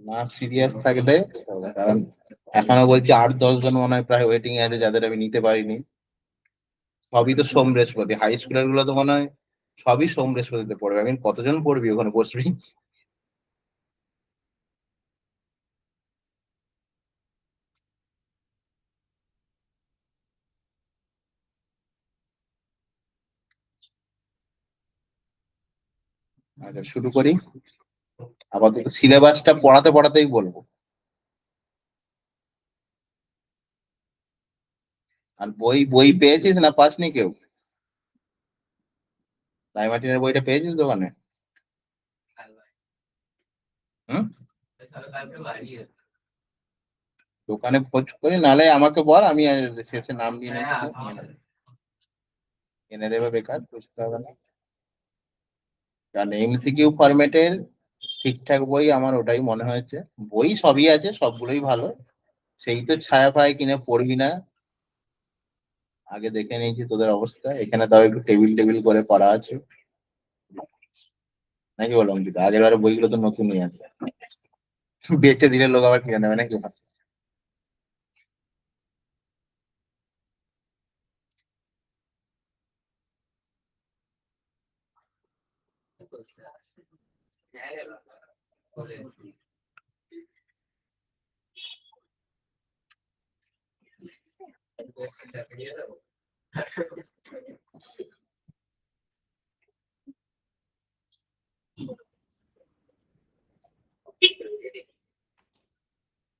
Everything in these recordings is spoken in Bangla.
না সিরিয়াস থাকলে হবে, কারণ এখনো বলছি 8-10 জন মনে হয় প্রায় ওয়েটিং এ আছে যাদের আমি নিতে পারিনি। সবই তো সোম বৃহস্পতি, হাই স্কুলের গুলো তো মনে হয় সবই সোম বৃহস্পতিতে পড়বে। আমি কতজন পড়বি ওখানে বসবি? আচ্ছা শুরু করি। আপাতত সিলেবাসটা পড়াতে পড়াতেই বলবো। আর বই বই পেয়েছিস না পাসনি কেউ? রায় মার্টিনের বইটা পেয়েছিস দোকানে? হুম। দোকানে খোঁজ করি, নালে আমাকে বল, আমি শেষে নাম নিয়ে নিচ্ছি, এনে দেবে, বেকার বুঝতে হবে না। কারণ এমসিকিউ ফরম্যাটের ঠিকঠাক বই আমার ওটাই মনে হয়েছে। বই সবই আছে, সবগুলোই ভালো। সেই তো ছায়া পায় কিনে পড়বি না। আগে দেখে নিয়েছি তোদের অবস্থা, এখানে তাও একটু টেবিল টেবিল করে করা আছে, নাকি বলো অঙ্কিতা? আগের বারে বইগুলো তো নতুনই আছে, বেচে দিলে লোক আবার কিনে নেবে নাকি?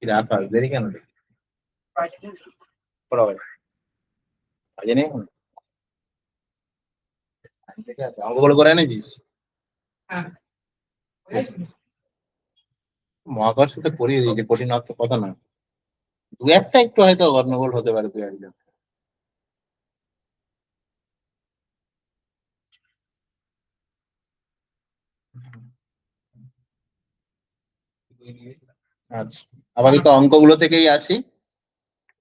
রাত আজ দেরি কেন? পড়াবে কাজে নেই এখন? ঠিক আছে, অঙ্কগুলো করে এনেছিস? মহাকর্ষ তো পড়িয়ে দিয়েছে, কঠিন অর্থ কথা না। দু একটা একটু হয়তো গন্ডগোল হতে পারে, দু একজন। আচ্ছা, আপাতত অঙ্কগুলো থেকেই আসি।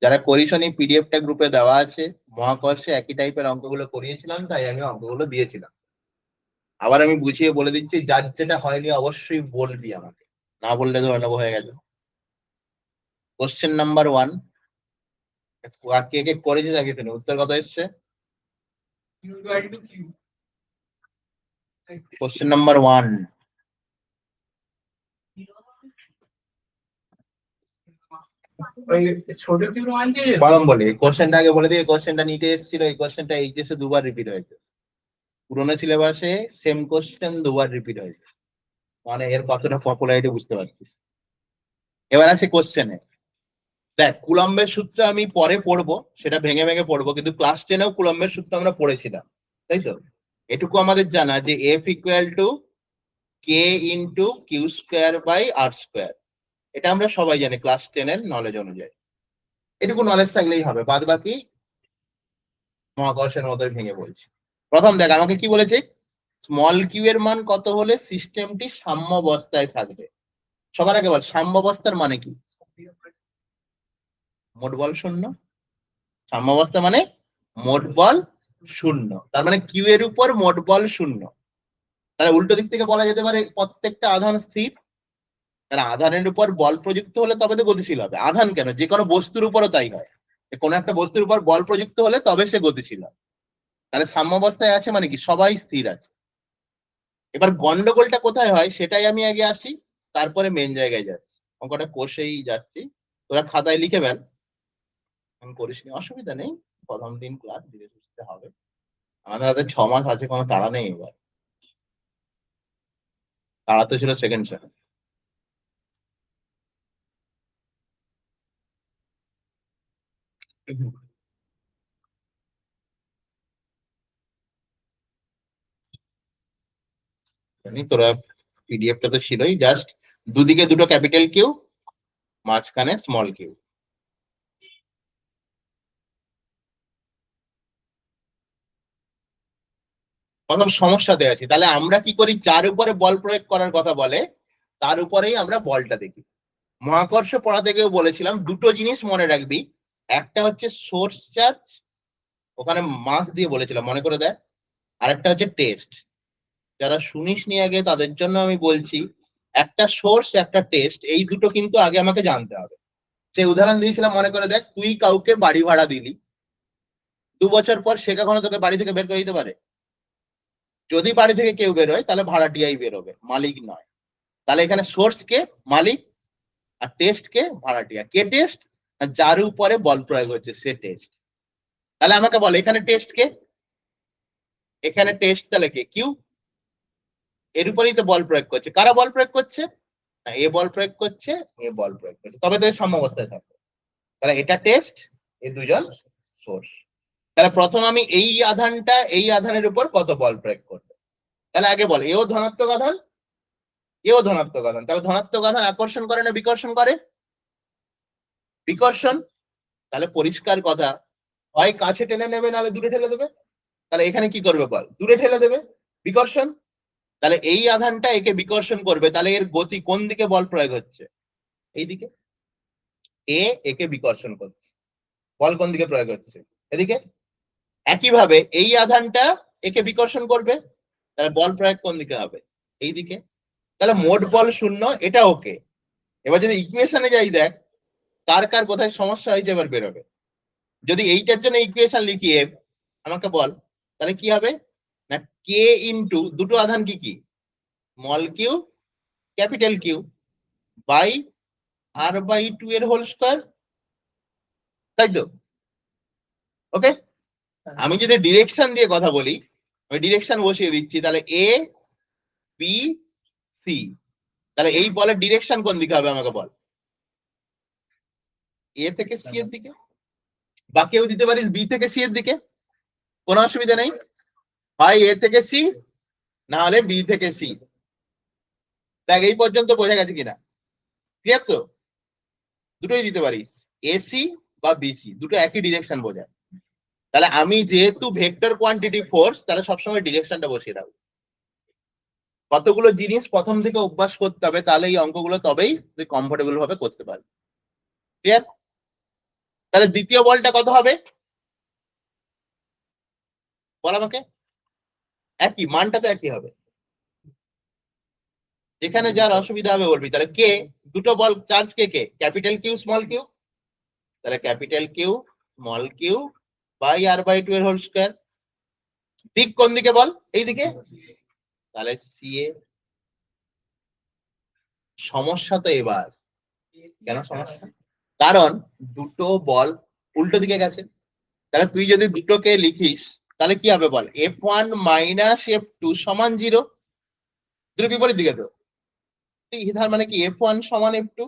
যারা করিসনি, পিডিএফটা গ্রুপে দেওয়া আছে। মহাকর্ষে একই টাইপের অঙ্কগুলো করিয়েছিলাম, তাই আমি অঙ্কগুলো দিয়েছিলাম। আবার আমি বুঝিয়ে বলে দিচ্ছি, যার যেটা হয়নি অবশ্যই বলবি আমাকে, না বললে ধরে নেবো হয়ে গেছে। কোশ্চেন নাম্বার 1, কে কে করেছিস আগে শুনে উত্তর কত এসছে? কোশ্চেন নাম্বার 1, বরং বলি এই কোশ্চেনটা আগে বলে দিই। কোশ্চেনটা নিটে এসেছিল, এই কোশ্চেনটা এইচএসে দুবার রিপিট হয়েছে। পুরোনো সিলেবাসে সেম কোশ্চেন দুবার রিপিট হয়েছে, মানে এর কতটা পপুলারিটি বুঝতে পারছিস। এবার আছে কোশ্চেনে। দেখ, কুলম্বের সূত্র আমি পরে পড়বো, সেটা ভেঙে ভেঙে পড়বো, কিন্তু ক্লাস 10এও কুলম্বের সূত্র আমরা পড়েছিলাম, তাই তো? এটুকু আমাদের জানা যে F equal to K into Q square by R square. এটা আমরা সবাই জানি ক্লাস 10-এর নলেজ অনুযায়ী। এটুকু নলেজ থাকলেই হবে, বাদ বাকি মহাকর্ষের মতোই ভেঙে বলছি। প্রথম দেখ আমাকে কি বলেছে, স্মল কিউ এর মান কত হলে সিস্টেমটি সাম্যাবস্থায় থাকবে। সবার আগে বল, সাম্যাবস্থার মানে কি? মোট বল শূন্য। সাম্যাবস্থা মানে মোট বল শূন্য, তার মানে কিউ এর উপর মোট বল শূন্য। তাহলে উল্টো দিক থেকে বলা যেতে পারে প্রত্যেকটা আধান স্থির। কারণ আধানের উপর বল প্রযুক্ত হলে তবে তো গতিশীল হবে। আধান কেন, যে কোনো বস্তুর উপরও তাই হয়, যে কোনো একটা বস্তুর উপর বল প্রযুক্ত হলে তবে সে গতিশীল হয়। তাহলে সাম্যাবস্থায় আছে মানে কি, সবাই স্থির আছে। এবার গন্ডগোলটা কোথায় হয় সেটাই আমি আগে আসি, তারপরে মেন জায়গায় যাচ্ছি, অঙ্কটা কষেই যাচ্ছি। তোরা খাতায় লিখে ফেল, আমি করিসনি অসুবিধা নেই, প্রথম দিন ক্লাস, ধীরে সুস্থে হবে। আমাদের হাতে 6 মাস আছে, কোনো তাড়া নেই এবার। তাড়া তো ছিল সেকেন্ড সেমিস্টার। জানি তোরা, পিডিএফটা তো ছিলই, জাস্ট দুদিকে দুটো ক্যাপিটাল কিউ, মাঝখানে স্মল কিউ। প্রথম সমস্যাতে আছি, তাহলে আমরা কি করি, যার উপরে বল প্রয়োগ করার কথা বলে তার উপরেই আমরা বলটা দেখি। মহাকর্ষ পড়া থেকেও বলেছিলাম দুটো জিনিস মনে রাখবি। একটা হচ্ছে সোর্স চার্জ, ওখানে মাস দিয়ে বলেছিলাম, মনে করে দেয়। আরেকটা হচ্ছে টেস্ট। যারা শুনিসনি আগে তাদের জন্য আমি বলছি, একটা সোর্স একটা টেস্ট, এই দুটো কিন্তু আগে আমাকে জানতে হবে। সেই উদাহরণ দিয়েছিলাম মনে করে দেখ, তুই কাউকে বাড়ি ভাড়া দিলি, 2 বছর পর সে কখনো তোকে বাড়ি থেকে বের করে দিতে পারে? যদি বাড়ি থেকে কেউ বেরোয় তাহলে ভাড়াটিয়াই বেরোবে, মালিক নয়। তাহলে এখানে সোর্স কে? মালিক। আর টেস্ট কে? ভাড়াটিয়া। কে টেস্ট? যার উপরে বল প্রয়োগ হচ্ছে সে টেস্ট। তাহলে আমাকে বল এখানে টেস্ট কে? এখানে টেস্ট তাহলে কে? কিউ। এর উপরেই তো বল প্রয়োগ করছে। কারা বল প্রয়োগ করছে? এ বল প্রয়োগ করছে, এ বল প্রয়োগ করছে, তবে তো সাম্যাবস্থায় থাকবে। তাহলে এটা টেস্ট, এই দুজন সোর্স। তাহলে প্রথম আমি এই আধানটা এই আধানের উপর কত বল প্রয়োগ করবো। তাহলে আগে বল এও ধনাত্মক আধান, এও ধনাত্মক আধান। তাহলে ধনাত্মক আধান আকর্ষণ করে না বিকর্ষণ করে? বিকর্ষণ। তাহলে পরিষ্কার কথা, হয় কাছে টেনে নেবে নাহলে দূরে ঠেলে দেবে। তাহলে এখানে কি করবে বল? দূরে ঠেলে দেবে, বিকর্ষণ। তাহলে এই আধানটা একে বিকর্ষণ করবে, তাহলে এর গতি কোন দিকে বল প্রয়োগ হচ্ছে? এইদিকে। এ একে বিকর্ষণ করছে, বল কোন দিকে প্রয়োগ হচ্ছে? এদিকে। একইভাবে এই আধানটা একে বিকর্ষণ করবে, তাহলে বল প্রয়োগ কোন দিকে হবে? এই দিকে। তাহলে মোট বল শূন্য, এটা ওকে। এবার যদি ইকুয়েশনে যাই, দেখ কার কার কোথায় সমস্যা হয়েছে এবার বেরোবে। যদি এইটার জন্য ইকুয়েশন লিখি এফ, আমাকে বল তাহলে কি হবে না, কে ইন্টু দুটো আধান কি কি, small Q capital Q by R by 2 এর হোল স্কয়ার, তাই তো? ওকে। আমি যদি ডিরেকশন দিয়ে কথা বলি, আমি ডিরেকশন বসিয়ে দিচ্ছি, তাহলে এ বি সি। তাহলে এই বলের ডিরেকশন কোন দিকে হবে আমাকে বল? এ থেকে সি এর দিকে। বা কেউ দিতে পারিস বি থেকে সি এর দিকে, কোনো অসুবিধা নেই। হয় এ থেকে সি, না হলে বি থেকে সি। দেখ এই পর্যন্ত বোঝা গেছে কিনা, ক্লিয়ার তো? দুটোই দিতে পারিস, এসি বা বিসি, দুটো একই ডিরেকশন বোঝায়। তাহলে আমি যেহেতু ভেক্টর কোয়ান্টিটি ফোর্স, তাহলে সবসময় ডিরেকশনটা বসিয়ে রাখবো। কতগুলো জিনিস প্রথম থেকে অভ্যাস করতে হবে, তাহলে এই অঙ্কগুলো তবেই তুই কমফোর্টেবল ভাবে করতে পারবি। ক্লিয়ার? তাহলে দ্বিতীয় বলটা কত হবে বল আমাকে? একই মানটা তো একই হবে, যেখানে যার অসুবিধা হবে বলবি। তাহলে কে, দুটো বল চার্জ কে কে, ক্যাপিটাল কিউ স্মল কিউ। তাহলে capital Q small Q by R by 2 এর হোল স্কয়ার। দিক কোন দিকে বল? এইদিকে। তাহলে সি এ। সমস্যা তো এবার, কেন সমস্যা? কারণ দুটো বল উল্টো দিকে গেছে। তাহলে তুই যদি দুটোকে লিখিস তাহলে কি হবে বল? F1 মাইনাস F2 সমান 0। দুটো বিপরীত দিকে তো, তার মানে কি F1 সমান F2।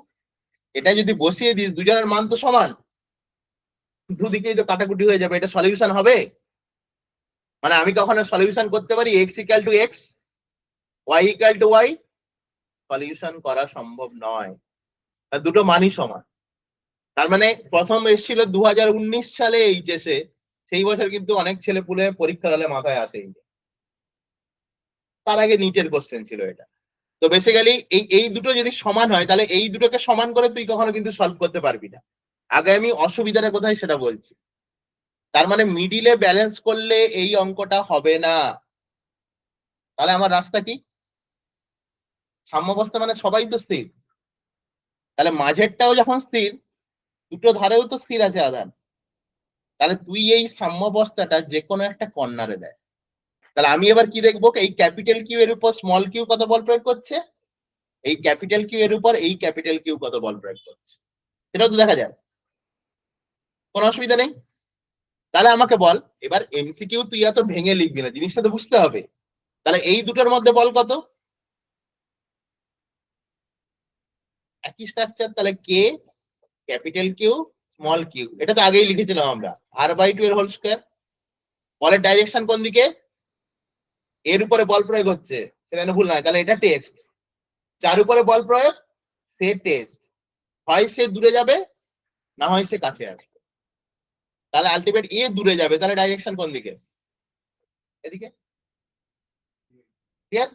এটা যদি বসিয়ে দিস, দুজনের মান তো সমান, দুদিকেই তো কাটাকুটি হয়ে যাবে, এটা সলিউশন হবে? মানে আমি কখনো সলিউশন করতে পারি x equal to x, y equal to y? Solution করা সম্ভব নয়। দুটো মানই সমান। তার মানে প্রথম এসেছিল 2019 সালে এইচএসে, সেই বছর কিন্তু অনেক ছেলে পুলে পরীক্ষার হলে মাথায় আসেই। তার আগে নিটের কোশ্চেন ছিল এটা। তো বেসিক্যালি এই দুটো যদি সমান হয়, তাহলে এই দুটোকে সমান করে তুই কখনো কিন্তু সলভ করতে পারবি না। আগে আমি অসুবিধাটা কোথায় সেটা বলছি। তার মানে মিডিলে ব্যালেন্স করলে এই অঙ্কটা হবে না। তাহলে আমার রাস্তা কি? সাম্যাবস্থা মানে সবাই তো স্থির, তাহলে মাঝেরটাও যখন স্থির, দুটো ধারেও তো স্থির আছে আধান, তাহলে তুই এই সাম্যাবস্থাটা যে কোনো একটা কর্নারে দেয়। তাহলে আমি এবার কি দেখবো, এই ক্যাপিটাল কিউ এর উপর স্মল কিউ কত বল প্রয়োগ করছে, এই ক্যাপিটাল কিউ এর উপর এই ক্যাপিটাল কিউ কত বল প্রয়োগ করছে, সেটাও তো দেখা যায়, কোনো অসুবিধা নেই। তাহলে আমাকে বল এবার এমসিকিউ তুই এত ভেঙে লিখবি না, জিনিসটা তো বুঝতে হবে। তাহলে এই দুটোর মধ্যে বল কত? একই স্ট্রাকচার, তাহলে কে ক্যাপিটাল কিউ স্মল কিউ, এটা তো আগেই লিখেছিলাম আমরা, আর বাই 2 এর হোল স্কয়ার। বলের ডাইরেকশন কোন দিকে? এর উপরে বল প্রয়োগ হচ্ছে, সেটা ভুল নয়। তাহলে এটা টেস্ট, যার উপরে বল প্রয়োগ সে টেস্ট, হয় সে দূরে যাবে না হয় সে কাছে আসবে। তাহলে আলটিমেট এ দূরে যাবে, তাহলে ডাইরেকশন কোন দিকে? এদিকে। ক্লিয়ার?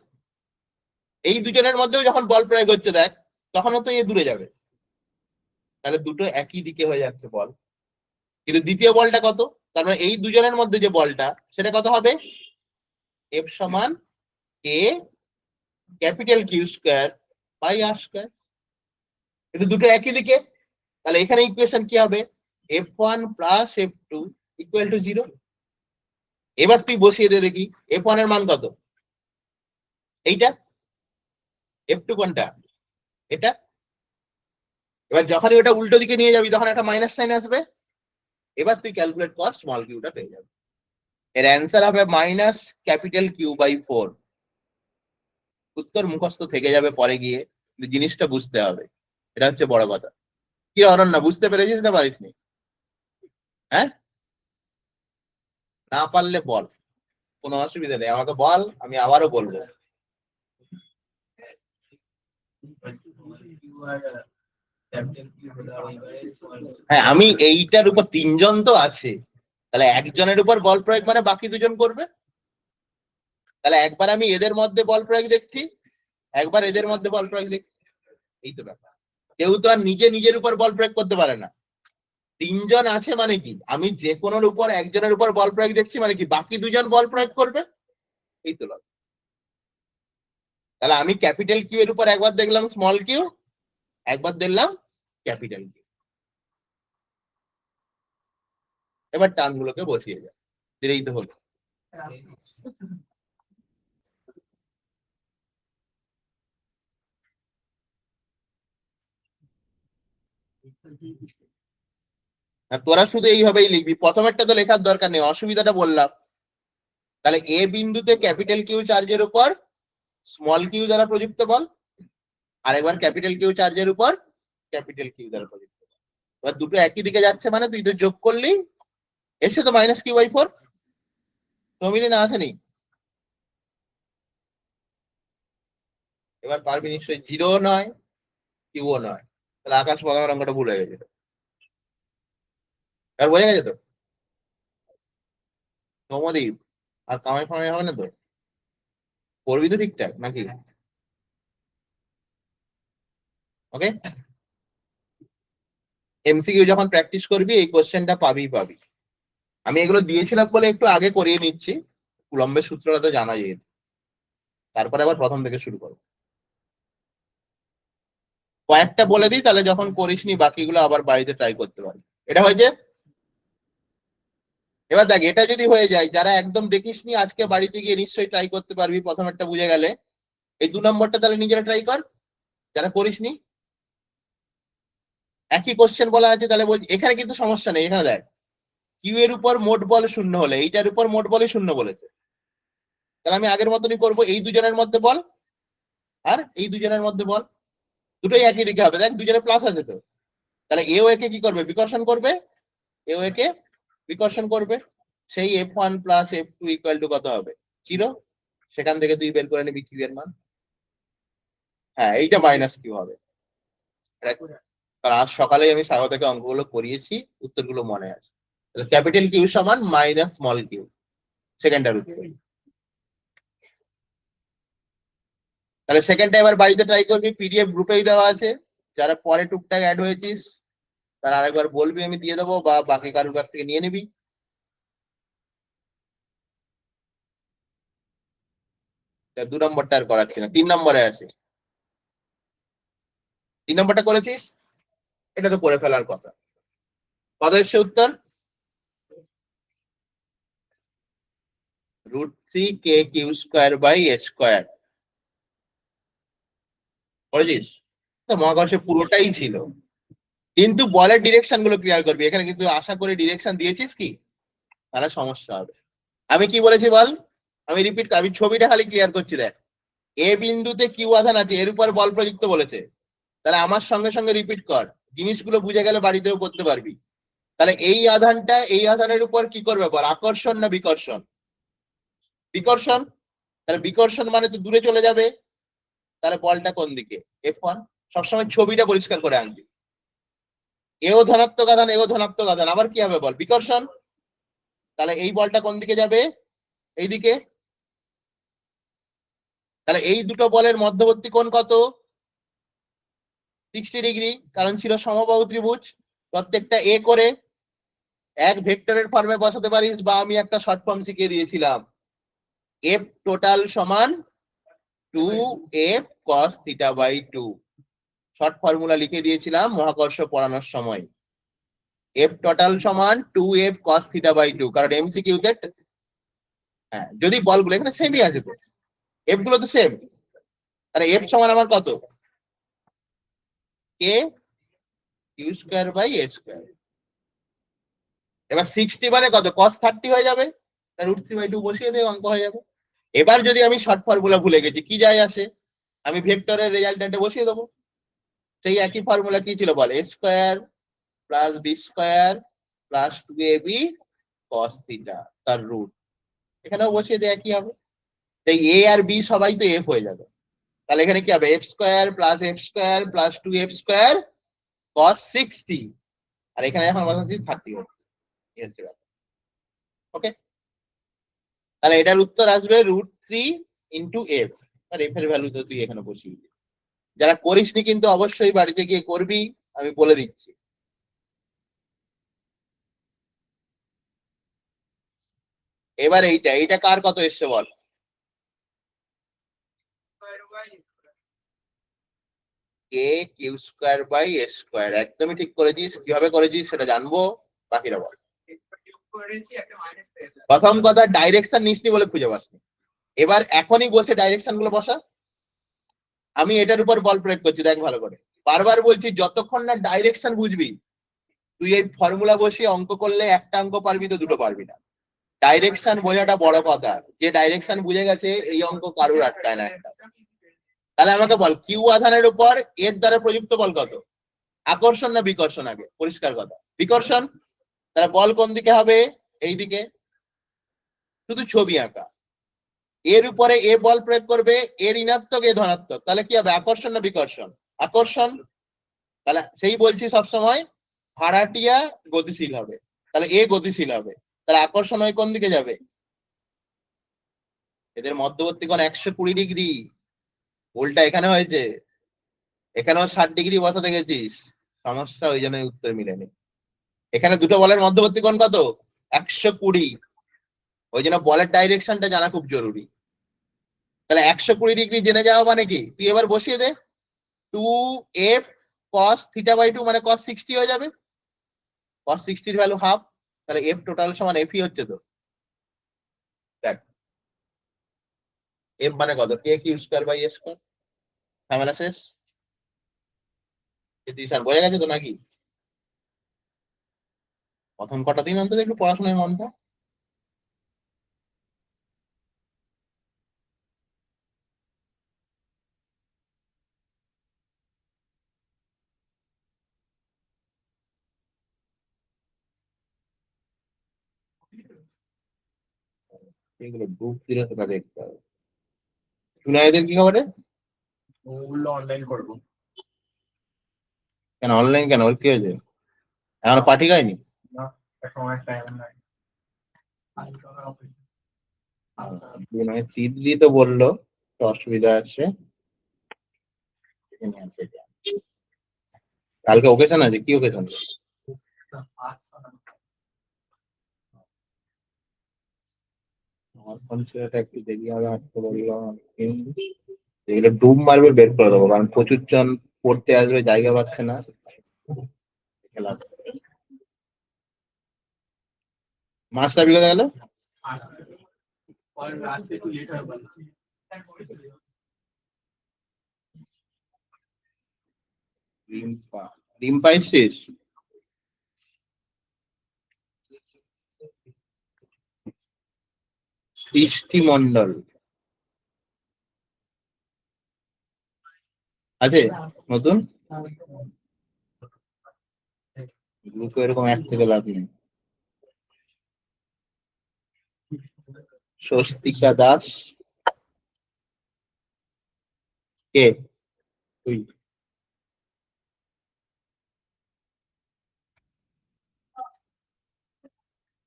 এই দুজনের মধ্যেও যখন বল প্রয়োগ হচ্ছে দেখ, তখনও তো এ দূরে যাবে, তাহলে দুটো একই দিকে হয়ে যাচ্ছে বল। কিন্তু দ্বিতীয় বলটা কত? তার মানে এই দুজনের মধ্যে যে বলটা, সেটা কত হবে? এফ সমান কে ক্যাপিটাল কিউ স্কয়ার পাই আর স্কয়ার, কিন্তু দুটো একই দিকে, তাহলে এখানে ইকুয়েশন কি হবে, f1 plus f2 equal to 0। এবার তুই বসিয়ে দে দেখি f1 এর মান কত, এইটা, f2 কোনটা, এটা। এবার যখনই ওটা উল্টো দিকে নিয়ে যাবি তখন একটা মাইনাস সাইন আসবে। এবার তুই ক্যালকুলেট কর, স্মল কিউটা পেয়ে যাবে। এর অ্যান্সার হবে মাইনাস ক্যাপিটাল কিউ বাই 4। উত্তর মুখস্থ থেকে যাবে পরে গিয়ে, কিন্তু জিনিসটা বুঝতে হবে, এটা হচ্ছে বড় কথা। কি অরণ্য, বুঝতে পেরেছিস না পারিসনি? হ্যাঁ, না পারলে বল, কোনো অসুবিধা নেই, আমাকে বল, আমি আবারও বলবো। হ্যাঁ, আমি এইটার উপর তিনজন তো আছে, তাহলে একজনের উপর বল প্রয়োগ মানে বাকি দুজন করবে। তাহলে একবার আমি এদের মধ্যে বল প্রয়োগ দেখছি, একবার এদের মধ্যে বল প্রয়োগ দেখছি, এই তো ব্যাপার। কেউ তো আর নিজে নিজের উপর বল প্রয়োগ করতে পারে না। তিনজন আছে মানে কি, আমি যে কোনোর উপর একজনের উপর বল প্রয়োগ দেখছি মানে কি বাকি দুজন বল প্রয়োগ করবে, এই তো লজিক। তাহলে আমি ক্যাপিটাল কিউ এর উপর একবার দেখলাম স্মল কিউ, একবার দেখলাম ক্যাপিটাল কিউ। এবার টার্মগুলোকে বসিয়ে যায়, দিলেই তো হলো। তোরা শুধু এইভাবেই লিখবি, প্রথমেরটা তো লেখার দরকার নেই, অসুবিধাটা বললাম। তাহলে এ বিন্দুতে ক্যাপিটাল কিউ চার্জের উপর স্মল কিউ দ্বারা প্রযুক্ত বল, আরেকবার ক্যাপিটাল কিউ চার্জের উপর ক্যাপিটাল কিউ দ্বারা প্রযুক্ত বল। এবার দুটো একই দিকে যাচ্ছে মানে তুই তো যোগ করলি, এসে তো মাইনাস কিউ বাই 4, মিলে না আসেনি? এবার পারবি নিশ্চয়ই, জিরো নয় কিউও নয়, তাহলে আকাশ পাতার অঙ্কটা ভুল হয়ে গেছে। এবার বোঝা গেছে তো? সৌমদ্বীপ, আর কামাই ফামাই হবে না তো? করবি তো ঠিকঠাক নাকি? ওকে, এমসিকিউ যখন প্র্যাকটিস করবি এই কোশ্চেনটা পাবি। আমি এগুলো দিয়েছিলাম বলে একটু আগে করিয়ে নিচ্ছি, কুলম্বের সূত্রটা তো জানা যেত, তারপরে আবার প্রথম থেকে শুরু করবো। কয়েকটা বলে দিই, তাহলে যখন করিসনি বাকিগুলো আবার বাড়িতে ট্রাই করতে পারবি। এটা হয়েছে। এবার দেখ, এটা যদি হয়ে যায়, যারা একদম দেখিসনি আজকে বাড়িতে গিয়ে নিশ্চয়ই ট্রাই করতে পারবি, প্রথমেরটা বুঝে গেলে। এই 2 নম্বরটা তাহলে নিজেরা ট্রাই কর, যারা করিসনি। একই কোশ্চেন বলা আছে, তাহলে বলছি এখানে কিন্তু সমস্যা নেই। এখানে দেখ, কিউ এর উপর মোট বল শূন্য হলে এইটার উপর মোট বলে শূন্য বলেছে, তাহলে আমি আগের মতনই করবো, এই দুজনের মধ্যে বল আর এই দুজনের মধ্যে বল, দুটোই একই দিকে হবে। দেখ দুজনে প্লাস আছে তো, তাহলে এও একে কি করবে, বিকর্ষণ করবে, এও একে বিকর্ষণ করবে। সেই f1 plus f2 equal to কত হবে, 0। সেখান থেকে তুই বের করে নিবি কিউ এর মান। হ্যাঁ, এইটা মাইনাস কিউ হবে। কারণ আজ সকালে আমি স্বাগত থেকে অঙ্কগুলো করিয়েছি, উত্তরগুলো মনে আছে। তাহলে ক্যাপিটাল কিউ সমান মাইনাস স্মল কিউ, সেকেন্ডটার উত্তর। তাহলে সেকেন্ডটা এবার বাড়িতে ট্রাই করবি, পিডিএফ গ্রুপেই দেওয়া আছে, যারা পরে টুকটাক অ্যাড হয়েছিস তারা আরেকবার বলবি, আমি দিয়ে দেবো, বা বাকি কারোর কাছ থেকে নিয়ে নিবি। তা 2 নম্বরটা আর করাচ্ছি না, 3 নম্বরে আছে। 3 নম্বরটা করেছিস, এটা তো করে ফেলার কথা। কত এসছে উত্তর, √3k³ করেছিস? তো মহাকর্ষে পুরোটাই ছিল, কিন্তু বলের ডিরেকশন গুলো ক্লিয়ার করবি। এখানে কিন্তু আশা করি ডিরেকশন দিয়েছিস কি, তাহলে সমস্যা হবে। আমি কি বলেছি বল, আমি ছবিটা খালি ক্লিয়ার করছি। দেখ, এ বিন্দুতে কিউ আধান আছে, এর উপর বল প্রযুক্ত বলেছে, তাহলে আমার সঙ্গে সঙ্গে রিপিট কর, জিনিসগুলো বুঝে গেলে বাড়িতেও করতে পারবি। তাহলে এই আধানটা এই আধানের উপর কি করবে বল, আকর্ষণ না বিকর্ষণ? বিকর্ষণ। তাহলে বিকর্ষণ মানে তো দূরে চলে যাবে, তাহলে বলটা কোন দিকে, f1। সবসময় ছবিটা পরিষ্কার করে আনবি, এও ধনাত্মক আধান এও ধনাত্মক আধান, আবার কি হবে বল, বিকর্ষণ। তাহলে এই বলটা কোন দিকে যাবে, এইদিকে। তাহলে এই দুটো বলের মধ্যবর্তী কোণ কত, 60 ডিগ্রি, কারণ ছিল সমবাহু ত্রিভুজ। প্রত্যেকটা এ করে এক ভেক্টরের ফর্মে বসাতে পারিস, বা আমি একটা শর্ট ফর্ম শিখিয়ে দিয়েছিলাম, এফ টোটাল সমান 2f cos theta by 2 short formula লিখে দিয়েছিলাম মহাকর্ষ পড়ানোর সময়। f টোটাল সমান 2f cos theta by 2, কারণ এমসিকিউ তে হ্যাঁ যদি বলগুলো এখানে সেমই আছে তো, f গুলো তো সেম, তাহলে f সমান আমার কত, k q square by a square. এবার 60 মানে কত, cos 30 হয়ে যাবে, √3/2 বসিয়ে দিয়ে অঙ্ক হয়ে যাবে। এবার যদি আমি শর্ট ফর্মুলা ভুলে গেছি, কি যায় আসে, আমি ভেক্টরের রেজাল্ট্যান্টে বসিয়ে দেবো। সেই একই ফর্মুলা কি ছিল বল, a square plus b square plus 2ab cos theta তার রুট, এখানেও বসিয়ে দিয়ে একই হবে। এই a আর b সবাই তো f হয়ে যাবে, তাহলে এখানে কি হবে, f square plus f square plus 2f square cos 60, আর এখানে এখন বসাচ্ছি 30 হচ্ছে। ওকে, তাহলে এটার উত্তর আসবে √3 × f, আর f এর ভ্যালু তো তুই এখানে বসিয়ে দিবি। যারা করিসনি কিন্তু অবশ্যই বাড়িতে গিয়ে করবি, আমি বলে দিচ্ছি। এবার এইটা কার কত এসছে বল, k q square by a square, একদমই ঠিক করেছিস। কিভাবে করেছিস সেটা জানবো, বাকিরা বল। প্রথম কথা, ডাইরেকশন নিসনি বলে খুঁজে পাসনি, এবার এখনই বসে ডাইরেকশন গুলো বসা। আমি এটার উপর বল প্রয়োগ করছি, দেখ ভালো করে, বারবার বলছি যতক্ষণ না ডাইরেকশন বুঝবি, তুই এই ফর্মুলা বসিয়ে অঙ্ক করলে একটা অঙ্ক পারবি তো দুটো পারবি না। ডাইরেকশন বোঝাটা বড় কথা, যে ডাইরেকশন বুঝে গেছে এই অঙ্ক কারুর আটকায় না একটা। তাহলে আমাকে বল, কিউ আধানের উপর এর দ্বারা প্রযুক্ত বল কত, আকর্ষণ না বিকর্ষণ, আগে পরিষ্কার কথা, বিকর্ষণ। তাহলে বল কোন দিকে হবে, এই দিকে, শুধু ছবি আঁকা। এর উপরে এ বল প্রয়োগ করবে, এর ঋণাত্মক এ ধনাত্মক, তাহলে কি হবে, আকর্ষণ না বিকর্ষণ, আকর্ষণ। তাহলে সেই বলছি সবসময় ভাড়াটিয়া গতিশীল হবে, তাহলে এ গতিশীল হবে, তাহলে আকর্ষণ হয় কোন দিকে যাবে, এদের মধ্যবর্তী কোণ 120 ডিগ্রি, উল্টা এখানে হয়েছে, এখানেও 60 ডিগ্রি বসাতে গেছিস, সমস্যা, ওই জন্য উত্তর মিলেনি। এখানে দুটো বলের মধ্যবর্তী কোণ কত, 120, ওই জন্য বলের ডাইরেকশনটা জানা খুব জরুরি। তাহলে 120 ডিগ্রি জেনে যাওয়া মানে কি, তুই এবার বসিয়ে দে, 2f cos থিটা বাই 2 মানে cos 60 হয়ে যাবে, cos 60 এর ভ্যালু হাফ, তাহলে f টোটাল সমান f হচ্ছে তো, দেখ f মানে কত, k কিউ স্কয়ার বাই a স্কয়ার, ঝামেলা শেষ। বোঝা গেছে তো নাকি, প্রথম কটা দিন অন্তত একটু পড়াশোনায় মন দাও। এগুলো গ্রুপ দিলে তোরা দেখতে হবে। জুনাইদের কি খবরে, ওগুলো অনলাইন করবো। কেন অনলাইন কেন, ওর কি হয়েছে, এখনো পার্টি খায়নি? না, সময় টাইম নাই। তিতলি তো বললো তো অসুবিধা আছে, কালকে ওকেশন আছে, কি ওকেশন? আমার ফোন ছেলেটা একটু দেরি হবে আসতে বললাম, এগুলো ডুব মারবে বের করে দেবো, কারণ প্রচুর জন পড়তে আসবে, জায়গা পাচ্ছে না। মাছটা বিকোতে গেল, রিম্পা, রিম্পা এসছিস? সৃষ্টি মন্ডল আছে নতুন গ্রুপে, এরকম এক থেকে লাভ নেই। স্বস্তিকা দাস, কে তুই?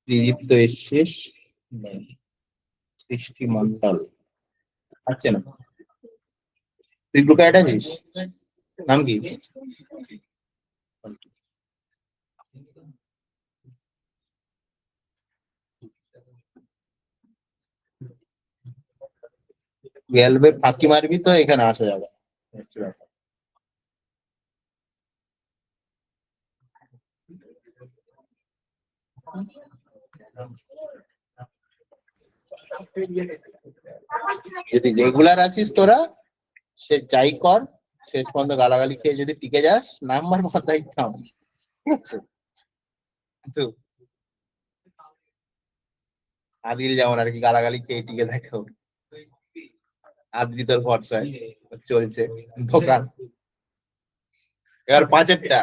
ত্রিদীপ্ত এসছিস, সৃষ্টি মন্ডল আচ্ছে না, তুই গ্রুপে অ্যাড আছিস, নাম কি? 12 ফাঁকি মারবি তো এখানে আসা যাবে। যদি রেগুলার আছিস তোরা, সে যাই কর, শেষ পর্যন্ত গালাগালি খেয়ে যদি টিকে যাস, নাম্বার মাথায় থাম, ঠিক আছে? কিন্তু আদিল যেমন আর কি গালাগালি খেয়ে টিকে থাকে, আদিল তোর ভরসায় চলছে দোকান। এবার 5-এরটা,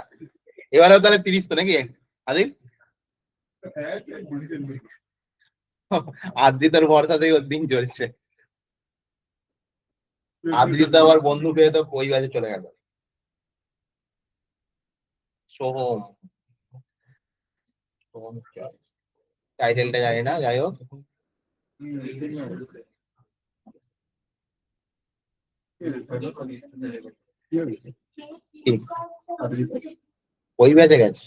এবারেও তাহলে 30 তো নাকি আদিল? আদিল তোর ভরসাতেই ওর দিন চলছে। আদিল তো আবার বন্ধু পেয়ে তো ওই বাজে চলে গেল, সোহম। টাইটেলটা জানি না, যাই হোক। ওই বেঁচে গেছে,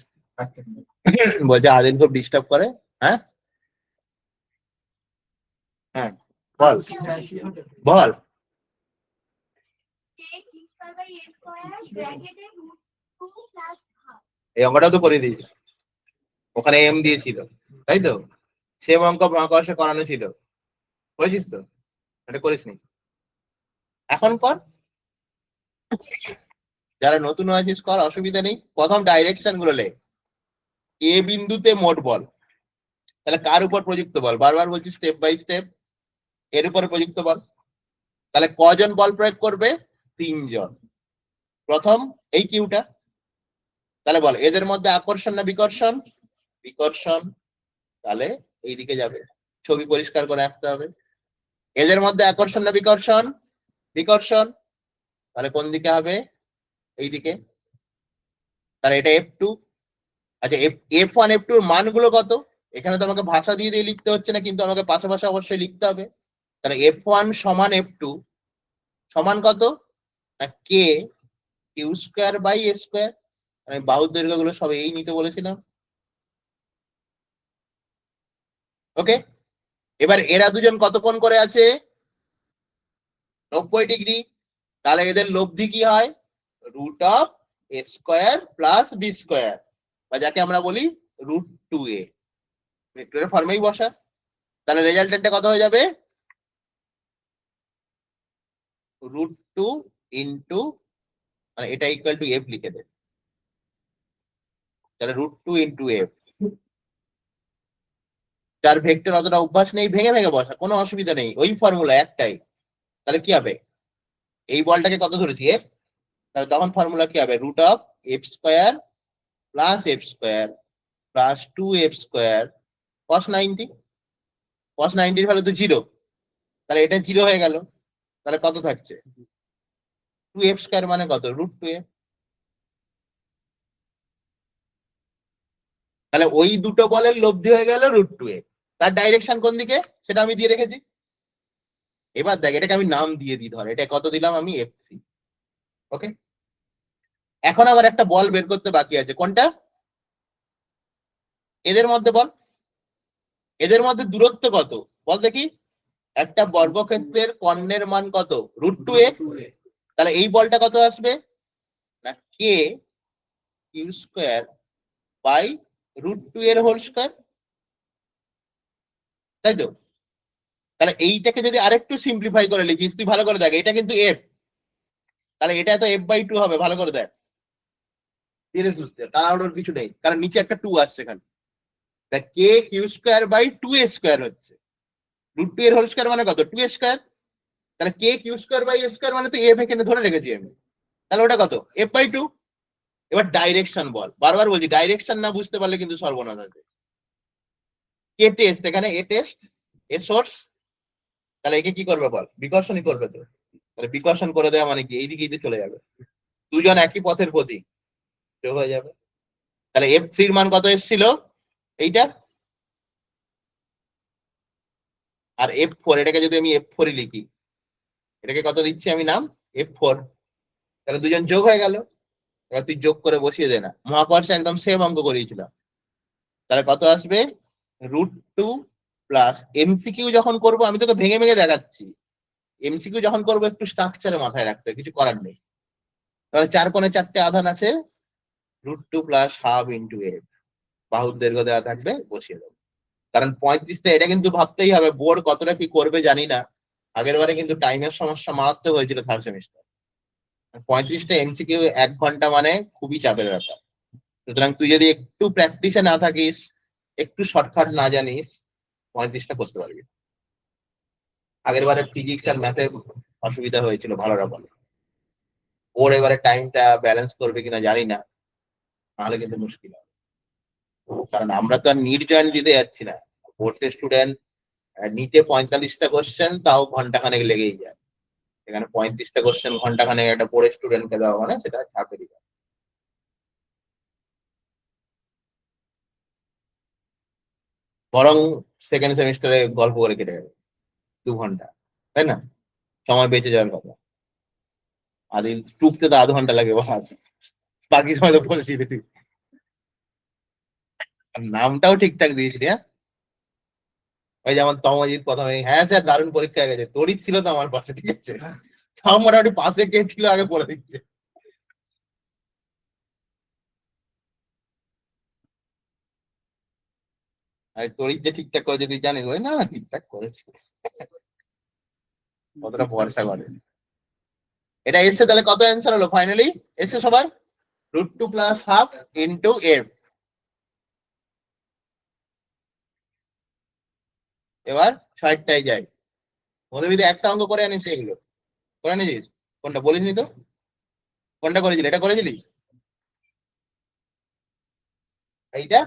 বলছে আদিল খুব ডিস্টার্ব করে। হ্যাঁ হ্যাঁ, বল বল। এই অঙ্কটাও তো করে দিয়েছি, ওখানে এম দিয়েছিল, তাই তো? সেম অঙ্ক মহাকর্ষে করানো ছিল, করেছিস তো? এটা করিসনি, এখন কর। যারা নতুন আছিস কর, অসুবিধা নেই। প্রথম ডাইরেকশন গুলো লেখ। এ বিন্দুতে মোট বল, তাহলে কার উপর প্রযুক্ত বল? বারবার বলছি স্টেপ বাই স্টেপ, এর উপরে প্রযুক্ত বল। তাহলে কজন বল প্রয়োগ করবে? 3 জন। প্রথম এই কিউটা, তাহলে বল এদের মধ্যে আকর্ষণ না বিকর্ষণ? বিকর্ষণ, তাহলে এইদিকে যাবে, ছবি পরিষ্কার করে আঁকতে হবে। এদের মধ্যে আকর্ষণ না বিকর্ষণ? বিকর্ষণ, তাহলে কোন দিকে হবে? এইদিকে। তাহলে এটা F2। আচ্ছা, F1 F2 এর মানগুলো কত? এখানে তো আমাকে ভাষা দিয়ে দিয়ে লিখতে হচ্ছে না, কিন্তু আমাকে পাশাপাশি অবশ্যই লিখতে হবে। তাহলে F1 সমান F2 সমান কত? K q square by a square. আমি বাহুর দৈর্ঘ্য গুলো সব এই নিতে বলেছিলাম। ওকে, এবার এরা দুজন কত কোণ করে আছে? 90 ডিগ্রি। তাহলে এদের লব্ধি কি হয়? Root of A square plus B square, বা যাকে আমরা বলি √2a। ভেক্টরের ফর্মেই বসা। তাহলে রেজাল্টেন্টটা কত হয়ে যাবে? √2 ইন্টু, মানে এটা ইকুয়াল টু এফ লিখে দে। তাহলে √2 ইন্টু এফ। যার ভেক্টর অতটা অভ্যাস নেই, ভেঙে ভেঙে বসা, কোনো অসুবিধা নেই, ওই ফর্মুলা একটাই। তাহলে কি হবে? এই বলটাকে কত ধরেছি? এফ। তাহলে তখন ফর্মুলা কি হবে? Root of F square plus F square plus 2f square cos 90। cos 90 এর ভ্যালু তো 0, তাহলে এটা 0 হয়ে গেল। তাহলে কত থাকছে? 2f স্কোয়ার মানে কত? √2a। তাহলে ওই দুটো বলের লব্ধি হয়ে গেল √2a। তার ডাইরেকশন কোন দিকে সেটা আমি দিয়ে রেখেছি। এবার দেখ, এটাকে আমি নাম দিয়ে দিই, ধর এটা কত দিলাম আমি? F3। ওকে, এখন আবার একটা বল বের করতে বাকি আছে, কোনটা? এদের মধ্যে বল। এদের মধ্যে দূরত্ব কত বল দেখি? একটা বর্গক্ষেত্রের কর্ণের মান কত? √2a। তাহলে এই বলটা কত আসবে? না কে কিউ স্কোয়ার বাই √2 এর হোল স্কোয়ার, তাই তো? তাহলে এইটাকে যদি আরেকটু সিম্পলিফাই করে লিখিস, তুই ভালো করে দেখ, এটা কিন্তু এফ, তাহলে এটা তো f/2 হবে। ভালো করে দেখ, ধীরে সুস্থে, তাড়াহুড়োর কিছু নেই, কারণ নিচে একটা 2 আসছে এখানে। দেখ, k q square by 2a square হচ্ছে, √2 এর হোল স্কোয়ার মানে কত? 2a square. তাহলে k q square by a square মানে তো এফ এখানে ধরে রেখেছি আমি, তাহলে ওটা কত? f/2। এবার ডাইরেকশন বল, বারবার বলছি ডাইরেকশন না বুঝতে পারলে কিন্তু সর্বনাশ আছে। কে টেস্ট, এখানে এ টেস্ট, এ সোর্স, তাহলে একে কি করবে বল? বিকর্ষণই করবে তো। তাহলে বিকর্ষণ করে দেওয়া মানে কি? এইদিকেই তো চলে যাবে, দুজন একই পথের প্রতীক, যোগ হয়ে যাবে। তাহলে F3 এর মান কত এসেছিল? এইটা। আর F4, এটাকে যদি আমি F4 লিখি, এটাকে কত দিচ্ছি আমি নাম? F4। তাহলে দুজন যোগ হয়ে গেল। এবার তুই যোগ করে বসিয়ে দে না, মহাকর্ষে একদম সেম অঙ্ক করিয়েছিলাম। তাহলে কত আসবে? √2 প্লাস এমসিকিউ যখন করবো আমি তোকে ভেঙে ভেঙে দেখাচ্ছি, এমসিকিউ যখন করবো একটু স্ট্রাকচারে মাথায় রাখতে হবে, কিছু করার নেই। তাহলে 4 কোণে 4টে আধান আছে, √2 + ½ × f, বাহুর দৈর্ঘ্য দেওয়া থাকবে, বসিয়ে দেবো। কারণ 35টা, এটা কিন্তু ভাবতেই হবে বোর্ড কতটা কি করবে জানি না। আগের বারে কিন্তু টাইমের সমস্যা মারাত্মক হয়েছিল থার্ড সেমিস্টার। 35টা এমসিকিউ 1 ঘন্টা মানে খুবই চাপের ব্যাপার। সুতরাং তুই যদি একটু প্র্যাকটিসে না থাকিস, একটু শর্টকাট না জানিস, 35টা করতে পারবি। আগের বারে ফিজিক্স আর ম্যাথে অসুবিধা হয়েছিল ভালো রকম। ওর এবারে টাইমটা ব্যালেন্স করবে কিনা জানি না, তাহলে কিন্তু মুশকিল হবে। কারণ আমরা তো আর নিট জয়েন দিতে যাচ্ছি না, বোর্ডের স্টুডেন্ট। নিটে 45টা কোশ্চেন, তাও ঘন্টাখানেক লেগেই যায়। এখানে 35টা কোশ্চেন ঘন্টাখানেক একটা বোর্ডের স্টুডেন্টকে দেওয়া মানে সেটা চাপেরই ব্যাপার। বরং সেকেন্ড সেমিস্টারে গল্প করে কেটে যাবে 2 ঘন্টা, তাই না? সময় বেঁচে যাওয়ার কথা। আর এই টুকতে তো আধ ঘন্টা লাগে, বাকি সময় তো বলছি তুই। আর নামটাও ঠিকঠাক দিয়েছিলি, হ্যাঁ? ওই যেমন তমজিৎ প্রথমে, হ্যাঁ স্যার দারুণ পরীক্ষা হয়ে গেছে, তড়িৎ ছিল তো আমার পাশে, ঠিক আছে। তাও মোটামুটি পাশে কে ছিল আগে বলে দিচ্ছে। আর তড়িৎ যে ঠিকঠাক করেছে তুই জানিস, ওই না ঠিকঠাক করেছি, কতটা ভরসা করে। এটা এসছে, তাহলে কত অ্যান্সার হলো ফাইনালি? এসছে সবার √2 + ½ × f। এবার 60টায় যাই। মধুমিতা একটা অঙ্ক করে আনিস, এগুলো করে নিয়েছিস? কোনটা বলিসনি তো? কোনটা করেছিলি? এটা করেছিলি? এইটা,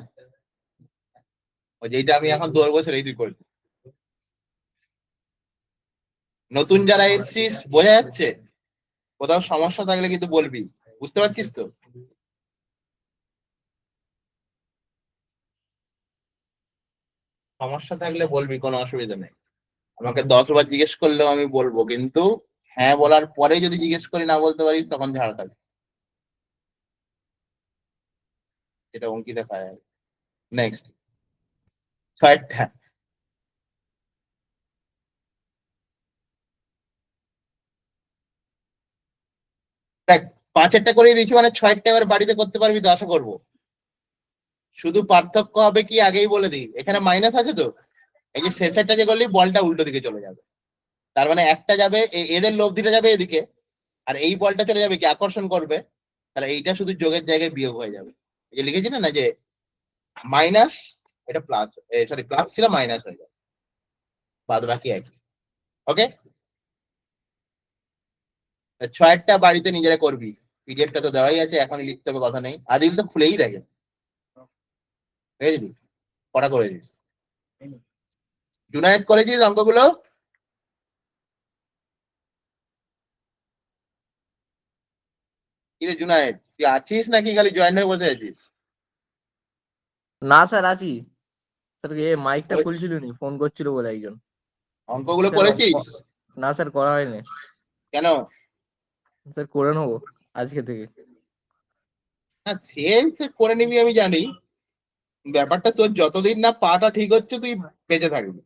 ওই যেটা আমি এখন ধরবো সেটাই তুই করবি। নতুন যারা এসছিস বোঝা যাচ্ছে? কোথাও সমস্যা থাকলে কিন্তু বলবি, বুঝতে পারছিস তো? সমস্যা থাকলে বলবি, কোনো অসুবিধা নেই। আমাকে 10 বার জিজ্ঞেস করলেও আমি বলবো, কিন্তু হ্যাঁ বলার পরে যদি জিজ্ঞেস করি না বলতে পারিস, তখন ঝাড় খাবি। এটা অঙ্কিতা খায়। নেক্সট 6টা। দেখ, 5-এরটা করে দিয়েছি মানে 6টা এবার বাড়িতে করতে পারবি তো, আশা করবো। শুধু পার্থক্য হবে কি, আগেই বলে দিই, এখানে মাইনাস আছে তো। এই যে শেষেরটা যে করলি, বলটা উল্টো দিকে চলে যাবে। তার মানে একটা যাবে, এদের লব্ধিটা যাবে এদিকে, আর এই বলটা চলে যাবে কি, আকর্ষণ করবে। তাহলে এইটা শুধু যোগের জায়গায় বিয়োগ হয়ে যাবে। এই যে লিখেছি না, না যে মাইনাস, এটা প্লাস, সরি প্লাস ছিল মাইনাস হয়ে যাবে, বাদ বাকি একই। ওকে, 6টা বাড়িতে নিজেরা করবি। পিডিএফটা তো দেওয়াই আছে, এখনই লিখতে হবে, কথা নেই। আদিল তো খুলেই দেখে, বুঝলি? কটা করেছিস? জুনায়েদ করেছিস অঙ্কগুলো? কি রে জুনায়েদ, তুই আছিস নাকি খালি জয়েন হয়ে বসে আছিস? না স্যার আছি স্যার। মাইকটা করে- খুলছিল নি, ফোন করছিল বলে একজন। অঙ্কগুলো স্যার করেছিস? না স্যার, করা হয়নি। কেন? স্যার করে নেবো আজকে থেকে। না, সে করে নিবি আমি জানি। ব্যাপারটা তোর যতদিন না পাটা ঠিক হচ্ছে, তুই বেঁচে থাকবি।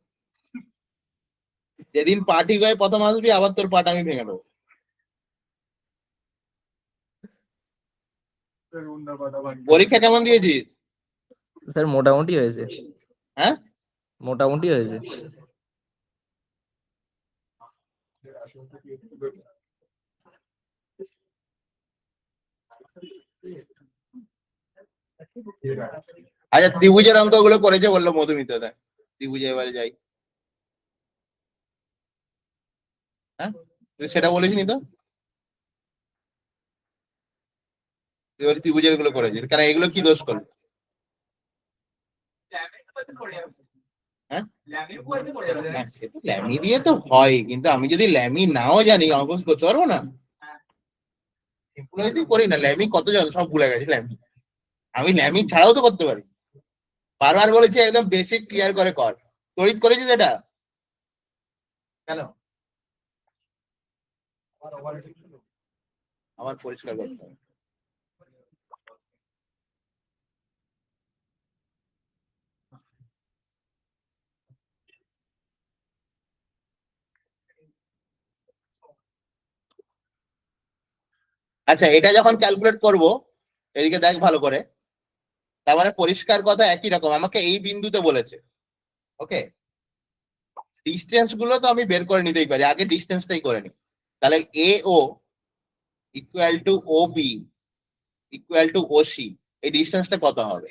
যেদিন পা ঠিক হয়ে প্রথম আসবি, আবার তোর পাটা আমি ভেঙে দেবো। পরীক্ষা কেমন দিয়েছিস? স্যার মোটামুটি হয়েছে, হ্যাঁ, মোটামুটি হয়েছে। আচ্ছা, ত্রিভুজের অঙ্কগুলো করেছে বললো মধুমিতা। দেখ ত্রিভুজে এবারে যাই। হ্যাঁ, তুই সেটা বলিসনি তো। এবার ত্রিভুজের গুলো করেছিস, কারণ এগুলো কি দোষ করলো? হ্যাঁ, না, সে তো ল্যামি দিয়ে তো হয়, কিন্তু আমি যদি ল্যামি নাও জানি, অঙ্ক করতে পারবো না? সিম্পল করি না, ল্যামি কতজন সব ভুলে গেছে ল্যামি। আমি ল্যামি ছাড়াও তো করতে পারি। বারবার বলেছি একদম বেসিক ক্লিয়ার করে কর। তড়িৎ করেছিস এটা? কেন? আমার পরিষ্কার করতে হবে। আচ্ছা, এটা যখন ক্যালকুলেট করব, এদিকে দেখ ভালো করে, তার মানে পরিষ্কার কথা একই রকম, আমাকে এই বিন্দুতে বলেছে। ওকে, ডিস্টেন্স গুলো তো আমি বের করে নিতেই পারি, আগে ডিস্টেন্সটাই করে নিই। তাহলে A O equal to O B equal to O C, এই ডিস্টেন্সটা কত হবে?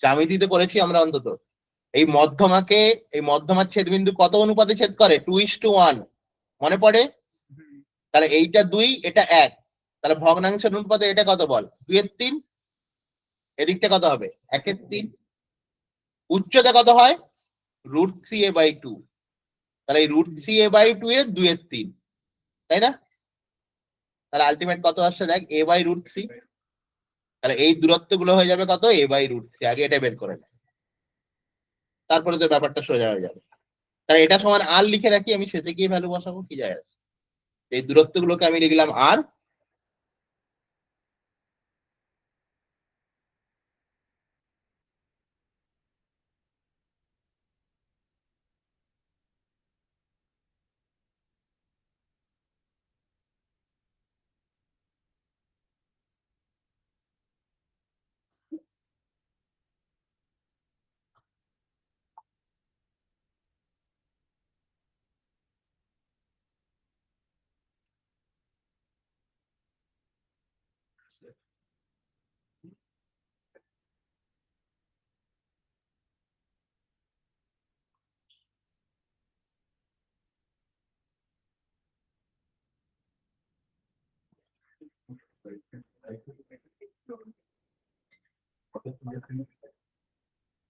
জ্যামিতিতে করেছি আমরা অন্তত। এই মধ্যমার ছেদবিন্দু কত অনুপাতে ছেদ করে? 2:1, মনে পড়ে? তাহলে এইটা 2, এটা 1, তাহলে ভগ্নাংশের অনুপাতে এটা কত বল? 2/3। এদিকটা কত হবে? 1/3। উচ্চতা কত হয়? √3a/2, তাহলে এই √3a/2 এর 2/3, তাই না? তাহলে আলটিমেট কত আসছে দেখ, a/√3। তাহলে এই দূরত্ব গুলো হয়ে যাবে কত? a/√3। আগে এটা বের করে নেয়, তারপরে তো ব্যাপারটা সোজা হয়ে যাবে। তাহলে এটা সমান আর লিখে রাখি, আমি শেষে গিয়ে ভ্যালু বসাবো, কি যায় আসে। এই দূরত্ব গুলোকে আমি লিখলাম আর,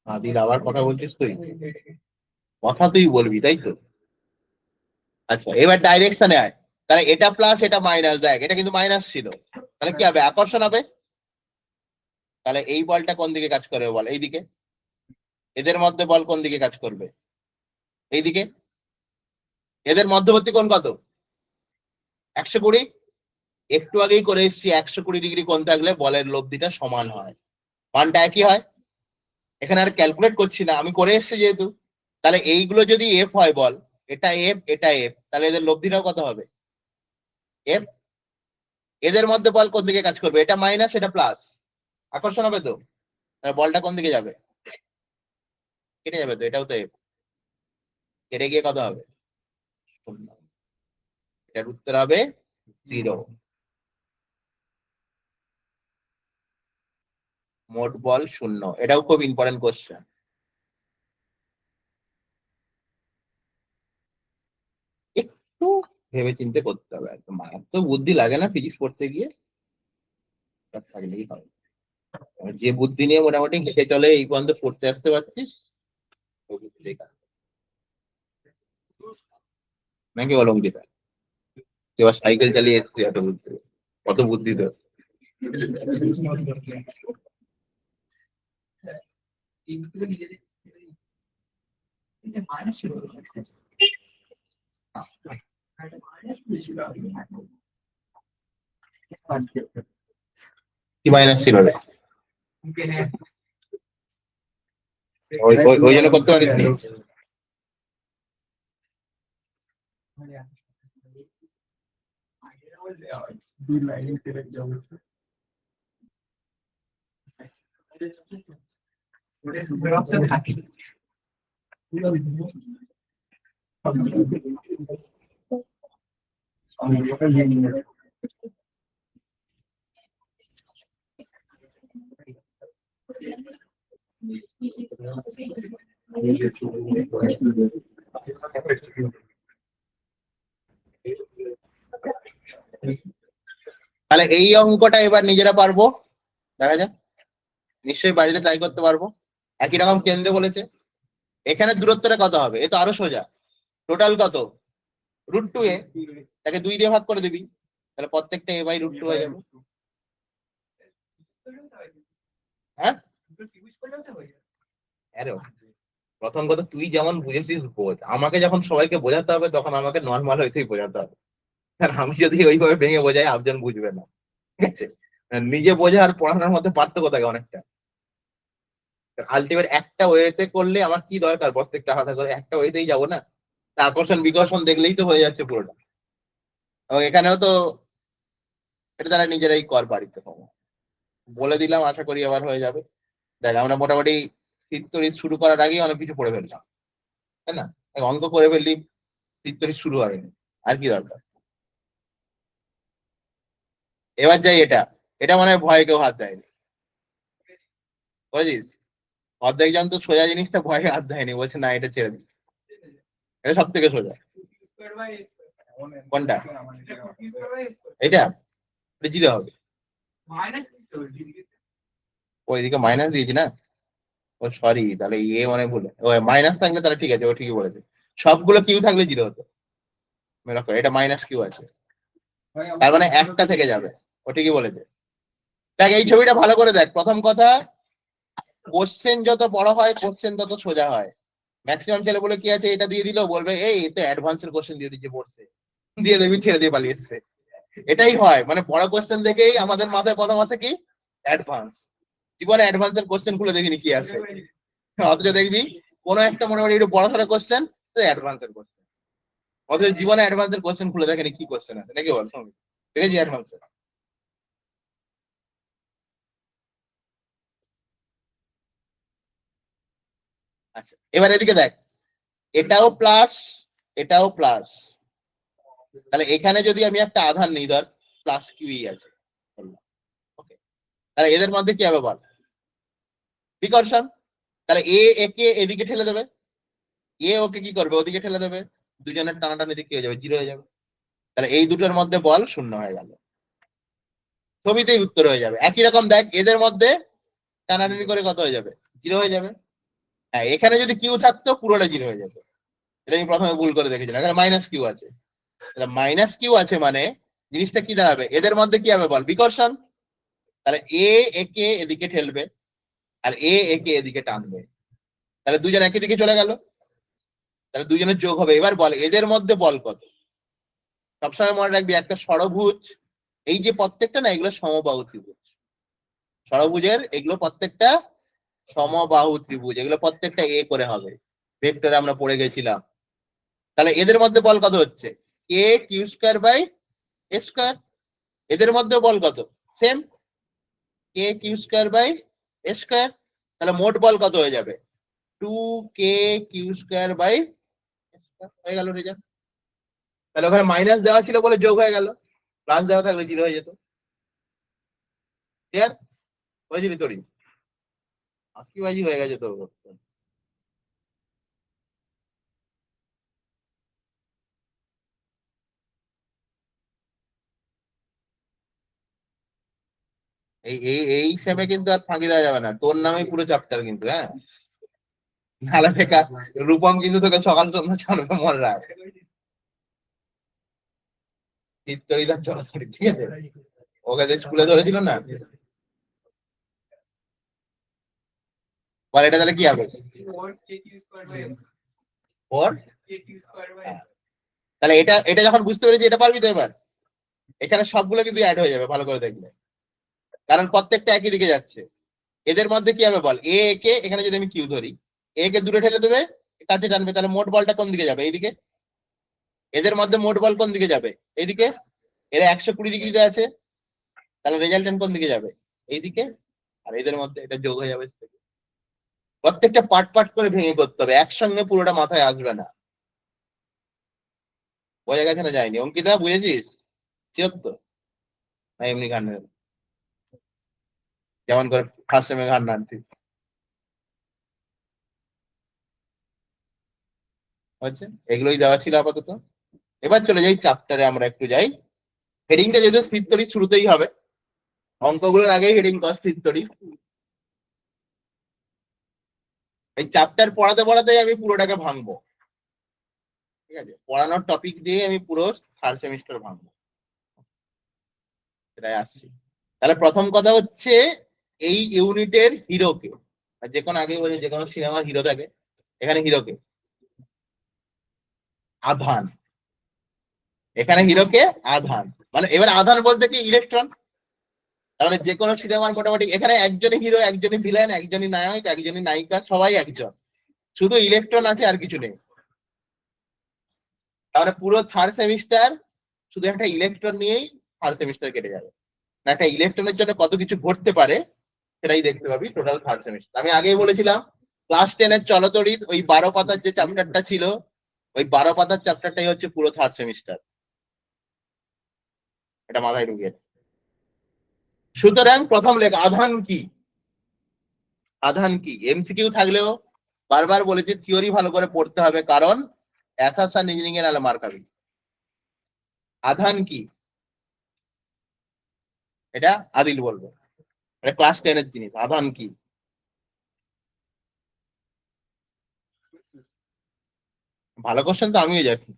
আদির আবার কথা বলছিস তুই, কথা তুই বলবি তাই তো। আচ্ছা, এবার ডাইরেকশনে আয়। তাহলে এটা প্লাস এটা মাইনাস, দেখ এটা কিন্তু মাইনাস ছিল, তাহলে কি হবে? আকর্ষণ হবে। তাহলে এই বলটা কোন দিকে কাজ করবে বল? এইদিকে। এদের মধ্যে বল কোন দিকে কাজ করবে? এইদিকে। এদের মধ্যবর্তী কোণ কত? 120। একটু আগেই করে এসেছি, 120 ডিগ্রি কোণ থাকলে বলের লব্ধিটা সমান হয়, মানটা একই হয়। এখানে আর ক্যালকুলেট করছি না, আমি করে এসেছি যেহেতু। তাহলে এইগুলো যদি এফ হয় বল, এটা এফ এটা এফ, তাহলে এদের লব্ধিটাও কত হবে? এফ। এদের মধ্যে বল কোন দিকে কাজ করবে? এটা মাইনাস এটা প্লাস, আকর্ষণ হবে তো। তাহলে বলটা কোন দিকে যাবে? কেটে যাবে তো, এটাও তো এফ, কেটে গিয়ে কত হবে? 0। এটার উত্তর হবে 0। মোট বল 0। এটাও খুব ইম্পর্টেন্ট কোশ্চেন। একটু ভেবে চিন্তে করতে হবে, একদম মারাত্মক বুদ্ধি লাগে না ফিজিক্স পড়তে গিয়ে, থাকলেই হবে। যে বুদ্ধি নিয়ে মোটামুটি হেঁটে চলে এই পর্যন্ত পড়তে আসতে পারছিস, ওই বুদ্ধিটাই কাজ। নাকি বলো অঙ্কিতা? তুই আবার সাইকেল চালিয়ে এসছিস, এত বুদ্ধি, কত বুদ্ধি তো। কি মাইনাস ছিল রে? ওই জন্য করতে পারিস নি? তাহলে এই অঙ্কটা এবার নিজেরা পারবো, দেখা যাক। নিশ্চয়ই বাড়িতে ট্রাই করতে পারবো। একই রকম কেন্দ্রে বলেছে। এখানে দূরত্বটা কত হবে? এ তো আরো সোজা। টোটাল কত? √2a, তাকে 2 দিয়ে ভাগ করে দিবি, তাহলে প্রত্যেকটা a/√2 হয়ে যাবে। হ্যাঁ, আরে প্রথম কথা, তুই যেমন বুঝেছিস বোঝ, আমাকে যখন সবাইকে বোঝাতে হবে তখন আমাকে নর্মাল হইতেই বোঝাতে হবে। আর আমি যদি ওইভাবে ভেঙে বোঝাই, আপজন বুঝবে না, ঠিক আছে? নিজে বোঝা আর পড়ানোর মধ্যে পার্থক্য থাকে অনেকটা। আলটিমেট একটা ওয়েতে করলে আমার কি দরকার প্রত্যেকটা আলাদা করে? একটা ওয়েতেই যাবো না? আকর্ষণ বিকর্ষণ দেখলেই তো হয়ে যাচ্ছে পুরোটা। এবং এখানেও তো এটা তারা নিজেরাই কর বাড়িতে পাবো, বলে দিলাম, আশা করি আবার হয়ে যাবে। দেখ আমরা মোটামুটি স্থির শুরু করার আগেই অনেক কিছু করে ফেললাম, তাই না? অঙ্ক করে ফেললি, স্থির শুরু হয়নি, আর কি দরকার। এবার যাই এটা, এটা মানে ভয় কেউ হাত দেয়নি, বুঝেছিস? অর্ধেক জন তো সোজা জিনিসটা ভয়ে হাত দেয়নি, বলছে না এটা ছেড়ে দিই, এটা সব থেকে সোজা। কোনটা? এটা জিরো হবে, ওইদিকে মাইনাস দিয়েছি না, ও সরি, তাহলে এ মানে ভুলে, ও মাইনাস থাকলে তাহলে ঠিক আছে, ও ঠিকই বলেছে, সবগুলো কিউ থাকলে জিরো হতো। দেখো এটা মাইনাস কিউ আছে, তার মানে একটা থেকে যাবে, ও ঠিকই বলেছে। দেখ এই ছবিটা ভালো করে দেখ, প্রথম কথা কোশ্চেন যত বড় হয় কোশ্চেন তত সোজা হয়। ম্যাক্সিমাম ছেলে বলে কি আছে, এটা দিয়ে দিলেও বলবে এই তো অ্যাডভান্সের কোশ্চেন দিয়ে দিচ্ছে পড়ছে, দিয়ে দেবি, ছেড়ে দিয়ে পালিয়ে এসছে। এটাই হয়, মানে বড় কোশ্চেন দেখেই আমাদের মাথায় প্রথম আছে কি অ্যাডভান্স। জীবনে অ্যাডভান্সের কোশ্চেন খুলে দেখিনি কি আছে, অথচ দেখবি কোনো একটা মোটামুটি একটু বড় সড়ো কোশ্চেন তো অ্যাডভান্সের কোশ্চেন, অথচ জীবনে অ্যাডভান্সের কোশ্চেন খুলে দেখেনি কি কোশ্চেন আছে, নাকি বল? দেখেছি অ্যাডভান্সের। আচ্ছা এবার এদিকে দেখ, এটাও প্লাস এটাও প্লাস, তাহলে এখানে যদি আমি একটা আধার নিই, ধর প্লাস কিউই আছে, ওকে, তাহলে এদের মধ্যে কি হবে বল? বিকর্ষণ। তাহলে এ একে এদিকে ঠেলে দেবে, এ ওকে কি করবে, ওদিকে ঠেলে দেবে, দুজনের টানাটানি দিকে হয়ে যাবে, জিরো হয়ে যাবে। তাহলে এই দুটোর মধ্যে বল শূন্য হয়ে গেল, ছবিতেই উত্তর হয়ে যাবে। একই রকম দেখ এদের মধ্যে টানাটানি করে কত হয়ে যাবে, জিরো হয়ে যাবে। হ্যাঁ এখানে যদি কিউ থাকতো পুরোটা জিরো হয়ে যেত, এটা আমি প্রথমে ভুল করে দেখেছিলাম, এখানে মাইনাস কিউ আছে, মাইনাস কিউ আছে মানে জিনিসটা কি দাঁড়াবে, এদের মধ্যে কি হবে বল, বিকর্ষণ। তাহলে এ একে এদিকে ঠেলবে আর এ একে এদিকে টানবে, তাহলে দুজন একই দিকে চলে গেল, তাহলে দুজনের যোগ হবে। এবার বল এদের মধ্যে বল কত? সবসময় মনে রাখবি একটা ষড়ভুজ, এই যে প্রত্যেকটা না এগুলো সমবাহু ত্রিভুজ, ষড়ভুজের এগুলো প্রত্যেকটা সমবাহু ত্রিভুজ, এগুলো প্রত্যেকটা এ করে হবে, ভেক্টরে আমরা পড়ে গেছিলাম। তাহলে এদের মধ্যে বল কত হচ্ছে, k q square by a square, এদের মধ্যে বল কত, same, k q square by a square. তাহলে মোট বল কত হয়ে যাবে, 2k কিউ স্কয়ার বাই হয়ে গেল রেজাল্ট। তাহলে ওখানে মাইনাস দেওয়া ছিল বলে যোগ হয়ে গেল, প্লাস দেওয়া থাকলে জিরো হয়ে যেত। ক্লিয়ার হয়েছিলি তোরই? আঁকিবাজি হয়ে গেছে তোর। এই এই এই হিসাবে কিন্তু আর ফাঁকি দেওয়া যাবে না, তোর নামেই পুরো চ্যাপ্টার কিন্তু, হ্যাঁ, নাহলে বেকার। রূপম কিন্তু তোকে সকাল সন্ধ্যা ছাড়বে, মনে রাখ। চিত্তরিদার চলাচল, ঠিক আছে, ওকে যে স্কুলে ধরেছিল না, বল এটা তাহলে কি হবে, ফোর। তাহলে এটা এটা যখন বুঝতে পেরেছি, এটা পারবি তো এবার, এখানে সবগুলো কিন্তু অ্যাড হয়ে যাবে ভালো করে দেখলে, কারণ প্রত্যেকটা একই দিকে যাচ্ছে। এদের মধ্যে কি হবে বল, এ কে এখানে যদি আমি কিউ ধরি, এ কে দূরে ঠেলে দেবে, কাছে টানবে, তাহলে মোট বলটা কোন দিকে যাবে, এইদিকে। এদের মধ্যে মোট বল কোন দিকে যাবে, এইদিকে। এরা 120 ডিগ্রিতে আছে, তাহলে রেজাল্টেন্ট কোন দিকে যাবে, এইদিকে। আর এদের মধ্যে এটা যোগ হয়ে যাবে, প্রত্যেকটা পার্ট পার্ট করে ভেঙে করতে হবে, একসঙ্গে পুরোটা মাথায় আসবে না। বোঝা গেছে না যায়নি? অঙ্কিতা বুঝেছিস? তো না এমনি গান, যেমন করে ফার্স্ট সেমে গান নাড়তি হচ্ছে, এগুলোই দেওয়া ছিল আপাতত। এবার চলে যাই চ্যাপ্টারে, আমরা একটু যাই। হেডিংটা যেহেতু স্থির তড়িৎ শুরুতেই হবে, অঙ্কগুলোর আগেই হেডিং কর স্থির তড়িৎ। এই চ্যাপ্টার পড়াতে পড়াতেই আমি পুরোটাকে ভাঙবো, ঠিক আছে, পড়ানোর টপিক দিয়ে আমি পুরো থার্ড সেমিস্টার ভাঙবো, সেটাই আসছি। তাহলে প্রথম কথা হচ্ছে এই ইউনিটের হিরোকে, যে কোনো আগেই বলছে যে কোনো সিনেমার হিরো থাকে, এখানে হিরোকে আধান, এখানে হিরোকে আধান, মানে এবার আধান বলতে কি ইলেকট্রন। তাহলে যে কোনো সিনেমার মোটামুটি এখানে একজনই হিরো, একজনই ভিলেন, একজনই নায়ক, একজনই নায়িকা, সবাই একজন, শুধু ইলেকট্রন আছে আর কিছু নেই। তাহলে পুরো থার্ড সেমিস্টার শুধু একটা ইলেকট্রন নিয়েই থার্ড সেমিস্টার কেটে যাবে। না একটা ইলেকট্রনের জন্য কত কিছু ঘটতে পারে সেটাই দেখতে পাবি টোটাল থার্ড সেমিস্টার। আমি আগেই বলেছিলাম ক্লাস 10 এর চলতরিৎ ওই 12 পাতার যে চ্যাপ্টারটা ছিল, ওই 12 পাতার চ্যাপ্টারটাই হচ্ছে পুরো থার্ড সেমিস্টার। এটা মাথায় ঢুকিয়ে নে। সুতরাং প্রথম লেখ আধান কি। আধান কি এমসিকিউ থাকলেও বারবার বলেছি থিওরি ভালো করে পড়তে হবে, কারণ অ্যাসাসান ইঞ্জিনিয়ারিং এর আলো মার খাবি। আধান কি এটা আদিল বলবো, এটা ক্লাস 10 এর জিনিস। আধান কি? ভালো কোশ্চেন তো আমিও জানি,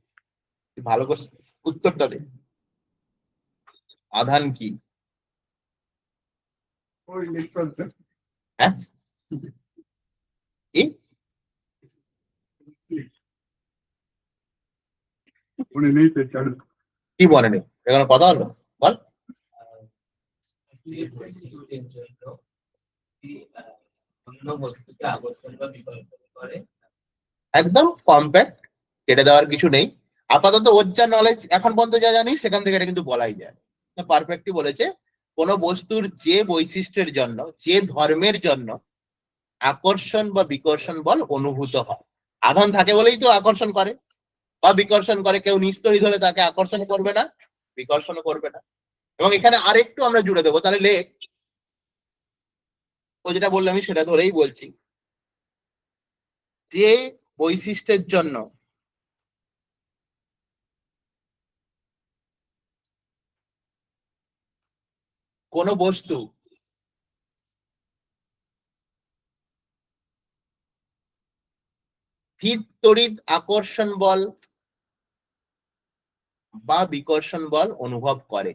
ভালো কোশ্চেন উত্তরটা দে। আধান কি? ওই ইলেকট্রন হ্যাঁ কি মনে নেই তো ছাড়ো। কি বলে নি এখানে কথা হলো বল। বৈশিষ্ট্যের জন্য অন্য বস্তুকে আকর্ষণ বা বিকর্ষণ করে। একদম কম্প্যাক্ট, কেটে দেওয়ার কিছু নেই। আপাতত ওর যা নলেজ এখন পর্যন্ত যা জানি সেখান থেকে এটা কিন্তু বলাই যায়। পারফেক্টলি বলেছে কোন বস্তুর যে বৈশিষ্ট্যের জন্য, যে ধর্মের জন্য আকর্ষণ বা বিকর্ষণ বল অনুভূত হয়। আধান থাকে বলেই তো আকর্ষণ করে বা বিকর্ষণ করে। কেউ নিস্তরিত হলে তাকে আকর্ষণ করবে না, বিকর্ষণ করবে না। এবং এখানে আরেকটু আমরা জুড়ে দেবো, তাহলে লেখ ও যেটা বললাম আমি সেটা ধরেই বলছি, যে বৈশিষ্ট্যের জন্য কোন বস্তু স্থির তড়িৎ আকর্ষণ বল বা বিকর্ষণ বল অনুভব করে।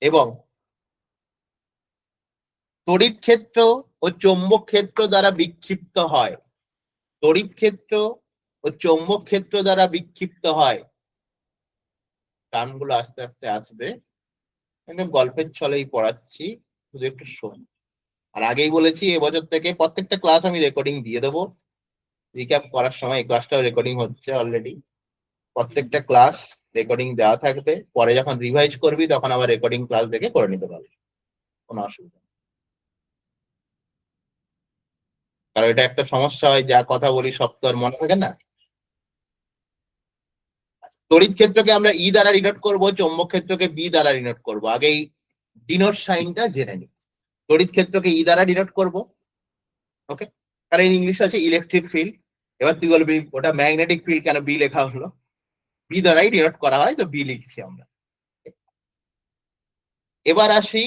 এবং তড়িৎ ক্ষেত্র ও চৌম্বক ক্ষেত্র দ্বারা বিক্ষিপ্ত হয়। তড়িৎ ক্ষেত্র ও চৌম্বক ক্ষেত্র দ্বারা বিক্ষিপ্ত হয়। টার্মগুলো আস্তে আস্তে আসবে, কিন্তু গল্পের ছলেই পড়াচ্ছি, শুধু একটু শোন। আর আগেই বলেছি এবছর থেকে প্রত্যেকটা ক্লাস আমি রেকর্ডিং দিয়ে দেবো। রিক্যাপ করার সময় এই ক্লাসটাও রেকর্ডিং হচ্ছে অলরেডি। প্রত্যেকটা ক্লাস রেকর্ডিং দেওয়া থাকবে, পরে যখন রিভাইজ করবি তখন আবার রেকর্ডিং ক্লাস দেখে করে নিতে পারবি, কোনো অসুবিধা নেই। কারণ এটা একটা সমস্যা হয়, যা কথা বলি সব তো আর মনে থাকে না। তড়িৎ ক্ষেত্রকে আমরা ই দ্বারা ডিনোট করব, চৌম্বক ক্ষেত্রকে বি দ্বারা ডিনোট করব। আগেই ডিনোট সাইনটা জেনে নি। তড়িৎ ক্ষেত্রকে ই দ্বারা ডিনোট করব, ওকে, কারণ ইংলিশ আছে ইলেকট্রিক ফিল্ড। এবার তুই বলবি ওটা ম্যাগনেটিক ফিল্ড, কেন বি লেখা হলো? বি দ্বারাই ডিনোট করা হয়, তো বি লিখছি আমরা। এবার আসি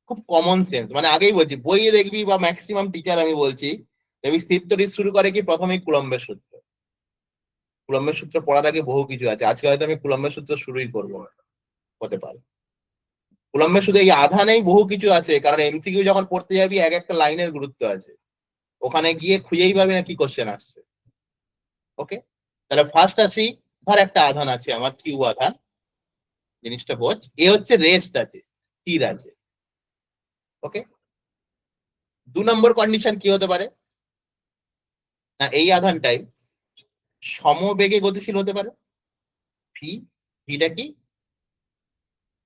খুব কমন সেন্স, মানে আগেই বলছি বইয়ে দেখবি বা ম্যাক্সিমাম টিচার আমি বলছি দেখবি স্থির তড়িৎ শুরু করে কি প্রথমেই কুলম্বের সূত্র। কুলম্বের সূত্র পড়ার আগে বহু কিছু আছে, আজকে হয়তো আমি কুলম্বের সূত্র শুরুই করবো না, হতে পারে। কুলম্বের শুধু এই আধানেই বহু কিছু আছে, কারণ এমসিকিউ যখন পড়তে যাবি এক একটা লাইনের গুরুত্ব আছে, ওখানে গিয়ে খুঁজেই পাবি না কি কোশ্চেন আসছে। ওকে, তাহলে ফার্স্ট আসি, ধর একটা আধান আছে আমার কিউ আধান, জিনিসটা বোঝ। এ হচ্ছে রেস্ট আছে, স্থির আছে। ওকে, 2 নম্বর কন্ডিশন কি হতে পারে না, এই আধানটাই সমবেগে গতিশীল হতে পারে। ভি, ভিটা কি,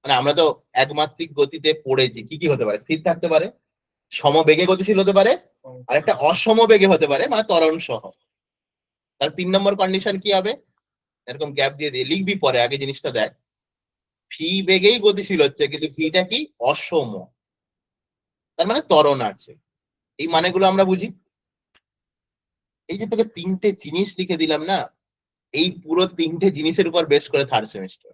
মানে আমরা তো একমাত্রিক গতিতে পড়েছি, কি কি হতে পারে? স্থির থাকতে পারে, সমবেগে গতিশীল হতে পারে, আর একটা অসমবেগে হতে পারে, মানে ত্বরণ সহ। তাহলে 3 নম্বর কন্ডিশন কি হবে? এরকম গ্যাপ দিয়ে দিয়ে লিখবি, পরে আগে জিনিসটা দেখ। ভি বেগেই গতিশীল হচ্ছে, কিন্তু ভিটা কি, অসম, তার মানে ত্বরণ আছে। এই মানেগুলো আমরা বুঝি। এই যে তোকে 3টে জিনিস লিখে দিলাম না, এই পুরো 3টে জিনিসের উপর বেস করে থার্ড সেমিস্টার।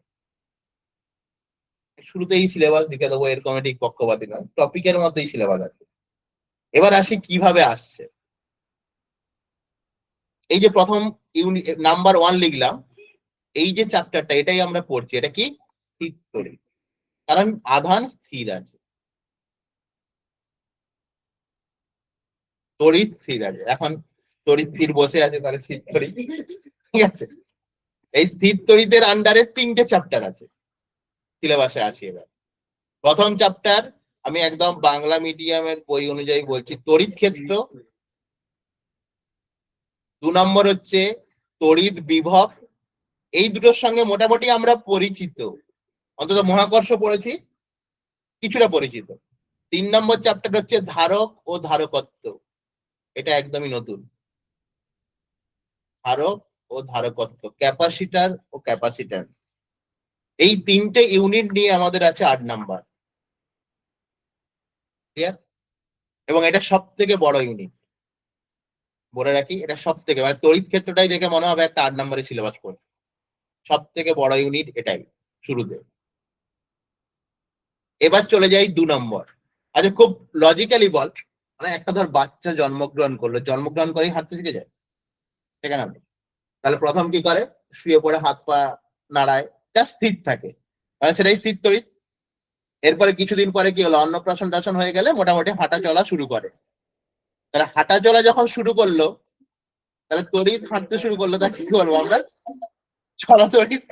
শুরুতেই সিলেবাস লিখে দেবো এরকম ঠিক পক্ষপাতী নয়, টপিকের মধ্যেই সিলেবাস আছে। এবার আসি কিভাবে আসছে। এই যে প্রথম ইউনিট নাম্বার 1 লিখলাম, এই যে চ্যাপ্টারটা এটাই আমরা পড়ছি, এটা কি, স্থির তড়িৎ, কারণ আধান স্থির আছে, তড়িৎ স্থির আছে। এখন তড়িৎ স্থির বসে আছে, তাহলে স্থির তড়িৎ, ঠিক আছে। এই স্থির তড়িতের আন্ডারে 3টে চ্যাপ্টার আছে, সিলেবাসে আসি এবার। প্রথম চ্যাপ্টার আমি একদম বাংলা মিডিয়ামের বই অনুযায়ী বলছি, তড়িৎ ক্ষেত্র। 2 নম্বর হচ্ছে তড়িৎ বিভব। এই দুটোর সঙ্গে মোটামুটি আমরা পরিচিত, অন্তত মহাকর্ষ পড়েছি, কিছুটা পরিচিত। 3 নম্বর চ্যাপ্টার হচ্ছে ধারক ও ধারকত্ব, এটা একদমই নতুন। ধারক ও ধারকত্ব, ক্যাপাসিটার ও ক্যাপাসিট্যান্স, এই 3টে ইউনিট নিয়ে আমাদের আছে 8 নাম্বার। ক্লিয়ার? এবং এটা সব থেকে বড় ইউনিট, বলে রাখি, এটা সব থেকে, মানে তড়িৎ ক্ষেত্রটাই দেখে মনে হবে একটা 8 নম্বরের সিলেবাস পড়ে। সব থেকে বড় ইউনিট এটাই শুরুতে। এবার চলে যাই 2 নম্বর। আচ্ছা, খুব লজিক্যালি বল, মানে একটা ধর বাচ্চা জন্মগ্রহণ করলো, জন্মগ্রহণ করেই হাঁটতে শিখে যায়, ঠিক না? তাহলে প্রথম কি করে? শুয়ে পড়ে হাত পা নাড়ায়, যা স্থির থাকে, মানে সেটাই স্থির তড়িৎ। এরপরে কিছুদিন পরে কি হলো, অন্নপ্রাশন টাশন হয়ে গেলে মোটামুটি হাঁটা চলা শুরু করে। তাহলে হাঁটা চলা যখন শুরু করলো, তাহলে তড়িৎ হাঁটতে শুরু করলো, তা কি করবো আমরা? চলা তড়িৎ।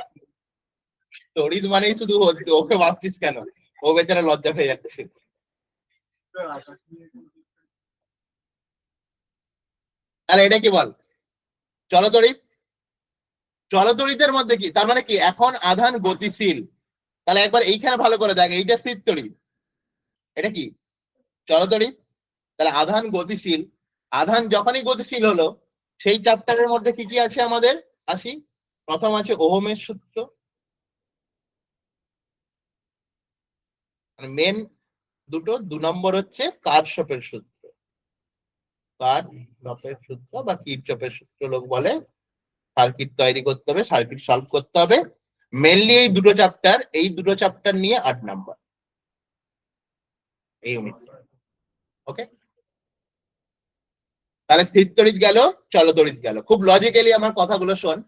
তড়িৎ মানেই শুধু ওকে ভাবছিস কেন? ও বেচারা লজ্জা পেয়ে যাচ্ছে। তাহলে এটা কি বল? চলতড়িৎ। চলতড়িতের মধ্যে কি, তার মানে কি, এখন আধান গতিশীল। তাহলে একবার এইখানে ভালো করে দেখ, এইটা স্থির তড়িৎ, এটা কি? চলতড়িৎ। তাহলে আধান গতিশীল, আধান যখনই গতিশীল হলো, সেই চ্যাপ্টারের মধ্যে কি কি আছে আমাদের? আসি, প্রথম আছে ওহমের সূত্র, মেন দুটো। 2 নম্বর হচ্ছে কারশফের সূত্র, কারশফের সূত্র বা কিরচফের সূত্র লোক বলে। সার্কিট তৈরি করতে হবে, সার্কিট সলভ করতে হবে। মেনলি এই দুটো চ্যাপ্টার, এই দুটো চ্যাপ্টার নিয়ে 8 নাম্বার এই ইউনিট। ওকে, তাহলে স্থির তড়িৎ গেল, চলতড়িৎ গেল। খুব লজিক্যালি আমার কথাগুলো শোন।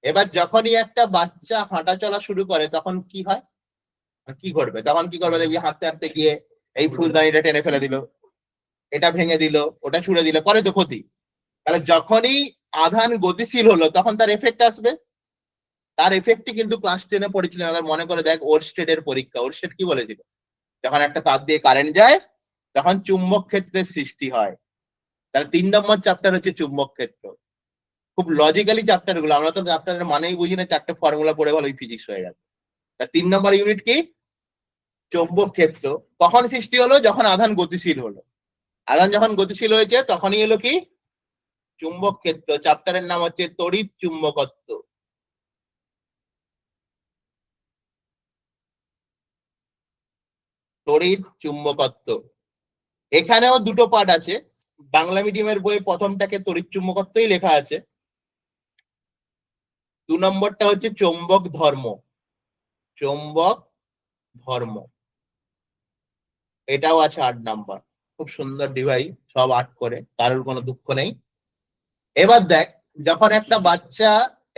এবার যখনই একটা বাচ্চা হাঁটা চলা শুরু করে, তখন কি হয়, কি ঘটবে? তখন কি করবে? দেখবি হাঁটতে হাঁটতে গিয়ে এই ফুলদানিটা টেনে ফেলে দিল, এটা ভেঙে দিল, ওটা ছুড়ে দিল, করে তো ক্ষতি। তাহলে যখনই আধান গতিশীল হলো, তখন তার এফেক্ট আসবে। তার এফেক্টটি কিন্তু ক্লাস 10-এ পড়েছিলাম, আবার মনে করে দেখ, ওরস্টেডের পরীক্ষা। ওরস্টেড কি বলেছিল? যখন একটা তার দিয়ে কারেন্ট যায়, তখন চুম্বক ক্ষেত্রের সৃষ্টি হয়। তাহলে 3 নম্বর চ্যাপ্টার হচ্ছে চুম্বক ক্ষেত্র। খুব লজিক্যালি চ্যাপ্টার গুলো, আমরা তো চ্যাপ্টারের মানেই বুঝি না, 4টে ফর্মুলা পড়ে ভালোই ফিজিক্স হয়ে গেল। তা 3 নম্বর ইউনিট কি? চৌম্বক ক্ষেত্র। কখন সৃষ্টি হলো? যখন আধান গতিশীল হলো। আধান যখন গতিশীল হয়েছে, তখনই এলো কি? চুম্বক ক্ষেত্র। চ্যাপ্টারের নাম হচ্ছে তড়িৎ চুম্বকত্ব। তড়িৎ চুম্বকত্ব, এখানেও দুটো পার্ট আছে। বাংলা মিডিয়ামের বইয়ে প্রথমটাকে তড়িৎ চুম্বকত্বই লেখা আছে। 2 নম্বরটা হচ্ছে চৌম্বক ধর্ম। চৌম্বক ধর্ম, এটাও আছে 8 নাম্বার। খুব সুন্দর ডিভাইস, সব 8 করে, কারোর কোনো দুঃখ নেই। এবার দেখ, যখন একটা বাচ্চা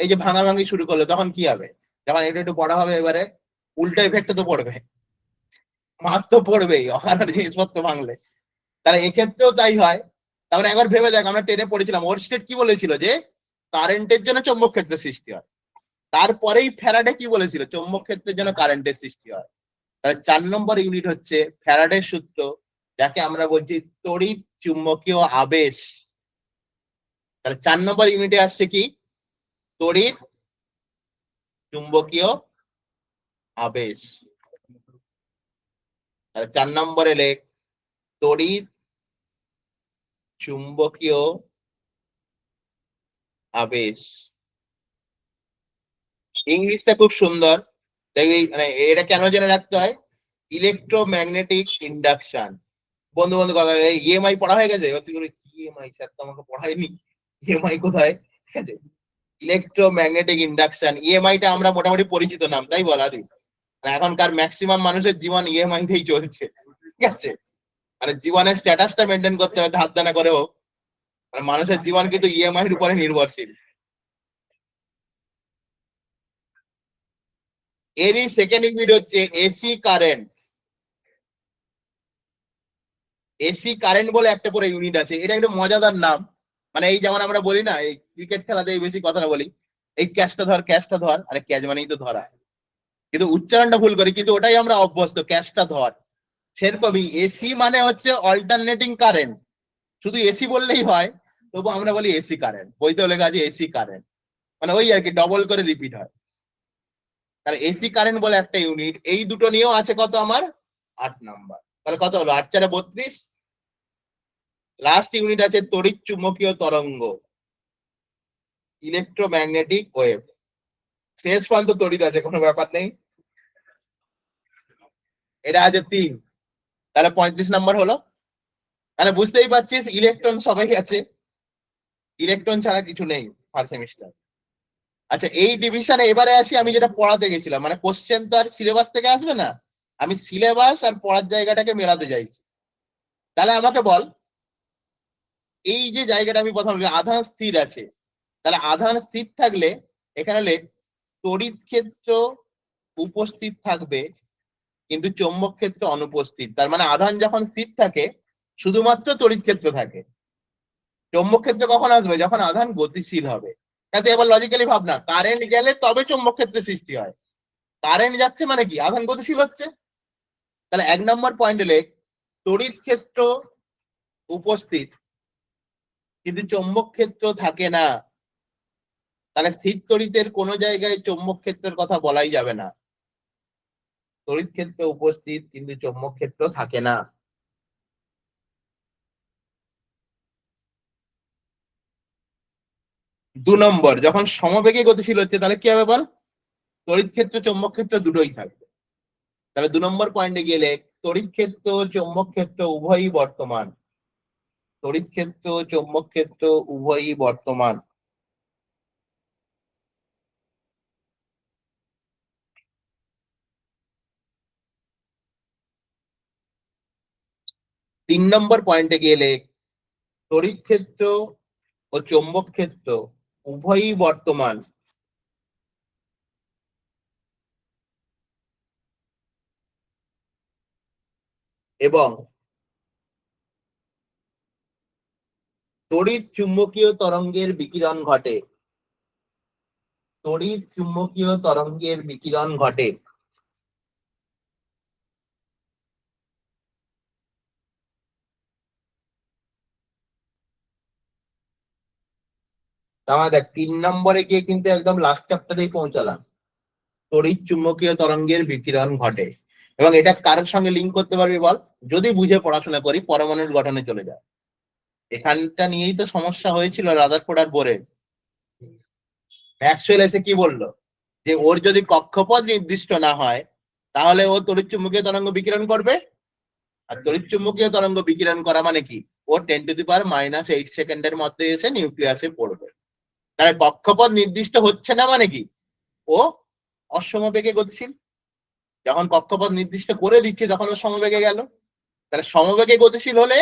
এই যে ভাঙাভাঙি শুরু করলো, তখন কি হবে? যখন একটু একটু বড় হবে, এবারে উল্টো এফেক্ট তো পড়বে, মার তো পড়বেই অকারণে জিনিসপত্র ভাঙলে। তাহলে এক্ষেত্রেও তাই হয়। তারপরে একবার ভেবে দেখ, আমরা 10-এ পড়েছিলাম, ওরস্টেড কি বলেছিল? যে কারেন্টের জন্য চৌম্বক ক্ষেত্রের সৃষ্টি হয়। তারপরেই ফ্যারাডে কি বলেছিল? চৌম্বক ক্ষেত্রের জন্য কারেন্টের সৃষ্টি হয়। তাহলে 4 নম্বর ইউনিট হচ্ছে ফ্যারাডের সূত্র, যাকে আমরা বলছি তড়িৎ চুম্বকীয় আবেশ। তাহলে 4 নম্বর ইউনিটে আসছে কি? তড়িৎ চুম্বকীয় আবেশ। তাহলে 4 নম্বরে লেখ তড়িৎ চুম্বকীয় আবেশ। ইংলিশটা খুব সুন্দর, দেখবি, মানে এটা কেন জেনে রাখতে হয়? Electromagnetic induction. বন্ধু বন্ধু কথা, ইএমআই পড়া হয়ে গেছে? তুই বলে কি ইএমআই? স্যার তো আমাকে পড়ায়নি, ইএমআই কোথায়? ঠিক আছে, ইলেকট্রোম্যাগনেটিক ইন্ডাকশন, ইএমআইটা আমরা মোটামুটি পরিচিত নাম, তাই বল আদি? এখনকার ম্যাক্সিমাম মানুষের জীবন ইএমআই দিয়েই চলছে, ঠিক আছে? মানে জীবনের স্ট্যাটাসটা মেনটেন করতে হয় ধার দেনা করে হোক, মানে মানুষের জীবন কিন্তু ইএমআই এর উপরে নির্ভরশীল। এরই সেকেন্ড ইউনিট হচ্ছে এসি কারেন্ট। এসি কারেন্ট বলে একটা পরে ইউনিট আছে, এটা একটু মজাদার নাম। মানে এই যেমন আমরা বলি না, এই ক্রিকেট খেলাতে বেশি কথাটা বলি, এই ক্যাচটা ধর, ক্যাচটা ধর, আরে ক্যাচ মানেই তো ধরা। কিন্তু উচ্চারণটা ভুল করি, কিন্তু ওটাই আমরা অভ্যস্ত, ক্যাশটা ধর। সেরকমই এসি মানে হচ্ছে অল্টারনেটিং কারেন্ট, শুধু এসি বললেই হয়, তবু আমরা বলি এসি কারেন্ট, বইতেও লেখা আছে এসি কারেন্ট, মানে ওই আর কি ডবল করে রিপিট হয়। তাহলে এসি কারেন্ট বলে একটা ইউনিট, এই দুটো নিয়েও আছে কত আমার 8 নাম্বার। তাহলে কত হলো 8 4 32। লাস্ট ইউনিট আছে তড়িৎ চুম্বকীয় তরঙ্গ, ইলেকট্রোম্যাগনেটিক ওয়েভ। শেষ পর্যন্ত তড়িৎ আছে, কোনো ব্যাপার নেই। এটা আছে 3, তাহলে 35 নাম্বার হলো। তাহলে বুঝতেই পারছিস ইলেকট্রন সবাই আছে, ইলেকট্রন ছাড়া কিছু নেই ফার্স্ট সেমিস্টার। আচ্ছা এই ডিভিশনে এবারে আসি, আমি যেটা পড়াতে গেছিলাম, মানে কোশ্চেন তো আর সিলেবাস থেকে আসবে না, আমি সিলেবাস আর পড়ার জায়গাটাকে মেলাতে চাইছি। তাহলে আমাকে বল, এই যে জায়গাটা আমি প্রথম আধান স্থির আছে, তাহলে আধান স্থির থাকলে এখানে লেখ তড়িৎ ক্ষেত্র উপস্থিত থাকবে কিন্তু চৌম্বক ক্ষেত্র অনুপস্থিত। তার মানে আধান যখন স্থির থাকে শুধুমাত্র তড়িৎ ক্ষেত্র থাকে, চৌম্বক ক্ষেত্র কখন আসবে, যখন আধান গতিশীল হবে। তাতে এবার লজিক্যালি ভাবনা, কারেন্ট গেলে তবে চৌম্বক ক্ষেত্রের সৃষ্টি হয়, কারেন্ট যাচ্ছে মানে কি আধান গতিশীল হচ্ছে। তাহলে 1 নম্বর পয়েন্টে লেখ তড়িৎ ক্ষেত্র উপস্থিত কিন্তু চৌম্বক ক্ষেত্র থাকে না। তাহলে স্থির তড়িতের কোন জায়গায় চৌম্বক ক্ষেত্রের কথা বলাই যাবে না, তড়িৎ ক্ষেত্র উপস্থিত কিন্তু চৌম্বক ক্ষেত্র থাকে না। দু নম্বর, যখন সমবেগে গতিশীল হচ্ছে তাহলে কি হবে বল, তড়িৎ ক্ষেত্র চৌম্বক ক্ষেত্র দুটোই থাকবে। তাহলে 2 নম্বর পয়েন্টে গেলে তড়িৎ ক্ষেত্র চৌম্বক ক্ষেত্র উভয়ই বর্তমান, তড়িৎ ক্ষেত্র চৌম্বক ক্ষেত্র উভয়ই বর্তমান। তিন নম্বর পয়েন্টে গেলে তড়িৎ ক্ষেত্র ও চৌম্বক ক্ষেত্র উভয়ই বর্তমান, এবং তড়িৎ চুম্বকীয় তরঙ্গের বিকিরণ ঘটে, তড়িৎ চুম্বকীয় তরঙ্গের বিকিরণ ঘটে। তাহলে দেখ 3 নম্বরে গিয়ে কিন্তু একদম লাস্ট চ্যাপ্টারেই পৌঁছালাম, তড়িৎ চুম্বকীয় তরঙ্গের বিকিরণ ঘটে। এবং এটা কারোর সঙ্গে লিঙ্ক করতে পারবি বল, যদি বুঝে পড়াশোনা করি পরমাণুর গঠনে চলে যায়। এখানটা নিয়েই তো সমস্যা হয়েছিল রাদারফোর্ড আর বোরের। ম্যাক্সওয়েল এসে কি বললো, যে ওর যদি কক্ষপথ নির্দিষ্ট না হয় তাহলে ও তড়িৎ চুম্বকীয় তরঙ্গ বিকিরণ করবে। আর তড়িৎ চুম্বকীয় তরঙ্গ বিকিরণ করা মানে কি, ও 10⁻⁻8 সেকেন্ডের মধ্যে এসে নিউক্লিয়াসে পড়বে। তাহলে কক্ষপথ নির্দিষ্ট হচ্ছে না মানে কি, ও অসমবেগে গতিশীল। যখন কক্ষপথ নির্দিষ্ট করে দিচ্ছে তখন ও সমবেগে গেল। তাহলে সমবেগে গতিশীল হলে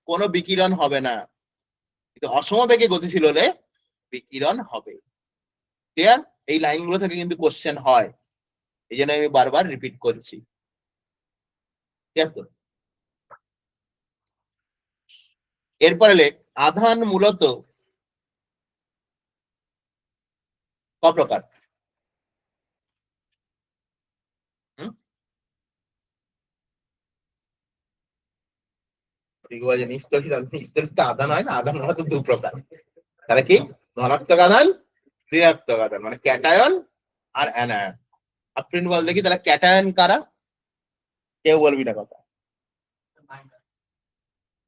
কোনো বিকিরণ হবে না, কিন্তু অসমবেগে গতিশীল হলে বিকিরণ হবে। ক্লিয়ার? এই লাইনগুলো থেকে কিন্তু কোশ্চেন হয়, এই জন্য আমি বারবার রিপিট করছি। ঠিক আছে? এরপরে লেখ আধান মূলত ক প্রকার। নিস্তরিত আধান হয় না, আধান মূলত 2 প্রকার। তাহলে কি, ধনাত্মক আধান, ঋণাত্মক আধান, মানে ক্যাটায়ন আর অ্যানায়ন। আপনি বল দেখি তাহলে ক্যাটায়ন কারা, কেউ বলবি না কথা।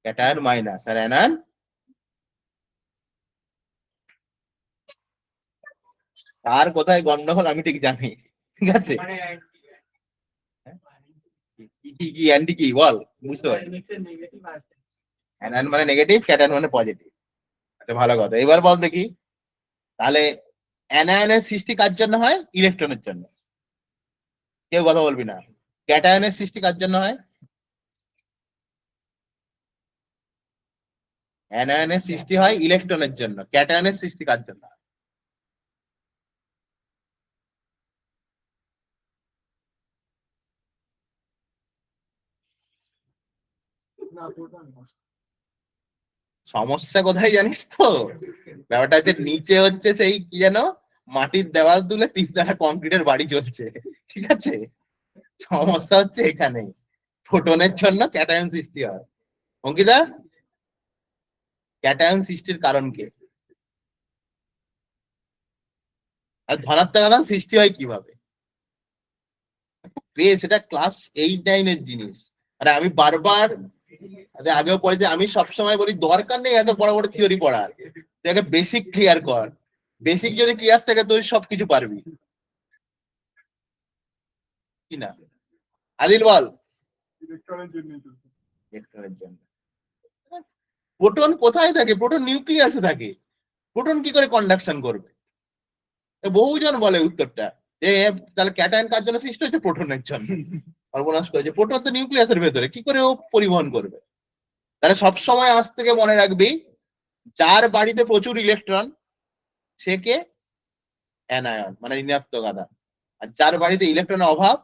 ক্যাটায়ন মাইনাস আর অ্যানায়ন তার কোথায় গন্ডগোল আমি ঠিক জানি। ঠিক আছে, কি কি কি অ্যান্টি কি বল, বুঝতে পারি। অ্যানায়ন মানে নেগেটিভ, ক্যাটায়ন মানে পজিটিভ। আচ্ছা ভালো কথা, এবার বল দেখি তাহলে অ্যানায়নের সৃষ্টি কার জন্য হয়, ইলেকট্রনের জন্য। কেউ কথা বলবি না। ক্যাটায়নের সৃষ্টি কার জন্য হয়, অ্যানায়নের সৃষ্টি হয় ইলেকট্রনের জন্য। ক্যাটায়নের সৃষ্টি কার জন্য হয়? সমস্যা কোথায় জানিস তো, ব্যাপারটা হচ্ছে নিচে হচ্ছে সেই কি যেন মাটির দেওয়াল তুলে 3 তলা কংক্রিটের বাড়ি চলছে, ঠিক আছে? সমস্যা হচ্ছে এখানে ফোটনের জন্য ক্যাটায়ন সৃষ্টি হয়। অঙ্কিতা, ক্যাটায়ন সৃষ্টির কারণ কি? আর ধনাত্মক আধান সৃষ্টি হয় কিভাবে? সেটা ক্লাস 8-9 এর জিনিস। আরে আমি বারবার আগেও পড়েছি, আমি সবসময় বলি দরকার নেই এত বড় বড় থিওরি পড়ার, তুই বেসিক ক্লিয়ার কর। বেসিক যদি ক্লিয়ার থাকে তুই সবকিছু পারবি, কি না? আদিল বল। ইলেকট্রনের জন্য ইলেকট্রনের জন্য। প্রোটন কোথায় থাকে? প্রোটন নিউক্লিয়াসে থাকে। প্রোটন কি করে কন্ডাকশন করবে? বহুজন বলে উত্তরটা যে তাহলে ক্যাটায়ন কার জন্য সৃষ্টি হচ্ছে? প্রোটনের জন্য। সর্বনাশ করেছে, প্রোটন তো নিউক্লিয়াসের ভেতরে, কি করে ও পরিবহন করবে? তাহলে সবসময় আজ থেকে মনে রাখবি, যার বাড়িতে প্রচুর ইলেকট্রন সে কে? অ্যানায়ন, মানে ঋণাত্মক আধান। আর যার বাড়িতে ইলেকট্রনের অভাব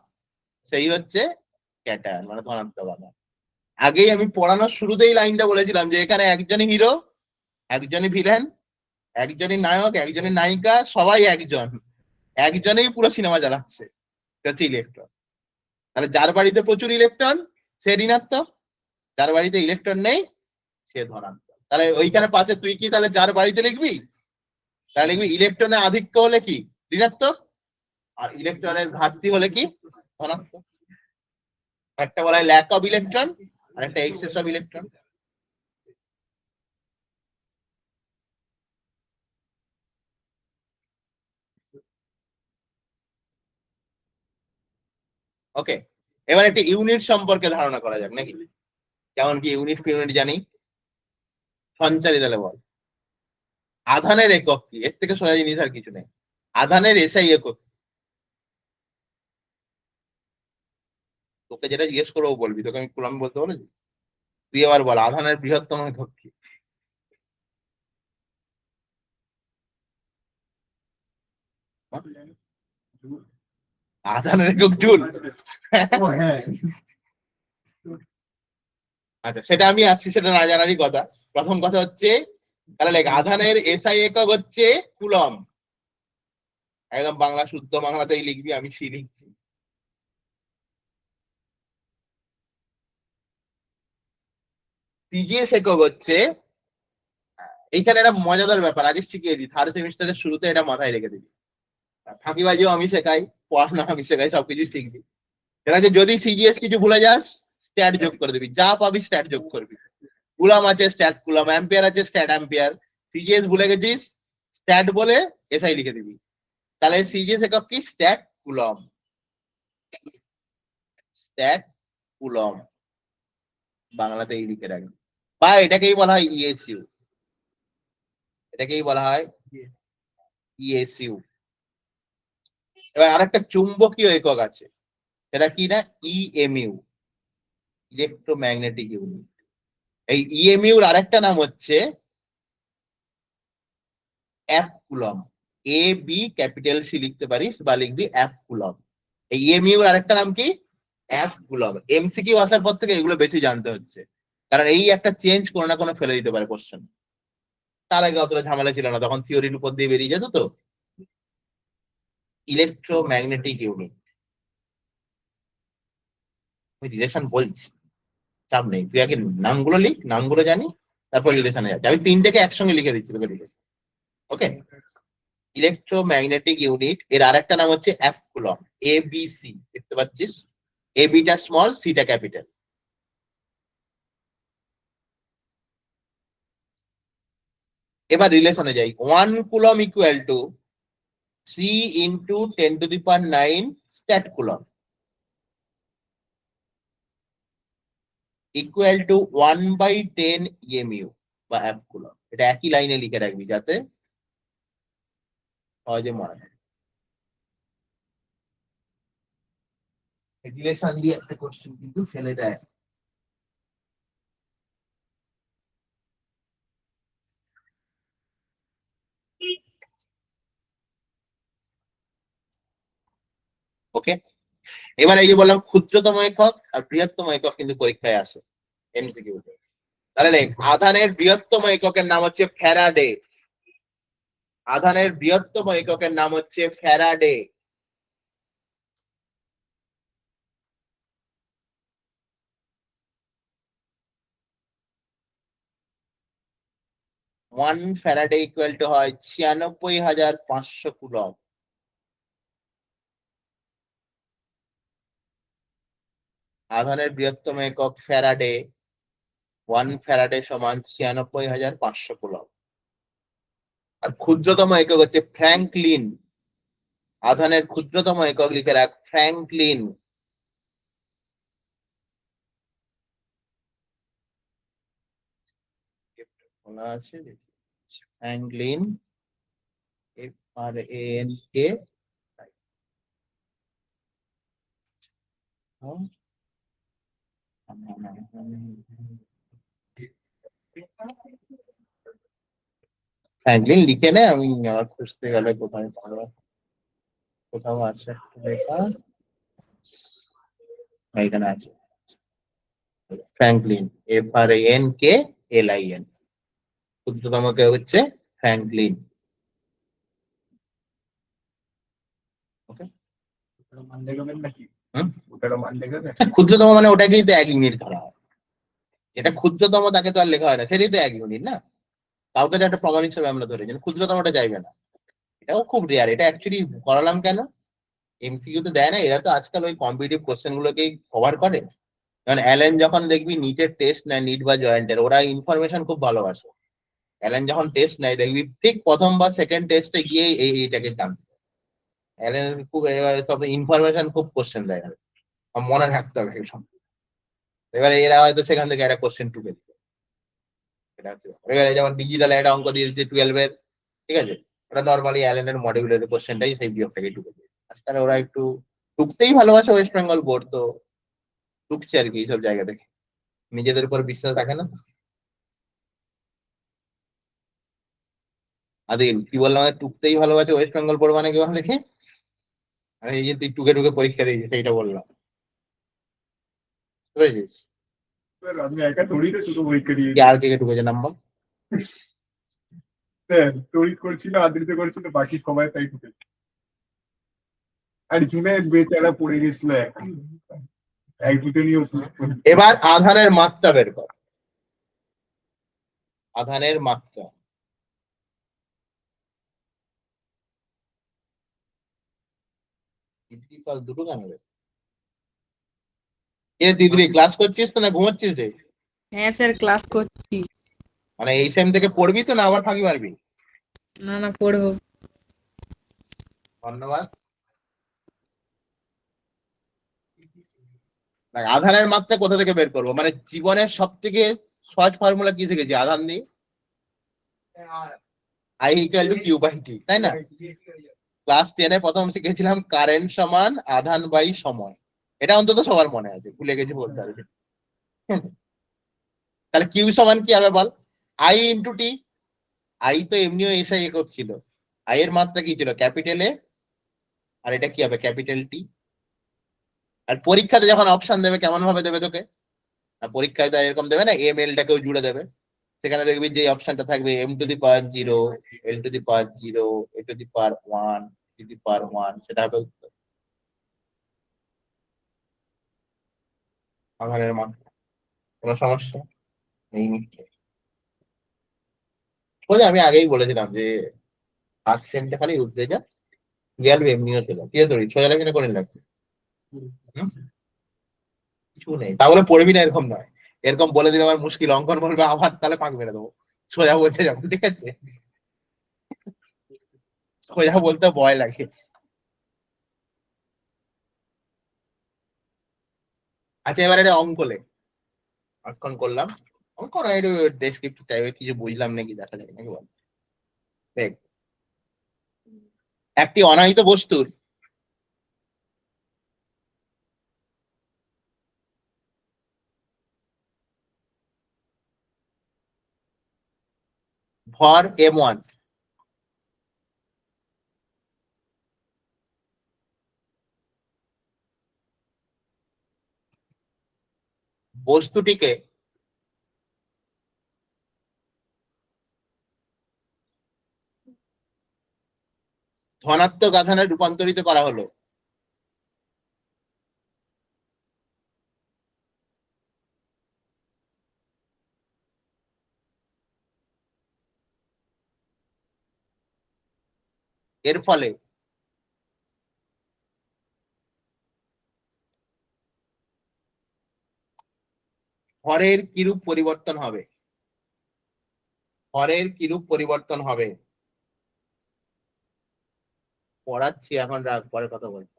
সেই হচ্ছে ক্যাটায়ন, মানে ধনাত্মক আধান। আগেই আমি পড়ানোর শুরুতেই লাইনটা বলেছিলাম যে এখানে একজনই হিরো, একজনই ভিলেন, একজনই নায়ক, একজনই নায়িকা, সবাই একজনেই পুরো সিনেমা চালাচ্ছে, হচ্ছে ইলেকট্রন। তাহলে যার বাড়িতে প্রচুর ইলেকট্রন সে ঋণাত্মক, যার বাড়িতে ইলেকট্রন নেই সে ধনাত্মক। তাহলে ওইখানে পাশে তুই কি তাহলে যার বাড়িতে লিখবি? তাহলে লিখবি ইলেকট্রনের আধিক্য হলে কি? ঋণাত্মক। আর ইলেকট্রনের ঘাটতি হলে কি? ধনাত্মক। একটা বলা হয় ল্যাক অফ ইলেকট্রন, আর একটা এক্সেস অফ ইলেকট্রন। ওকে, এবার একটা ইউনিট সম্পর্কে ধারণা করা যাক নাকি? কেমন কি ইউনিট জানি? সঞ্চারী তাহলে বল। আধানের একক কি? এর থেকে সোজা জিনিস আর কিছু নেই। আধানের এসআই একক। তোকে যেটা জিজ্ঞেস করবো বলবি, তোকে আমি কুলাম বলতে বলেছি। তুই এবার বল আধানের বৃহত্তম একক কি? আধানের একক জুল। হ্যাঁ, আচ্ছা, সেটা আমি আসছি, সেটা না জানারই কথা। প্রথম কথা হচ্ছে তাহলে লেখ আধানের এসআই একক হচ্ছে কুলম। একদম বাংলা, শুদ্ধ বাংলাতেই লিখবি, আমি সি লিখছি। সিজিএস একক হচ্ছে, এইখানে একটা মজাদার ব্যাপার আগে শিখিয়ে দিই, থার্ড সেমিস্টারের শুরুতে এটা মাথায় রেখে দিবি। ফাঁকিবাজিও আমি শেখাই, পড়ানো আমি শেখাই, সবকিছু শিখবি। ঠিক আছে, যদি সিজিএস কিছু ভুলে যাস স্ট্যাট যোগ করে দিবি, যা পাবি স্ট্যাট যোগ করবি। কুলাম আছে স্ট্যাট কুলাম, অ্যাম্পিয়ার আছে স্ট্যাট অ্যাম্পিয়ার। সিজিএস ভুলে গেছিস স্ট্যাট বলে এসআই লিখে দিবি। তাহলে সিজিএস একক কি? Stat coulomb. স্ট্যাট কুলম বাংলাতেই লিখে রাখবি। বা এটাকেই বলা হয় ইএসইউ, এটাকেই বলা হয় ইএসইউ। এবার আরেকটা চুম্বকীয় একক আছে, সেটা কি না? EMU, electromagnetic unit. এই ইএমইউর আরেকটা নাম হচ্ছে app coulomb. A B capital C লিখতে পারিস বা লিখবি অ্যাপ কুলম। এই ইএমইউর আরেকটা নাম কি? App coulomb. এমসিকিউ আসার পর থেকে এগুলো বেশি জানতে হচ্ছে, কারণ এই একটা চেঞ্জ কোনো না কোনো ফেলে দিতে পারে কোশ্চেন। তার আগে অতটা ঝামেলা ছিল না, তখন থিওরির উপর দিয়ে বেরিয়ে যেত। তো ইলেকট্রোম্যাগনেটিক ইউনিট রিলেশন বলছি, চাপ নেই, তুই আগে নামগুলো লিখ, নামগুলো জানি, তারপর রিলেশনে যাচ্ছে। আমি তিনটেকে একসঙ্গে লিখে দিচ্ছি তোকে রিলেশন। ওকে, ইলেকট্রোম্যাগনেটিক ইউনিট এর আরেকটা নাম হচ্ছে অ্যাপ কুলম। এবিসি দেখতে পাচ্ছিস, এ বিটা স্মল, সিটা ক্যাপিটাল। এবার রিলেশনে যাই। 1 coulomb equal to 3 into 10⁹ stat coulomb equal to 1/10 EMU বা অ্যাপ কুলম। এটা একই লাইনে লিখে রাখবি যাতে সহজে মনে থাকে। রিলেশন দিয়ে একটা কোশ্চেন কিন্তু ফেলে দেয়। ওকে, এবার এই যে বললাম ক্ষুদ্রতম একক আর বৃহত্তম একক কিন্তু পরীক্ষায় আসে এমসিকিউ তে। তাহলে আধানের বৃহত্তম এককের নাম হচ্ছে ফ্যারাডে। আধানের বৃহত্তম এককের নাম হচ্ছে Faraday. One Faraday equal to হয় 96,500 কুলম। আধানের বৃহত্তম একক ফ্যারাডে, 1 ফ্যারাডে সমান 96,500 কুলম। আর ক্ষুদ্রতম একক হচ্ছে ফ্র্যাঙ্কলিন। আধানের ক্ষুদ্রতম একক লিখে রাখ, ফ্র্যাঙ্কলিন। বলা আছে দেখি, ফ্র্যাঙ্কলিন, FRANK। ফ্র্যাঙ্কলিন লিখে নে, আমি আমার খুঁজতে গেলে কোথায় পাবো, কোথাও আছে একটা লেখা, এখানে আছে ফ্র্যাঙ্কলিন, FRANKLIN। ক্ষুদ্রতম কে হচ্ছে ফ্র্যাঙ্কলিন। ওকে, মান দেখাবেন নাকি? হুম? ওটারও মান দেখাবেন? ক্ষুদ্রতম মানে ওটাকেই তো 1 ইউনিট ধরা হয়। এটা ক্ষুদ্রতম তাকে তো আর লেখা হয় না, সেটাই তো 1 ইউনিট না। কাউকে তো একটা প্রমাণ হিসেবে আমরা ধরে যে ক্ষুদ্রতমটা চাইবে না। এটাও খুব রেয়ার। এটা অ্যাকচুয়ালি করালাম কেন, এমসিকিউ তো দেয় না, এরা তো আজকাল ওই কম্পিটিটিভ কোশ্চেন গুলোকেই কভার করে। কারণ অ্যালেন যখন দেখবি নিটের টেস্ট নেয়, নিট বা জয়েন্টের, ওরা ইনফরমেশন খুব ভালোবাসে। অ্যালেন যখন টেস্ট নেয় দেখবি ঠিক প্রথম বা সেকেন্ড টেস্টে গিয়ে এইটাকে জানতে। অ্যালেন খুব সব ইনফরমেশন খুব কোশ্চেন দেয়, মনে রাখতে হবে সব। এবারে এরা হয়তো সেখান থেকে একটা কোশ্চেন টুকে দিবে। এটা হচ্ছে ব্যাপার। এবারে যেমন ডিজিটাল একটা অঙ্ক দিয়ে দিচ্ছে 12 এর, ঠিক আছে, ওটা নর্মালি অ্যালেনের মডিউলের কোশ্চেনটাই সেই বিয়োগ থেকে টুকে দিবে। আজকাল ওরা একটু টুকতেই ভালোবাসে, ওয়েস্ট বেঙ্গল বোর্ড তো টুকছে আর কি এইসব জায়গা থেকে, নিজেদের উপর বিশ্বাস রাখে না। আদিল কি বললাম, টুকতেই ভালোবাসে ওয়েস্ট বেঙ্গল বোর্ড মানে কি দেখে, আরে এই যে তুই টুকে টুকে পরীক্ষা দিয়েছিস সেইটা বললাম, বুঝেছিস? স্যার, আমি একা তড়িৎ শুধু পরীক্ষা দিয়ে কি আর কে কে টুকেছে নাম্বার? স্যার, তড়িৎ করছিল, আদ্রিত করছিল, বাকি সবাই তাই ঢুকেছে। আর জুনের বেচারা পড়ে গেছিল এক দুটো নিয়ে ওষুধ। এবার আধানের মাত্রা বের কর। আধানের মাত্রা, দুটো কেন রে? এ দিদি ক্লাস করছিস তো না ঘুমাচ্ছিস রে? হ্যাঁ স্যার, ক্লাস করছি। মানে এই সেম থেকে পড়বি তো না আবার ফাঁকি মারবি? না না, পড়বো। ধন্যবাদ। দেখ, আধানের মাত্রা কোথা থেকে বের করবো, মানে জীবনের সব থেকে সহজ ফর্মুলা কি শিখেছি আধান দিয়ে? I equal to q by t, তাই না? ক্লাস 10-এ প্রথম শিখেছিলাম কারেন্ট সমান আধান বাই সময়। এটা অন্তত সবার মনে আছে, ভুলে গেছি বলতে পারবি। তাহলে কিউ সমান কি হবে বল? I into t. আই তো এমনিও এসআই একক ছিল, আই এর মাত্রা কি ছিল ক্যাপিটাল এ, আর এটা কি হবে ক্যাপিটাল টি। আর পরীক্ষাতে যখন অপশন দেবে কেমন ভাবে দেবে তোকে, আর পরীক্ষায় তো এরকম দেবে না, এম এল টাকেও জুড়ে দেবে। সেখানে দেখবি যে অপশনটা থাকবে m⁻0, l⁻0, a⁻1, t⁻1, সেটা হবে উত্তর। আধানের মাত্রা, কোনো সমস্যা নেই। ওই আমি আগেই বলেছিলাম যে ফার্স্ট সেমটা খালি উঠতে যা, গেল এমনিও চলে কি তোর সোজা লাগবে না করে লাগবে, কিছু নেই। তাহলে পড়বি না এরকম নয়, এরকম বলে দিলে আমার মুশকিল, অঙ্কন বলবে আবার তাহলে পাক মেরে দেবো। সোজা বলছে যখন, ঠিক আছে, সোজা বলতে ভয় লাগে। আচ্ছা এবার এটা অঙ্ক লেখ, অঙ্কন করলাম, অঙ্কন একটু ডেসক্রিপটিভ টাইপের, কিছু বুঝলাম নাকি দেখা যায় নাকি বল। দেখ, একটি অনাহিত বস্তুর ভর m1, বস্তুটিকে ধনাত্মক আধানে রূপান্তরিত করা হলো। এর ফলে ভরের কিরূপ পরিবর্তন হবে? ভরের কিরূপ পরিবর্তন হবে? পড়াচ্ছি এখন, রাগ, পরে কথা বলছি।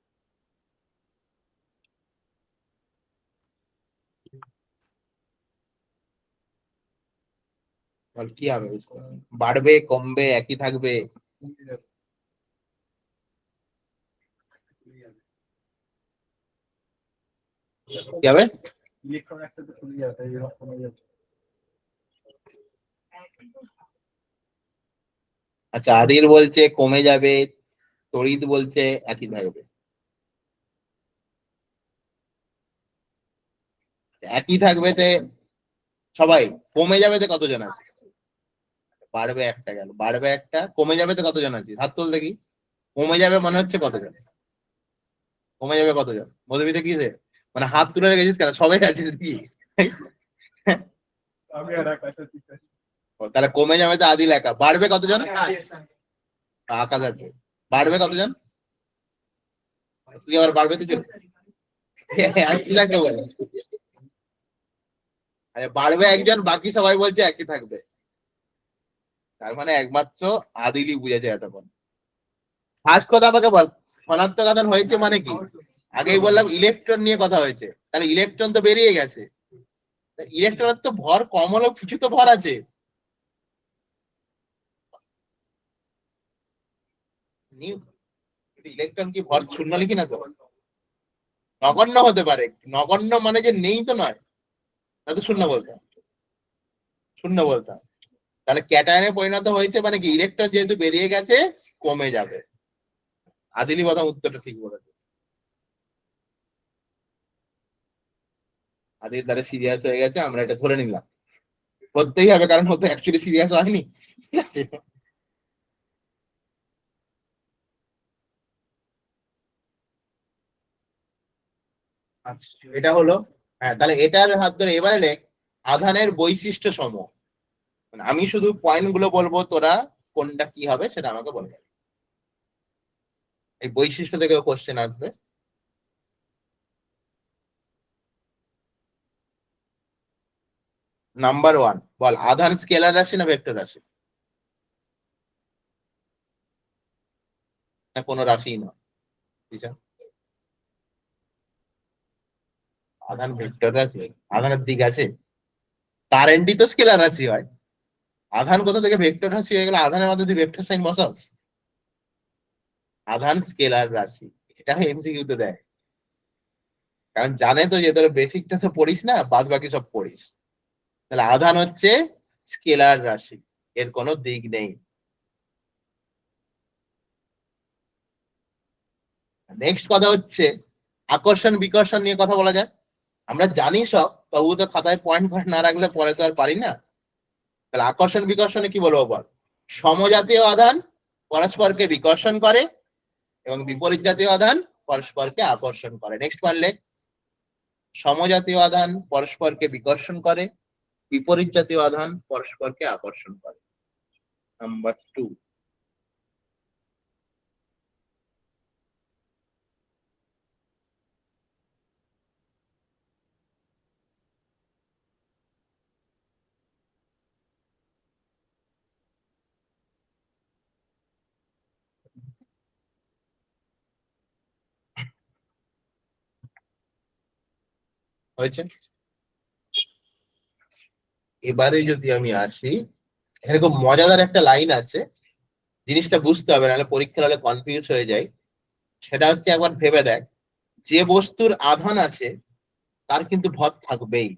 বল কি হবে? বাড়বে, কমবে, একই থাকবে? কি হবে? ইলেকট্রন একসাথে চলে যাবে, তাই এবার কমে যাবে। আচ্ছা, আদির বলছে কমে যাবে, তড়িৎ বলছে একই থাকবে। একই থাকবে তে সবাই, কমে যাবে তো কতজন আছে? বাড়বে একটা গেল, বাড়বে একটা, কমে যাবে তো কতজন আছে? হাত তুল দেখি। কমে যাবে মনে হচ্ছে কতজন? কমে যাবে কতজন? মধুমিতা কি রে? মানে হাত তুলে রেখেছিস কেন? সবাই আছিস কি? আমি আর আকাশ আছি। তাহলে কমে যাবে তো আদিল একা। বাড়বে কতজন? আকাশ আছে। বাড়বে কতজন? তুই আবার বাড়বে তো চল। বাড়বে একজন, বাকি সবাই বলছে একই থাকবে। তার মানে একমাত্র আদিলই বুঝেছে এতক্ষণ। ফার্স্ট কথা আমাকে বল, ধনাত্মক আধান হয়েছে মানে কি? আগেই বললাম ইলেকট্রন নিয়ে কথা হয়েছে, তাহলে ইলেকট্রন তো বেরিয়ে গেছে। ইলেকট্রনের তো ভর কম হলেও কিছু তো ভর আছে। ইলেকট্রন কি ভর শূন্য লিখি না তো? নগণ্য হতে পারে, নগণ্য মানে যে নেই তো নয়, তা তো শূন্য বলতাম, শূন্য বলতাম। তাহলে ক্যাটায়নে পরিণত হয়েছে মানে কি, ইলেকট্রন যেহেতু বেরিয়ে গেছে কমে যাবে। আদিলি কথা উত্তরটা ঠিক বলেছে। আদিল তাহলে সিরিয়াস হয়ে গেছে, আমরা এটা ধরে নিলাম। করতেই হবে, কারণ ও তো অ্যাকচুয়ালি সিরিয়াস হয়নি। ঠিক আছে, আচ্ছা এটা হলো। হ্যাঁ, তাহলে এটার হাত ধরে এবারে লেখ আধানের বৈশিষ্ট্য সমূহ। মানে আমি শুধু পয়েন্ট গুলো বলবো, তোরা কোনটা কি হবে সেটা আমাকে বলবে। এই বৈশিষ্ট্য থেকে কোশ্চেন আসবে। নাম্বার 1, বল আধান স্কেলার রাশি না ভেক্টর রাশি? না কোনো রাশি না। আধান ভেক্টর রাশি? আধানের দিক আছে? কারেন্টই তো স্কেলার রাশি হয়। আধান কোথা থেকে ভেক্টর রাশি হয়ে গেল? আধানের মধ্যে তুই ভেক্টর সাইন বসাস? আধান স্কেলার রাশি, এটা এমসিকিউ তে দেয়। কারণ জানে তো যে তোর বেসিকটা তো পড়িস না, বাদ বাকি সব পড়িস। তাহলে আধান হচ্ছে স্কেলার রাশি, এর কোনো দিক নেই। নেক্সট কথা হচ্ছে আকর্ষণ বিকর্ষণ নিয়ে কথা বলা যায়। আমরা জানি সব, তবু তো খাতায় পয়েন্ট পয়েন্ট না রাখলে পরে তো আর পারি না। তাহলে আকর্ষণ বিকর্ষণে কি বলবো বল? সমজাতীয় আধান পরস্পরকে বিকর্ষণ করে এবং বিপরীত জাতীয় আধান পরস্পরকে আকর্ষণ করে। নেক্সট পারলে, সমজাতীয় আধান পরস্পরকে বিকর্ষণ করে, বিপরীত জাতীয় আধান পরস্পরকে আকর্ষণ করে। নাম্বার 2, হয়েছে। এবারে যদি আমি আসি, এরকম মজাদার একটা লাইন আছে, জিনিসটা বুঝতে হবে, নাহলে পরীক্ষার হলে কনফিউজ হয়ে যায়। সেটা হচ্ছে, একবার ভেবে দেখ, যে বস্তুর আধান আছে তার কিন্তু ভর থাকবেই,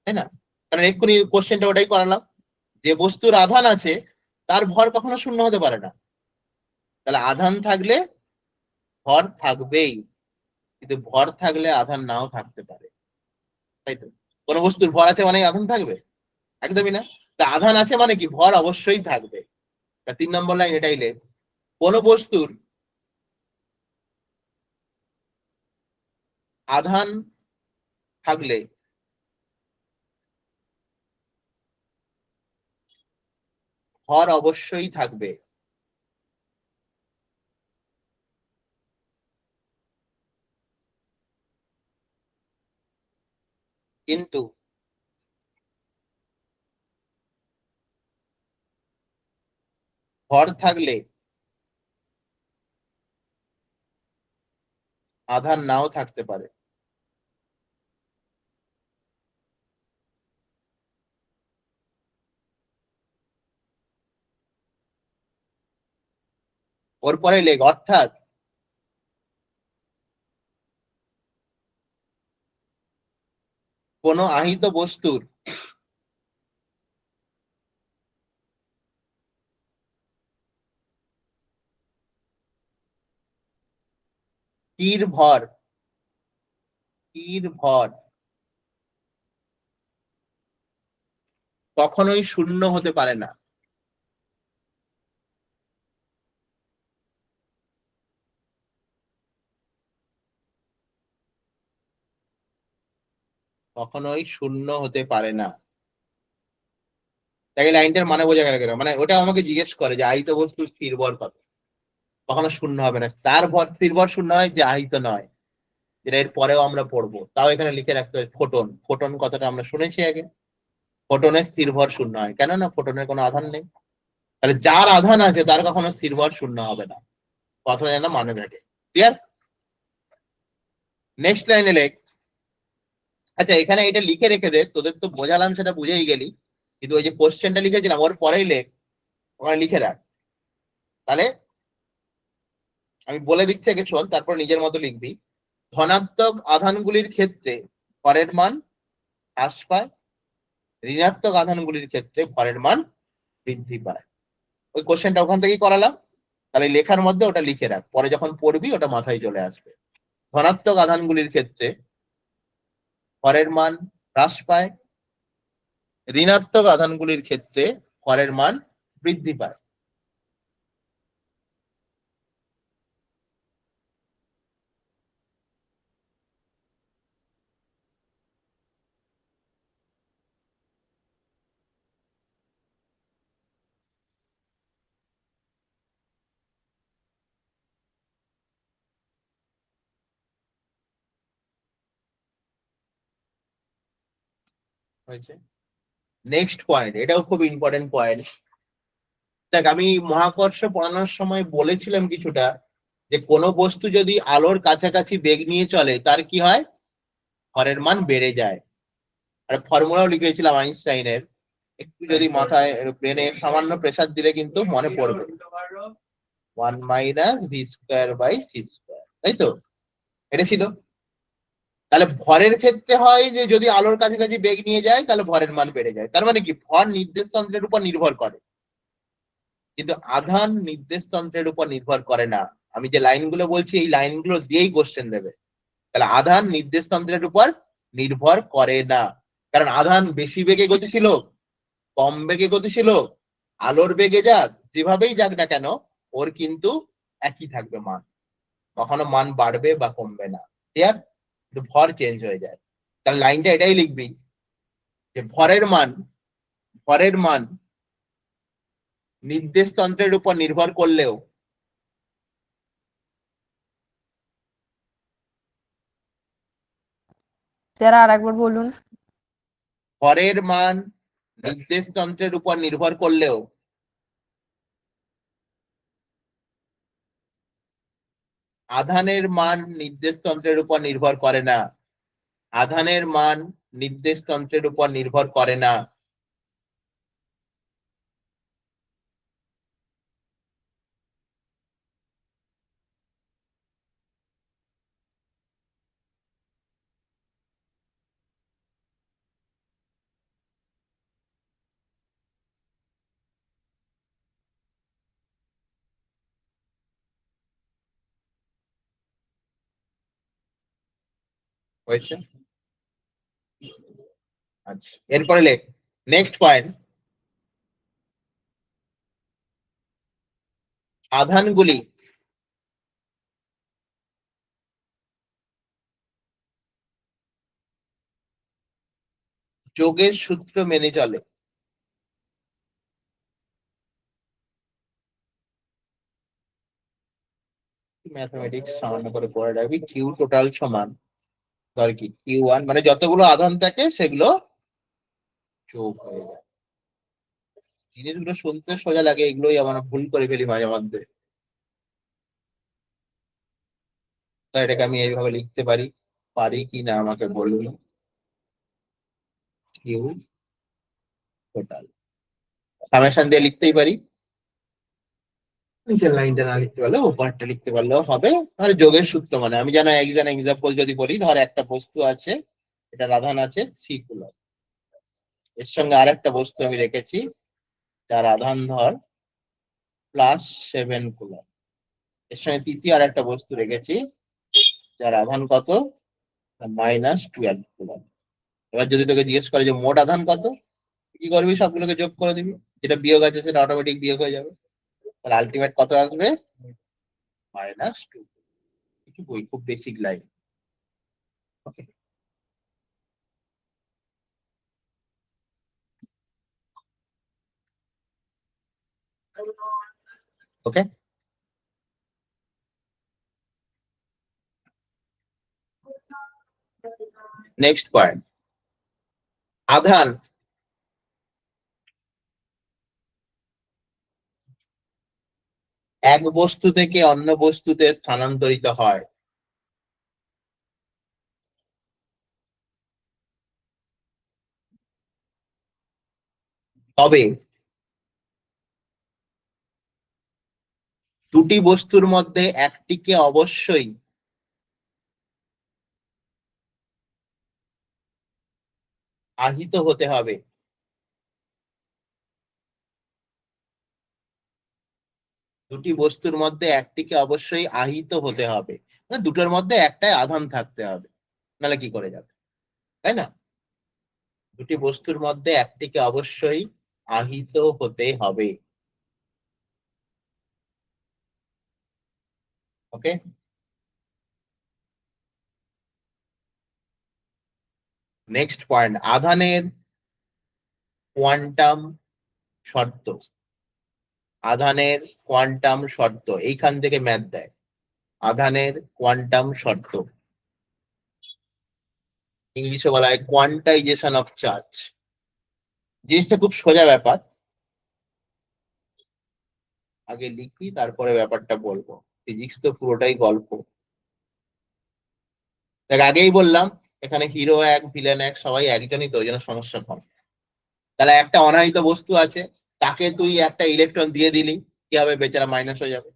তাই না? কারণ এক্ষুনি কোশ্চেনটা ওটাই করালাম, যে বস্তুর আধান আছে তার ভর কখনো শূন্য হতে পারে না। তাহলে আধান থাকলে ভর থাকবেই, কিন্তু ভর থাকলে আধান নাও থাকতে পারে, তাই তো? কোন বস্তুর ভর আছে মানে আধান থাকবে? একদমই না। তা আধান আছে মানে কি, ভর অবশ্যই থাকবে। 3 নম্বর লাইন এটাই লেখ, কোন বস্তুর আধান থাকলে ভর অবশ্যই থাকবে, কিন্তু ভর থাকলে আধান নাও থাকতে পারে। ওর পরে লেখ, অর্থাৎ কোন আহিত বস্তুর স্থির ভর কখনোই শূন্য হতে পারে না। কখনোই শূন্য হতে পারে না। তাই লাইনটার মানে বোঝা গেল কেন? মানে ওটা আমাকে জিজ্ঞেস করে যে আহিত বস্তুর স্থির ভর কত, কখনো শূন্য হবে না। তার ভর স্থির ভর শূন্য হয় যে আহিত নয়, যেটা এর পরেও আমরা পড়বো। তাও এখানে লিখে রাখতে হয় ফোটন। ফোটন কথাটা আমরা শুনেছি আগে। ফোটনের স্থির ভর শূন্য হয়, কেন না ফোটনের কোনো আধান নেই। তাহলে যার আধান আছে তার কখনো স্থির ভর শূন্য হবে না, কথা যেন মানে থাকে। ক্লিয়ার? নেক্সট লাইনে লেখ, আচ্ছা এখানে এটা লিখে রেখে দে, তোদের তো বোঝালাম সেটা বুঝেই গেলি, কিন্তু ওই যে কোশ্চেনটা লিখেছিলাম ওর পরেই লেখ, ওখানে লিখে রাখ। তাহলে আমি বলে দিচ্ছি আগে, শোন, তারপর নিজের মতো লিখবি। ধনাত্মক আধানগুলির ক্ষেত্রে ভরের মান হ্রাস পায়, ঋণাত্মক আধানগুলির ক্ষেত্রে ভরের মান বৃদ্ধি পায়। ওই কোশ্চেনটা ওখান থেকেই করালাম, তাহলে লেখার মধ্যে ওটা লিখে রাখ, পরে যখন পড়বি ওটা মাথায় চলে আসবে। ধনাত্মক আধানগুলির ক্ষেত্রে ভরের মান হ্রাস পায়, ঋণাত্মক আধানগুলির ক্ষেত্রে ভরের মান বৃদ্ধি পায়। হয়েছে? নেক্সট পয়েন্ট, এটাও খুব ইম্পর্টেন্ট পয়েন্ট। দেখ, আমি মহাকর্ষ পড়ানোর সময় বলেছিলাম কিছুটা, যে কোনো বস্তু যদি আলোর কাছাকাছি বেগ নিয়ে চলে তার কি হয়, ভরের মান বেড়ে যায়। আর ফর্মুলাও লিখেছিলাম আইনস্টাইনের, একটু যদি মাথায় ব্রেনে সামান্য প্রেসার দিলে কিন্তু মনে পড়বে। 1 minus V square by C square, তাই তো? এটা ছিল। তাহলে ভরের ক্ষেত্রে হয় যে যদি আলোর কাছাকাছি বেগ নিয়ে যায় তাহলে ভরের মান বেড়ে যায়। তার মানে কি, ভর নির্দেশতন্ত্রের উপর নির্ভর করে, কিন্তু আধান নির্দেশতন্ত্রের উপর নির্ভর করে না। আমি যে লাইনগুলো বলছি এই লাইনগুলো দিয়েই কোশ্চেন দেবে। তাহলে আধান নির্দেশতন্ত্রের উপর নির্ভর করে না, কারণ আধান বেশি বেগে গতিশীল হোক, কম বেগে গতিশীল হোক, আলোর বেগে যাক, যেভাবেই যাক না কেন, ওর কিন্তু একই থাকবে মান, কখনো মান বাড়বে বা কমবে না। ক্লিয়ার? কিন্তু ভর চেঞ্জ হয়ে যায়। তাহলে লাইনটা এটাই লিখবি যে ভরের মান নির্দেশতন্ত্রের উপর নির্ভর করলেও স্যার আর একবার বলুন। ভরের মান নির্দেশতন্ত্রের উপর নির্ভর করলেও আধানের মান নির্দেশতন্ত্রের উপর নির্ভর করে না। আধানের মান নির্দেশতন্ত্রের উপর নির্ভর করে না। হয়েছে? আচ্ছা, এরপরে লেখ নেক্সট পয়েন্ট, আধানগুলি যোগের সূত্র মেনে চলে। ম্যাথমেটিক্স সামান্য করে পড়ে রাখবি। কিউ টোটাল সমান ধর কি কিউ ওয়ান, মানে যতগুলো আধান থাকে সেগুলো যোগ হয়ে যায়। জিনিসগুলো শুনতে সোজা লাগে, এগুলোই আমরা ভুল করে ফেলি মাঝে মধ্যে। তাই এটাকে আমি এইভাবে লিখতে পারি, পারি কি না আমাকে বলবি। কিউ টোটাল সামেশন দিয়ে লিখতেই পারি, নিচের লাইনটা না লিখতে পারলেও উপরটা লিখতে পারলেও হবে। আর যোগের সূত্র মানে আমি জানো এক্সাম্পল যদি বলি, ধর একটা বস্তু আছে, এটা আধান আছে 3 কুলম, এর সঙ্গে আরেকটা বস্তু আমি রেখেছি যার আধান ধর +7 কুলম, এর সঙ্গে তৃতীয় আরেকটা বস্তু রেখেছি যার আধান কত, -12 কুলম। এবার যদি তোকে জিজ্ঞেস করে যে মোট আধান কত, কি করবি, সবগুলোকে যোগ করে দিবি, যেটা বিয়োগ আছে সেটা অটোমেটিক বিয়োগ হয়ে যাবে, তাহলে আলটিমেট কত আসবে, -2। কিছু বই খুব বেসিক লাইন। ওকে, ওকে, নেক্সট পয়েন্ট, আধান এক বস্তু থেকে অন্য বস্তুতে স্থানান্তরিত হয়, তবে দুটি বস্তুর মধ্যে একটিকে অবশ্যই আহিত হতে হবে। দুটি বস্তুর মধ্যে একটিকে অবশ্যই আহিত হতে হবে, মানে দুটোর মধ্যে একটাই আধান থাকতে হবে, নাহলে কি করে যাবে, তাই না? দুটি বস্তুর মধ্যে একটিকে অবশ্যই আহিত হতে হবে। ওকে, নেক্সট পয়েন্ট, আধানের কোয়ান্টাম শর্ত। আধানের কোয়ান্টাম শর্ত এইখান থেকে ম্যাথ দেয়। আধানের কোয়ান্টাম শর্ত, ইংলিশে বলা হয় কোয়ান্টাইজেশন অফ চার্জ। জিনিসটা খুব সোজা ব্যাপার, আগে লিখি তারপরে ব্যাপারটা বলবো। ফিজিক্স তো পুরোটাই গল্প। দেখ আগেই বললাম এখানে হিরো এক ভিলেন এক সবাই একজনই, তো ওই জন্য সমস্যা কম। তাহলে একটা অনাহিত বস্তু আছে, তাকে তুই একটা ইলেকট্রন দিয়ে দিলি, কি হবে, বেচারা মাইনাস হয়ে যাবে।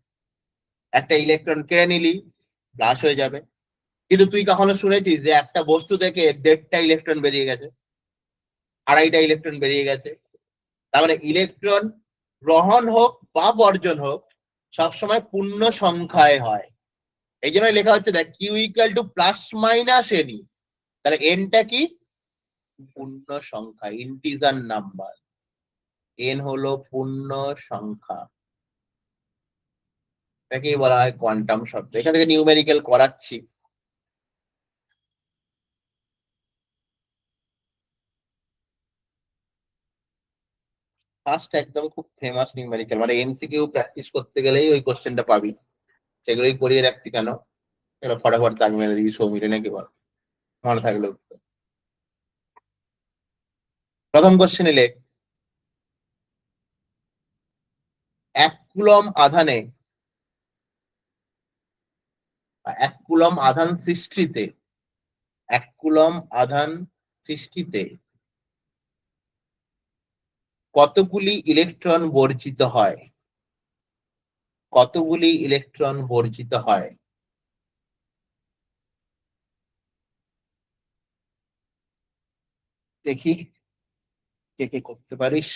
একটা ইলেকট্রন কেড়ে নিলি, প্লাস হয়ে যাবে। কিন্তু তুই কখনো শুনেছিস যে একটা বস্তু থেকে 1.5টা ইলেকট্রন বেরিয়ে গেছে, 2.5টা ইলেকট্রন বেরিয়ে গেছে? তার মানে ইলেকট্রন গ্রহণ হোক বা বর্জন হোক সবসময় পূর্ণ সংখ্যায় হয়। এই জন্য লেখা হচ্ছে দেখ কিউ ইকুয়াল টু +- এন। তাহলে এনটা কি, পূর্ণ সংখ্যা, ইন্টিজার নাম্বার। এন হলো পূর্ণ সংখ্যা, এটাকেই বলা হয় কোয়ান্টাম শর্ত। এখান থেকে নিউমেরিক্যাল করাচ্ছি। ফার্স্ট একদম খুব ফেমাস নিউমেরিক্যাল, মানে এমসিকিউ প্র্যাকটিস করতে গেলেই ওই কোশ্চেনটা পাবি। সেগুলোই করিয়ে রাখছি কেন, এগুলো ফটাফট দাগ মেরে দিবি সৌমিলে, নাকি বল, মনে থাকলো। প্রথম কোশ্চেনে লেখ, 1 কুলম আধানে, 1 কুলম আধান সৃষ্টিতে, 1 কুলম আধান সৃষ্টিতে কতগুলি ইলেকট্রন বর্জিত হয়, কতগুলি ইলেকট্রন বর্জিত হয়? দেখি কে কে করতে পারিস।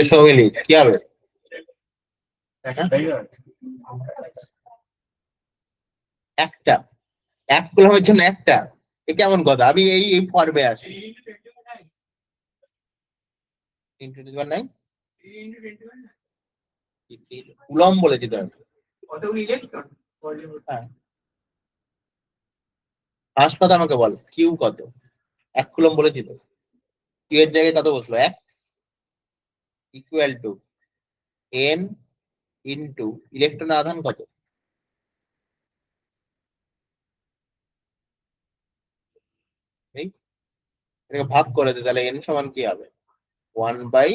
এসো মিলি কি হবে? একটাই আছে। একটা, 1 কুলম্বের জন্য একটা, এ কেমন কথা? আমি এই ফর্মে আছি। 10⁻⁹ কুলম্ব বলেছি তো আমি। হ্যাঁ। ফার্স্ট কথা আমাকে বল, কিউ কত? 1 কুলম্ব বলেছি তো। কিউ এর জায়গায় কত বসলো? 1 equal to n into electron আধান কত? এই এটাকে ভাগ করে দে, তাহলে n সমান কি হবে? 1 বাই,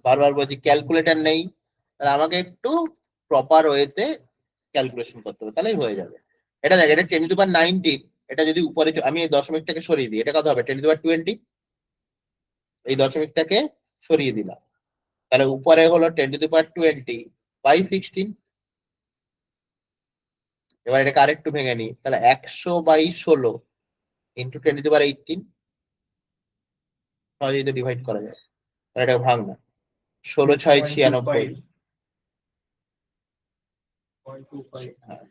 বারবার বলছি ক্যালকুলেটর নেই, তাহলে আমাকে একটু প্রপার ওয়েতে ক্যালকুলেশন করতে হবে, তাহলেই হয়ে যাবে। এটা দেখ, এটা 10⁻⁹, এটা যদি উপরে আমি এই দশমিকটাকে সরিয়ে দিই, এটা কত হবে? 10⁻20। এই দশমিকটাকে সরিয়ে দিলাম, তাহলে উপরে হলো 10⁻20 বাই 16। এবার এটাকে আরেকটু ভেঙে নিই, তাহলে 100/16 ইন্টু 10⁻18। সহজেই তো ডিভাইড করা যায়, তাহলে এটাকে ভাঙ না। 16×6 = 96।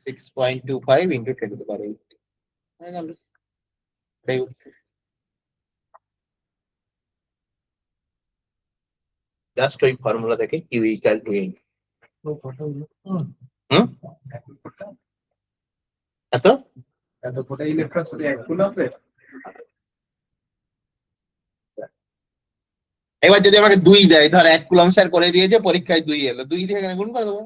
6.25 ইন্টু 10⁻18 হয়ে গেল। এটাই উত্তর। জাস্ট ওই ফর্মুলা থেকে কিউ ইকুয়াল টু এন। এত এত ফোটা ইলেকট্রন শুধু 1 কুলম্বে? এবার যদি আমাকে 2 দেয়, ধর 1 কুলম্ব স্যার করে দিয়েছে, পরীক্ষায় 2 এলো, 2 দিয়ে এখানে গুণ করে দেবো।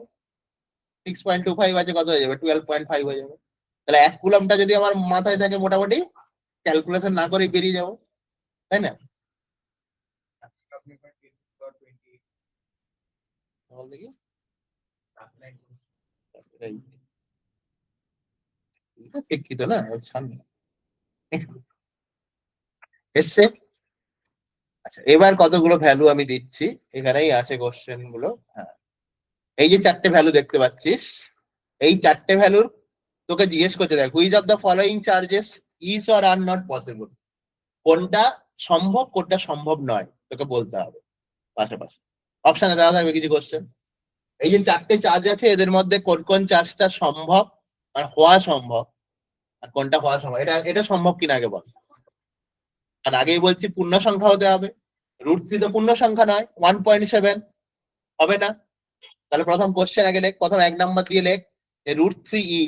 6.25 আছে, কত হয়ে যাবে? 12.5 হয়ে যাবে। তাহলে 1 কুলম্বটা যদি আমার মাথায় থাকে, মোটামুটি ক্যালকুলেশন না করে বেরিয়ে যাবো, তাই না? বল দেখি। শিক্ষিত না সামনে এসছে। আচ্ছা, এবার কতগুলো ভ্যালু আমি দিচ্ছি, এখানেই আছে কোশ্চেন গুলো। হ্যাঁ, এই যে 4টে ভ্যালু দেখতে পাচ্ছিস, এই 4টে ভ্যালুর তোকে জিজ্ঞেস করতে দেখ, which of the following charges is or are not possible. কোনটা সম্ভব, কোনটা সম্ভব নয়, তোকে বলতে হবে। পাশাপাশি অপশনে দেওয়া থাকবে কিছু কোশ্চেন। এই যে 4টে চার্জ আছে, এদের মধ্যে কোন কোন চার্জটা সম্ভব আর হওয়া সম্ভব, আর কোনটা হওয়া সম্ভব, এটা সম্ভব কিনা আগে বল। আর আগেই বলছি পূর্ণ সংখ্যা হতে হবে। √3 তো পূর্ণ সংখ্যা নয়, 1.7 হবে না। তাহলে প্রথম কোশ্চেন আগে লেখ, প্রথম 1 নাম্বার দিয়ে লেখ √3e,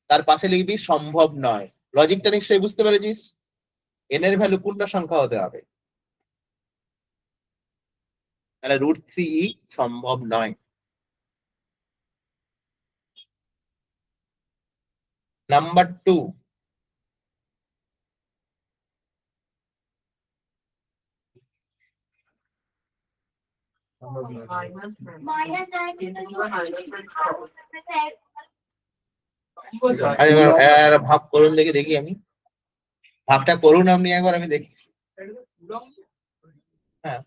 তার পাশে লিখবি সম্ভব নয়। লজিকটা নিশ্চয়ই বুঝতে পেরেছিস, n এর ভ্যালু পূর্ণ সংখ্যা হতে হবে, তাহলে √3e সম্ভব নয়। নাম্বার 2, ভাগ করুন দেখি আমি ভাগটা করুন আপনি একবার, আমি দেখি। হ্যাঁ,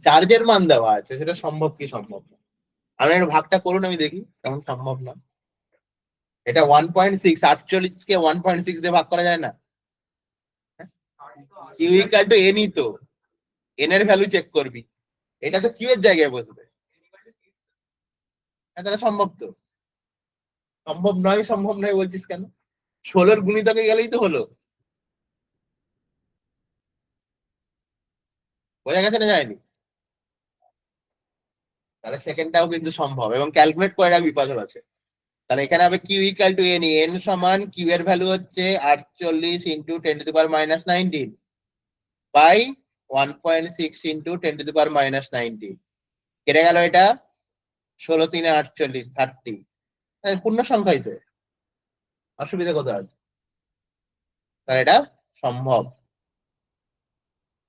চার্জের মান দেওয়া আছে, সেটা সম্ভব কি সম্ভব না। আপনি একটু ভাগটা করুন, আমি দেখি কেমন সম্ভব না। এটা 1.6, 48 কে 1.6 দিয়ে ভাগ করা যায় না। কিউ ইকুয়াল টু এনই তো, এন এর ভ্যালু চেক করবি, এটা তো কিউ এর জায়গায় বসবে। তাহলে সম্ভব তো। সম্ভব নয় বলছিস কেন? 16 গুণিতকে গেলেই তো হলো। বোঝা গেছে না যায়নি? তাহলে সেকেন্ডটাও কিন্তু সম্ভব, এবং ক্যালকুলেট করে রাখবি পাশাপাশি। তাহলে এখানে হবে Q equal to N, N সমান কিউ এর ভ্যালু হচ্ছে 48 ইন্টু 10⁻⁻19 বাই 1.6 ইন্টু 10⁻⁻19। কেটে গেল এটা, 16 3 48, 30। পূর্ণ সংখ্যাই তো, অসুবিধা কোথায়? তাহলে এটা সম্ভব,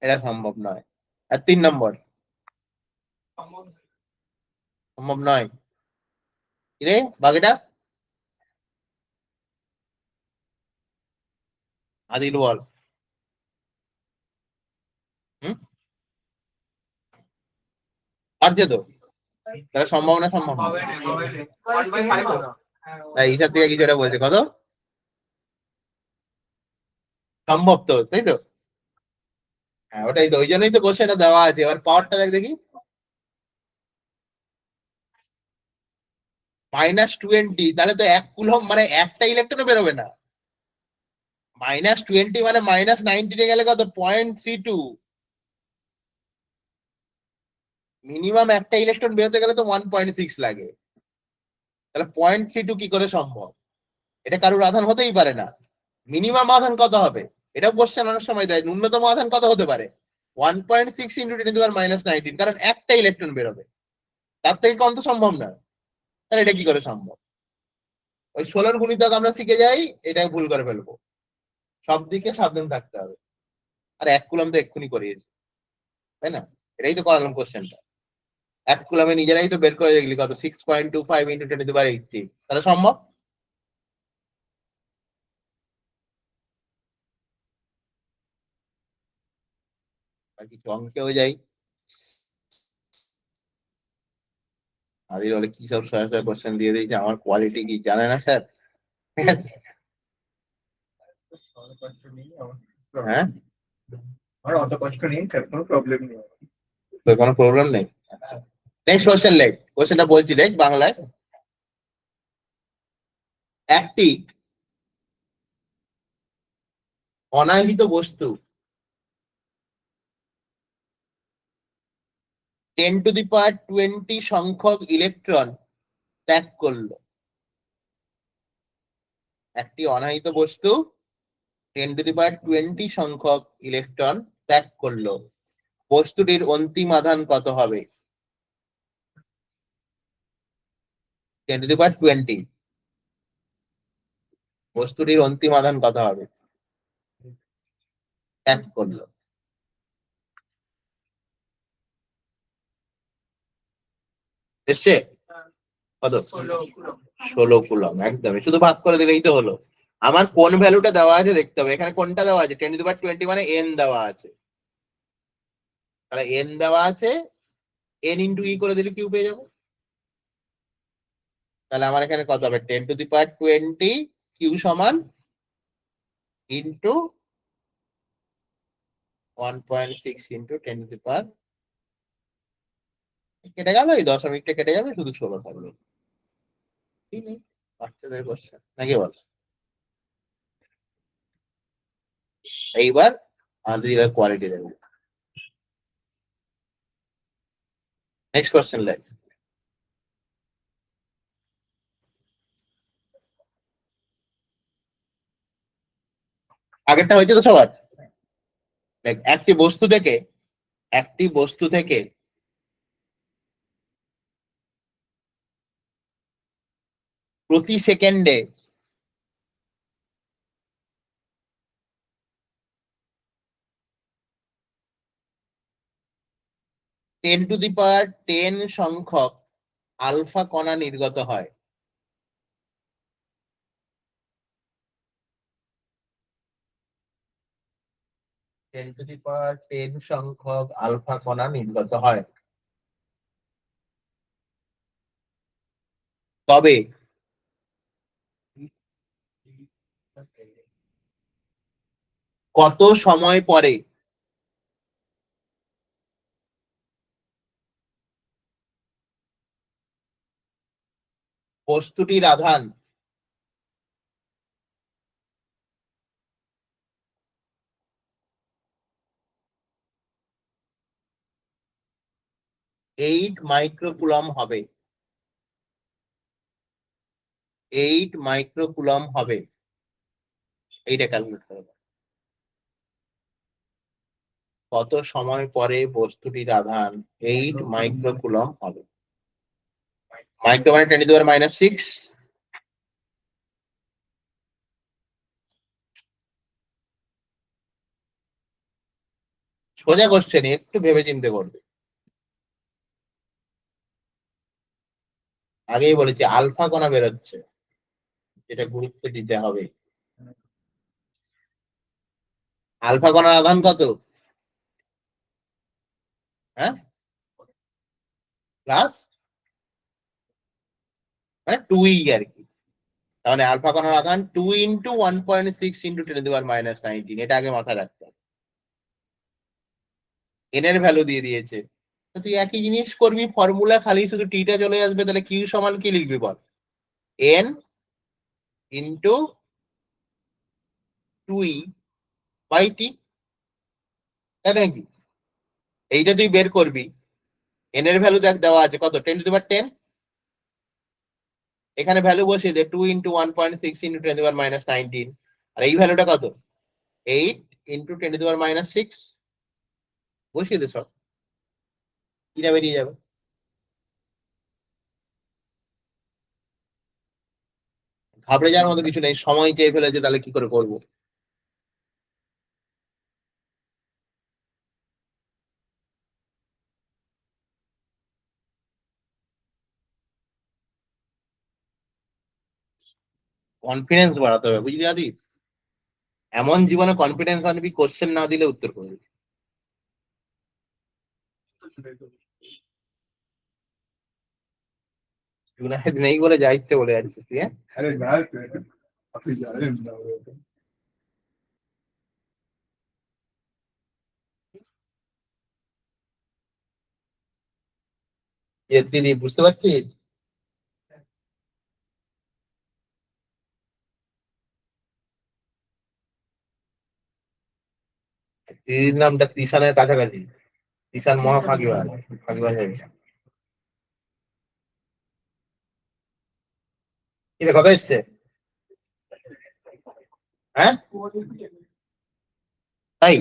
এটা সম্ভব নয়। আর 3 নম্বর, সম্ভব নয়। রে বাকিটা আদিল বল। বাড়ছে তো, তাহলে সম্ভব না সম্ভব না? তাই হিসাব থেকে কিছু একটা বলছে, কত সম্ভব তো, তাই তো? হ্যাঁ ওটাই তো, ওই জন্যই তো কোশ্চেনটা দেওয়া আছে। এবার পাওয়ারটা দেখ দেখি, -20, তাহলে তো 1 কুলম্ব মানে একটা ইলেকট্রনও বেরোবে না। -20 মানে -90 গেলে কত, 0.32। মিনিমাম একটা ইলেকট্রন বেরোতে গেলে তো 1.6 লাগে, তাহলে 0.32 কি করে সম্ভব? এটা কারুর আধান হতেই পারে না। মিনিমাম আধান কত হবে, এটাও কোশ্চেন অনেক সময় দেয়, ন্যূনতম আধান কত হতে পারে? 1.6 × 10⁻19, কারণ একটা ইলেকট্রন বেরোবে, তার থেকে কম তো সম্ভব না। তাহলে এটা কি করে সম্ভব? ওই 16 গুণিতক আমরা শিখে যাই, এটা ভুল করে ফেলবো। সব দিকে সাবধান থাকতে হবে। আর 1 কুলম্ব তো এক্ষুনি করিয়েছি, তাই না? এটাই তো করালাম কোশ্চেনটা। 1 কুলম্বে নিজেরাই তো বের করে দেখলি কত, 6.25 × 10⁻80, তাহলে সম্ভব? আর কিছু অঙ্কেও যাই, আদির বলে কি সব সরাসরি কোশ্চেন দিয়ে দিয়েছে, আমার কোয়ালিটি কি জানে না স্যার? ঠিক আছে, হ্যাঁ আর অত কষ্ট নেই, তার কোনো প্রবলেম নেই। তোর কোনো প্রবলেম নেই। নেক্সট কোশ্চেন লেখ, কোশ্চেনটা বলছি দেখ বাংলায়। একটি অনাহিত বস্তু 10⁻20 সংখ্যক ইলেকট্রন ত্যাগ করলো। একটি অনাহিত বস্তু 10⁻20 সংখ্যক ইলেকট্রন ত্যাগ করলো, বস্তুটির অন্তিম আধান কত হবে? 10⁻20, বস্তুটির অন্তিম আধান কত হবে? ত্যাগ করলো। এসছে কত? 16 কুলম্ব, একদমই, শুধু ভাগ করে দিলেই তো হলো। আমার কোন ভ্যালুটা দেওয়া আছে দেখতে হবে, এখানে কোনটা দেওয়া আছে, 10⁻20 মানে n দেওয়া আছে, তাহলে n দেওয়া আছে, n × e করে দিলে কিউ পেয়ে যাবো। তাহলে আমার এখানে কত হবে, 10⁻20 কিউ সমান ইন্টু 1.6 × 10⁻, কেটে গেল, এই দশমিকটা কেটে যাবে, শুধু 16 থাকবে। ঠিক নেই, বাচ্চাদের কোশ্চেন নাকি বল? এইবার আমাদের কোয়ালিটি দেবো। নেক্সট কোশ্চেন লেখ। আগেরটা হয়েছে তো সবার? দেখ, একটি বস্তু থেকে প্রতি সেকেন্ডে ×10 সংখ্যক আলফা কণা নির্গত হয়। ×10 সংখ্যক আলফা কণা নির্গত হয়, তবে কত সময় পরে বস্তুটির আধান 8 মাইক্রোকুলম্ব হবে? 8 মাইক্রোকুলম্ব হবে, এইটা ক্যালকুলেট করবে। কত সময় পরে বস্তুটির আধান 8 মাইক্রোকুলম্ব হবে? মাইক্রো মানে 10⁻⁻6, সোজা কোশ্চেন, একটু ভেবে চিন্তে করবে। আগেই বলেছি আলফা কণা বেরোচ্ছে, যেটা গুরুত্ব দিতে হবে। আলফা কণার আধান কত? হ্যাঁ প্লাস মানে 2e আর কি। তার মানে আলফা কণার আধান 2 ইন্টু 1.6 ইন্টু 10⁻19। এটা আগে মাথায় রাখতে হবে। এন এর ভ্যালু দিয়ে দিয়েছে, তো তুই একই জিনিস করবি, ফর্মুলা খালি শুধু টিটা চলে আসবে, তাহলে কিউ সমান কি লিখবি বল? N into 2e by t, তাই নাকি? এইটা তুই বের করবি। এন এর ভ্যালু দেখ দেওয়া আছে কত, 10⁻10। এখানে ভ্যালু বসিয়ে দে 2 ইন্টু 1.6 ইন্টু 10⁻19, আর এই ভ্যালুটা কত, 8 ইন্টু 10⁻6। বসিয়ে দে সব, কিনা বেরিয়ে যাবে। ঘাবড়ে যাওয়ার মতো কিছু নেই, সময় চেয়ে ফেলেছে, তাহলে কি করে করবো? কনফিডেন্স বাড়াতে হবে, বুঝলি আদি? এমন জীবনে কনফিডেন্স আনবি, কোশ্চেন না দিলে উত্তর করবি। জুনায়েদ নেই বলে যা ইচ্ছে বলে যাচ্ছিস তুই, হ্যাঁ? আরে না, আপনি জানেন না ওরকম। দিদি বুঝতে পারছিস? দিদির নামটা কৃষানের কাছাকাছি, কৃষান মহা ফাঁকিবাজ, ফাঁকিবাজ হয়েছে। এটা কথা এসছে, হ্যাঁ তাই?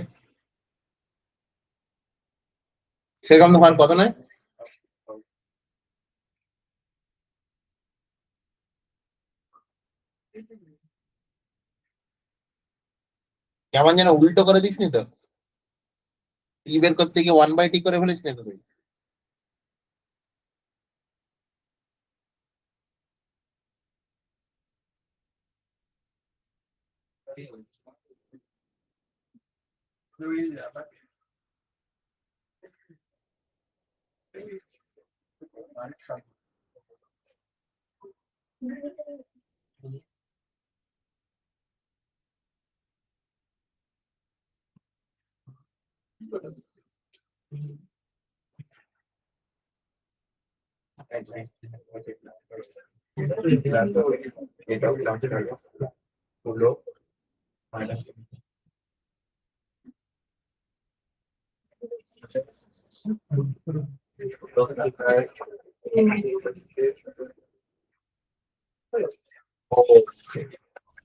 সেরকম তো হওয়ার কথা নয়। কেমন যেন উল্টো করে দিসনি তো, টি বের করতে গিয়ে 1/t করে ফেলিস নি তো তুই?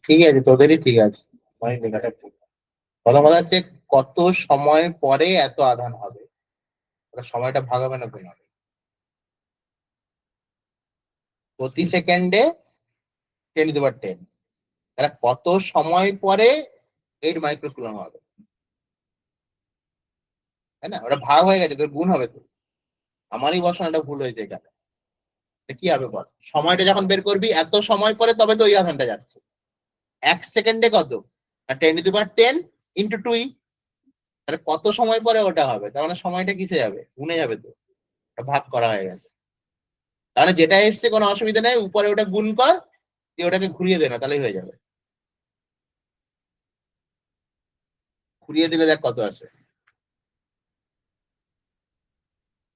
ঠিক আছে, তোদেরই ঠিক আছে, আমার লেখাটা ভুল। কথা কথা হচ্ছে, কত সময় পরে এত আধান হবে, ওটা সময়টা ভাগ হবে না কোনো? প্রতি সেকেন্ডে 10⁻10, তাহলে কত সময় পরে 8 মাইক্রোকুলম হবে, তাই না? ওটা ভাগ হয়ে গেছে, তোর গুণ হবে তো। আমারই বসানোটা ভুল হয়েছে এখানে। এটা কি হবে বল? সময়টা যখন বের করবি এত সময় পরে, তবে তো ওই আধানটা যাচ্ছে। 1 সেকেন্ডে কত, 10⁻10 ইন্টু 2, তাহলে কত সময় পরে ওটা হবে? তার মানে সময়টা কিসে যাবে, গুণে যাবে তো। ওটা ভাগ করা হয়ে গেছে, তাহলে যেটা এসছে কোনো অসুবিধা নেই, উপরে ওটা গুণ কর, দিয়ে ওটাকে ঘুরিয়ে দে না, তাহলেই হয়ে যাবে। ঘুরিয়ে দিলে দেখ কত আসে,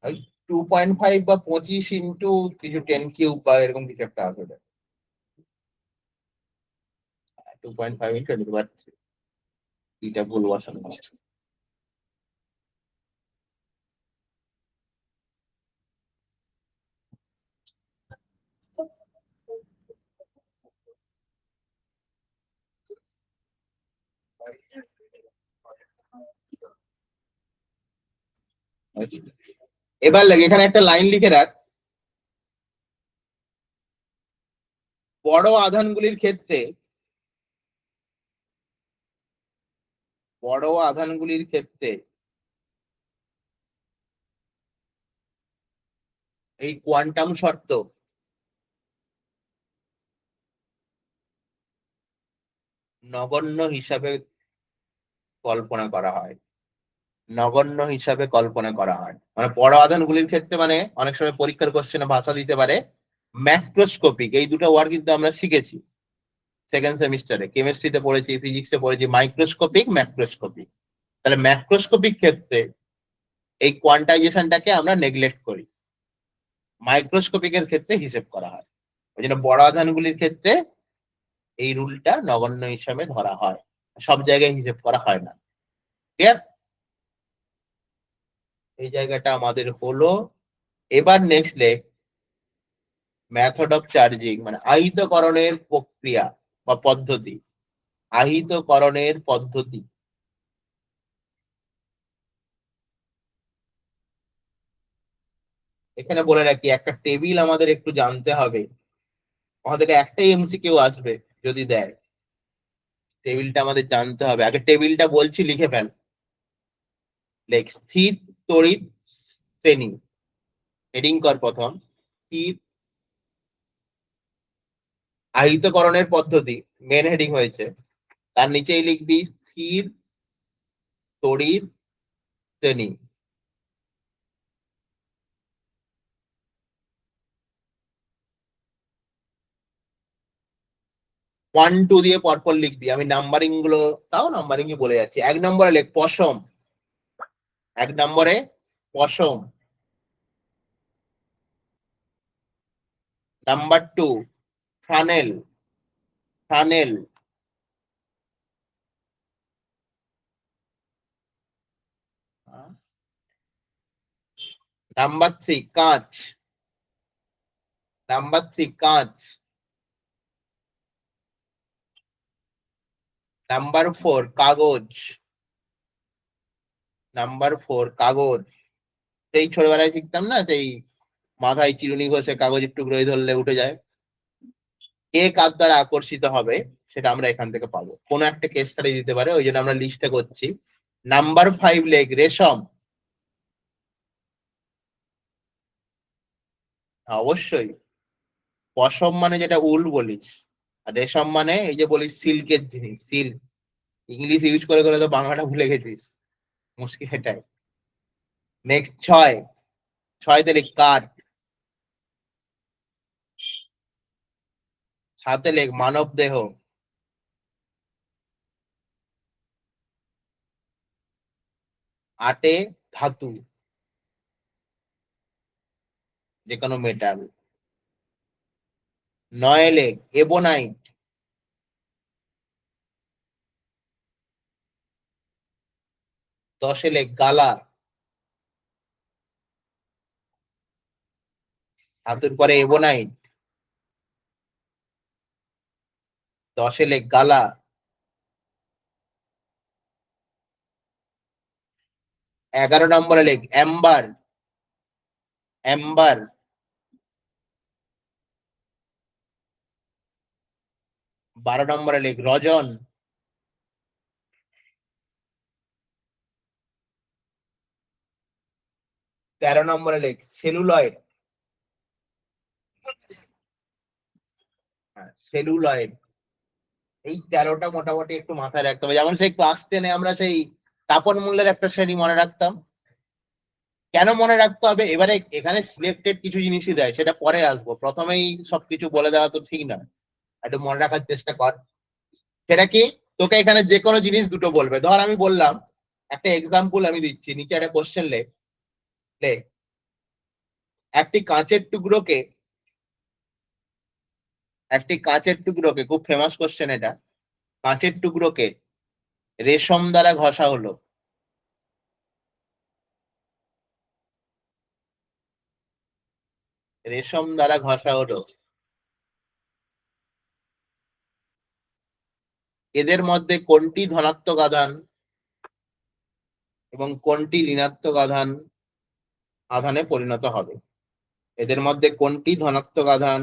ওই 2.5 বা 25 ইন্টু কিছু 10³ বা এরকম কিছু একটা আসবে। 2.5 ইন্টু 10⁻3, এটা ভুল বসানো আছে। এবার লাগে এখানে একটা লাইন লিখে রাখ, বড় আধানগুলির ক্ষেত্রে, বড় আধানগুলির ক্ষেত্রে এই কোয়ান্টাম শর্ত নগণ্য হিসাবে কল্পনা করা হয়। নগণ্য হিসাবে কল্পনা করা হয়। মানে বড় আধানগুলির ক্ষেত্রে মানে অনেক সময় পরীক্ষার কোশ্চেনে ভাষা দিতে পারে ম্যাক্রোস্কোপিক, এই দুটো ওয়ার্ড কিন্তু আমরা শিখেছি সেকেন্ড সেমিস্টারে, কেমিস্ট্রিতে পড়েছি, ফিজিক্সে পড়েছি, মাইক্রোস্কোপিক, ম্যাক্রোস্কোপিক। তাহলে ম্যাক্রোস্কোপিক ক্ষেত্রে এই কোয়ান্টাইজেশনটাকে আমরা নেগলেক্ট করি, মাইক্রোস্কোপিকের ক্ষেত্রে হিসেব করা হয়। ওই জন্য বড় আধানগুলির ক্ষেত্রে এই রুলটা নগণ্য হিসাবে ধরা হয়, সব জায়গায় হিসেব করা হয় না। ক্লিয়ার? এই জায়গাটা আমাদের হলো। এবার next leg method of charging, মানে আহিতকরণের প্রক্রিয়া বা পদ্ধতি। আহিতকরণের পদ্ধতি। এখানে বলে রাখি একটা টেবিল আমাদের একটু জানতে হবে, আমাদেরকে একটাই এমসিকিউ আসবে যদি দেয়, টেবিলটা আমাদের জানতে হবে। আগে টেবিলটা বলছি, লিখে ফেল। লেখ স্থির তড়িৎ শ্রেণী, হেডিং কর প্রথম স্থির আহিতকরণের পদ্ধতি, মেন হেডিং হয়েছে, তার নিচেই লিখবি স্থির তড়িৎ শ্রেণী। ওয়ান টু দিয়ে পরপর লিখবি, আমি নাম্বারিং গুলো তাও নাম্বারিং বলে যাচ্ছি। 1 নম্বরে লেখ পশম, 1 নম্বরে পশম। Number 2 flannel, flannel. নাম্বার 3 কাঁচ, নাম্বার 3 কাঁচ। নাম্বার 4 কাগজ, নাম্বার 4 কাগজ। সেই ছোটবেলায় শিখতাম না, সেই মাথায় চিরুনি ঘষে কাগজের টুকরোই ধরলে উঠে যায়। কে কার দ্বারা আকর্ষিত হবে সেটা আমরা এখান থেকে পাবো, কোনো একটা কেস স্টাডি দিতে পারে, ওই জন্য আমরা লিস্টটা করছি। নাম্বার 5 লেখ রেশম। অবশ্যই পশম মানে যেটা উল বলিস, আর রেশম মানে এই যে বলিস সিল্কের জিনিস, সিল্ক। ইংলিশ ইউজ করে করে তো বাংলাটা ভুলে গেছিস, মুশকিল এটাই। নেক্সট 6, 6তে লেখ কাঠ। 7 লেখ মানব দেহ। 8 ধাতু, যে কোনো মেটাল। 9 লেখ এবোনাইট। 10 লেখ গালা, ধাতুর পরে এবোনাইট। 10 লেখ গালা। 11 নম্বরে লেখ অ্যাম্বার, অ্যাম্বার। 12 নম্বরে লেখ রজন। 13 নম্বরে লেখ সেলুলয়েড, সেলুলয়েড। এই 13টা মোটামুটি একটু মাথায় রাখতে হবে। যেমন সেই ক্লাস 10-এ আমরা সেই তাপন মূল্যের একটা শ্রেণী মনে রাখতাম। কেন মনে রাখতে হবে? এবারে এখানে সিলেক্টেড কিছু জিনিসই দেয়, সেটা পরে আসবো, প্রথমেই সবকিছু বলে দেওয়া তো ঠিক না, একটু মনে রাখার চেষ্টা কর। সেটা কি, তোকে এখানে যে কোনো জিনিস দুটো বলবে। ধর আমি বললাম, একটা এক্সাম্পল আমি দিচ্ছি, নিচে একটা কোশ্চেন লেখ। একটি কাঁচের টুকরোকে, একটি কাঁচের টুকরোকে, খুব ফেমাস কোশ্চেন এটা, কাঁচের টুকরোকে রেশম দ্বারা ঘষা হলো, রেশম দ্বারা ঘষা হলো, এদের মধ্যে কোনটি ধনাত্মক আধান এবং কোনটি ঋণাত্মক আধান আধানে পরিণত হবে? এদের মধ্যে কোনটি ধনাত্মক আধান,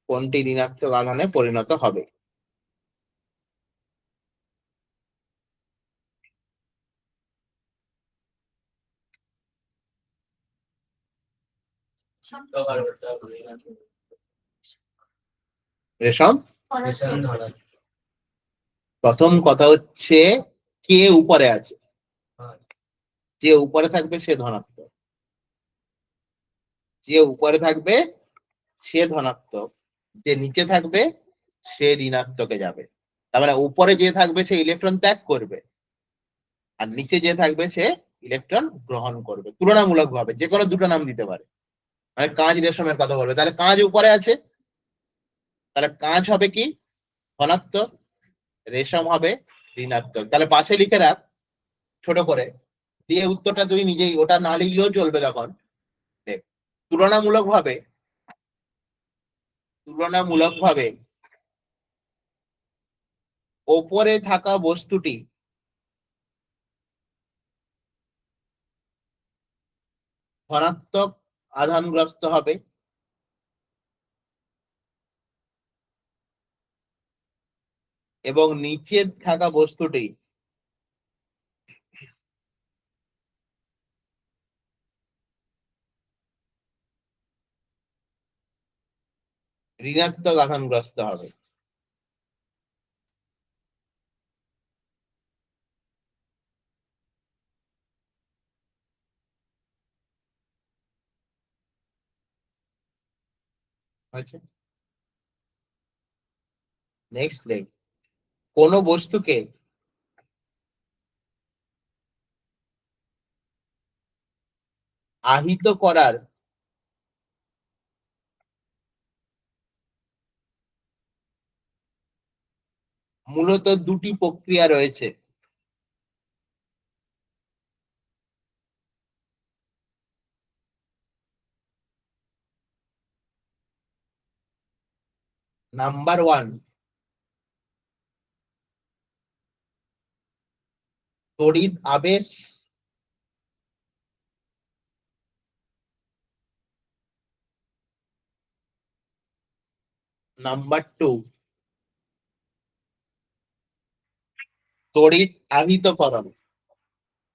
কোনটি ঋণাত্মক আধানে পরিণত হবে? রেশম। প্রথম কথা হচ্ছে কে উপরে আছে, যে উপরে থাকবে সে ধনাত্মক, যে উপরে থাকবে সে ধনাত্মক, যে নিচে থাকবে সে ঋণাত্মকে যাবে। তার মানে উপরে যে থাকবে সে ইলেকট্রন ত্যাগ করবে, আর নিচে যে থাকবে সে ইলেকট্রন গ্রহণ করবে। তুলনামূলক ভাবে যে কোনো দুটো নাম দিতে পারে। মানে কাঁচ রেশমের কথা বলবে, তাহলে কাঁচ উপরে আছে, তাহলে কাঁচ হবে কি ধনাত্মক, রেশম হবে ঋণাত্মক। তাহলে পাশে লিখে রাখ ছোট করে, দিয়ে উত্তরটা তুই নিজেই, ওটা না লিখলেও চলবে। তখন দেখ, তুলনামূলক ভাবে ওপরে থাকা বস্তুটি ধনাত্মক আধানগ্রস্ত হবে, এবং নিচে থাকা বস্তুটি ঋণাত্মক আধানগ্রস্ত হবে। নেক্সট লেগ, কোন বস্তুকে আহিত করার মূলত দুটি প্রক্রিয়া রয়েছে। নাম্বার 1 তড়িৎ আবেশ, নাম্বার 2 তড়িৎ আহিতকরণ।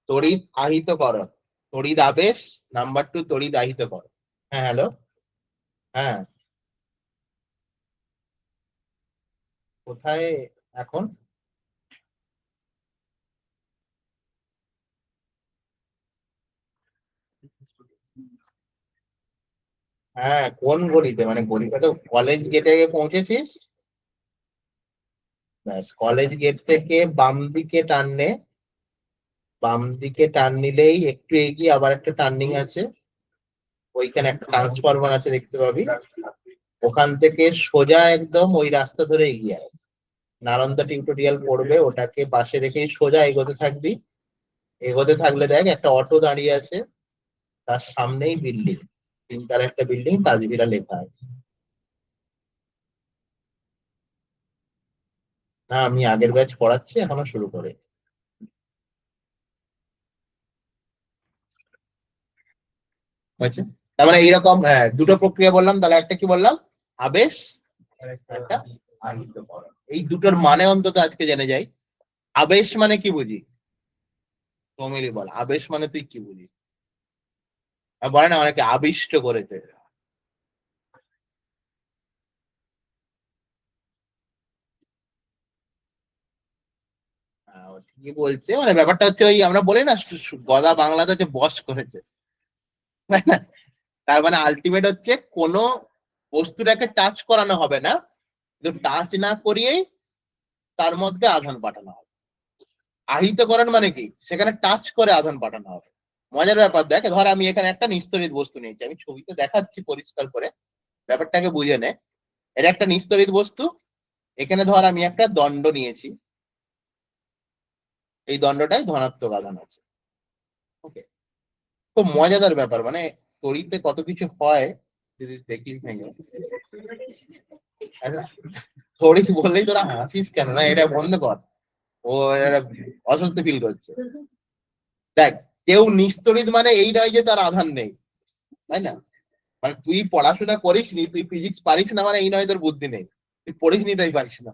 তড়িৎ আবেশ, নাম্বার 2 তড়িৎ আহিতকরণ। হ্যাঁ হ্যালো, হ্যাঁ কোথায় এখন? হ্যাঁ কোন গলিতে? মানে গলিটা তো কলেজ গেটে পৌঁছেছিস, ব্যাস কলেজ গেট থেকে বাম দিকে টার্ন নিলেই একটু এগিয়ে আবার একটা টার্নিং আছে, ওইখানে একটা ট্রান্সফরমার আছে দেখতে পাবি। ওখান থেকে সোজা একদম ওই রাস্তা ধরে এগিয়ে আয়, নালন্দা টিউটোরিয়াল পড়বে, ওটাকে পাশে রেখেই সোজা এগোতে থাকবি। এগোতে থাকলে দেখ একটা অটো দাঁড়িয়ে আছে, তার সামনেই বিল্ডিং, তিনতলা একটা বিল্ডিং, তাজভিরা লেখা আছে। না আমি আগের ব্যাচ পড়াচ্ছি, এখনো শুরু করে। হয়েছে? তার মানে এইরকম দুটো প্রক্রিয়া বললাম, তাহলে একটা কি বললাম? আবেশ, আর একটা আহিতকরণ। এই দুটোর মানে অন্তত আজকে জেনে যাই। আবেশ মানে কি বুঝি? তমিলি বল, আবেশ মানে তুই কি বুঝি? বলে না অনেকে আবিষ্ট করেছে। কি বলছে, মানে ব্যাপারটা হচ্ছে ওই আমরা বলি না গদা বাংলাতে হচ্ছে বস করেছে, তাই না? তার মানে আলটিমেট হচ্ছে কোনো বস্তুটাকে টাচ করানো হবে না, কিন্তু টাচ না করিয়েই তার মধ্যে আধান পাঠানো হবে। আহিতকরণ মানে কি? সেখানে টাচ করে আধান পাঠানো হবে। মজার ব্যাপার দেখ, ধর আমি এখানে একটা নিস্তড়িত বস্তু নিয়েছি, আমি ছবিতে দেখাচ্ছি পরিষ্কার করে, ব্যাপারটাকে বুঝে নে। এটা একটা নিস্তড়িত বস্তু, এখানে ধর আমি একটা দণ্ড নিয়েছি, এই দণ্ডটায় ধনাত্মক আধান আছে। ওকে, খুব মজাদার ব্যাপার, মানে তড়িতে কত কিছু হয় যদি দেখিস ভেঙে। আচ্ছা, তড়িৎ বললেই তোরা হাসিস কেন? না এটা বন্ধ কর, ও অস্বস্তি ফিল করছে। দেখ, কেউ নিস্তড়িত মানে এই নয় যে তার আধান নেই, তাই না? মানে তুই পড়াশোনা করিস নি, তুই ফিজিক্স পারিস না মানে এই নয় তোর বুদ্ধি নেই, তুই পড়িস নি তাই পারিস না।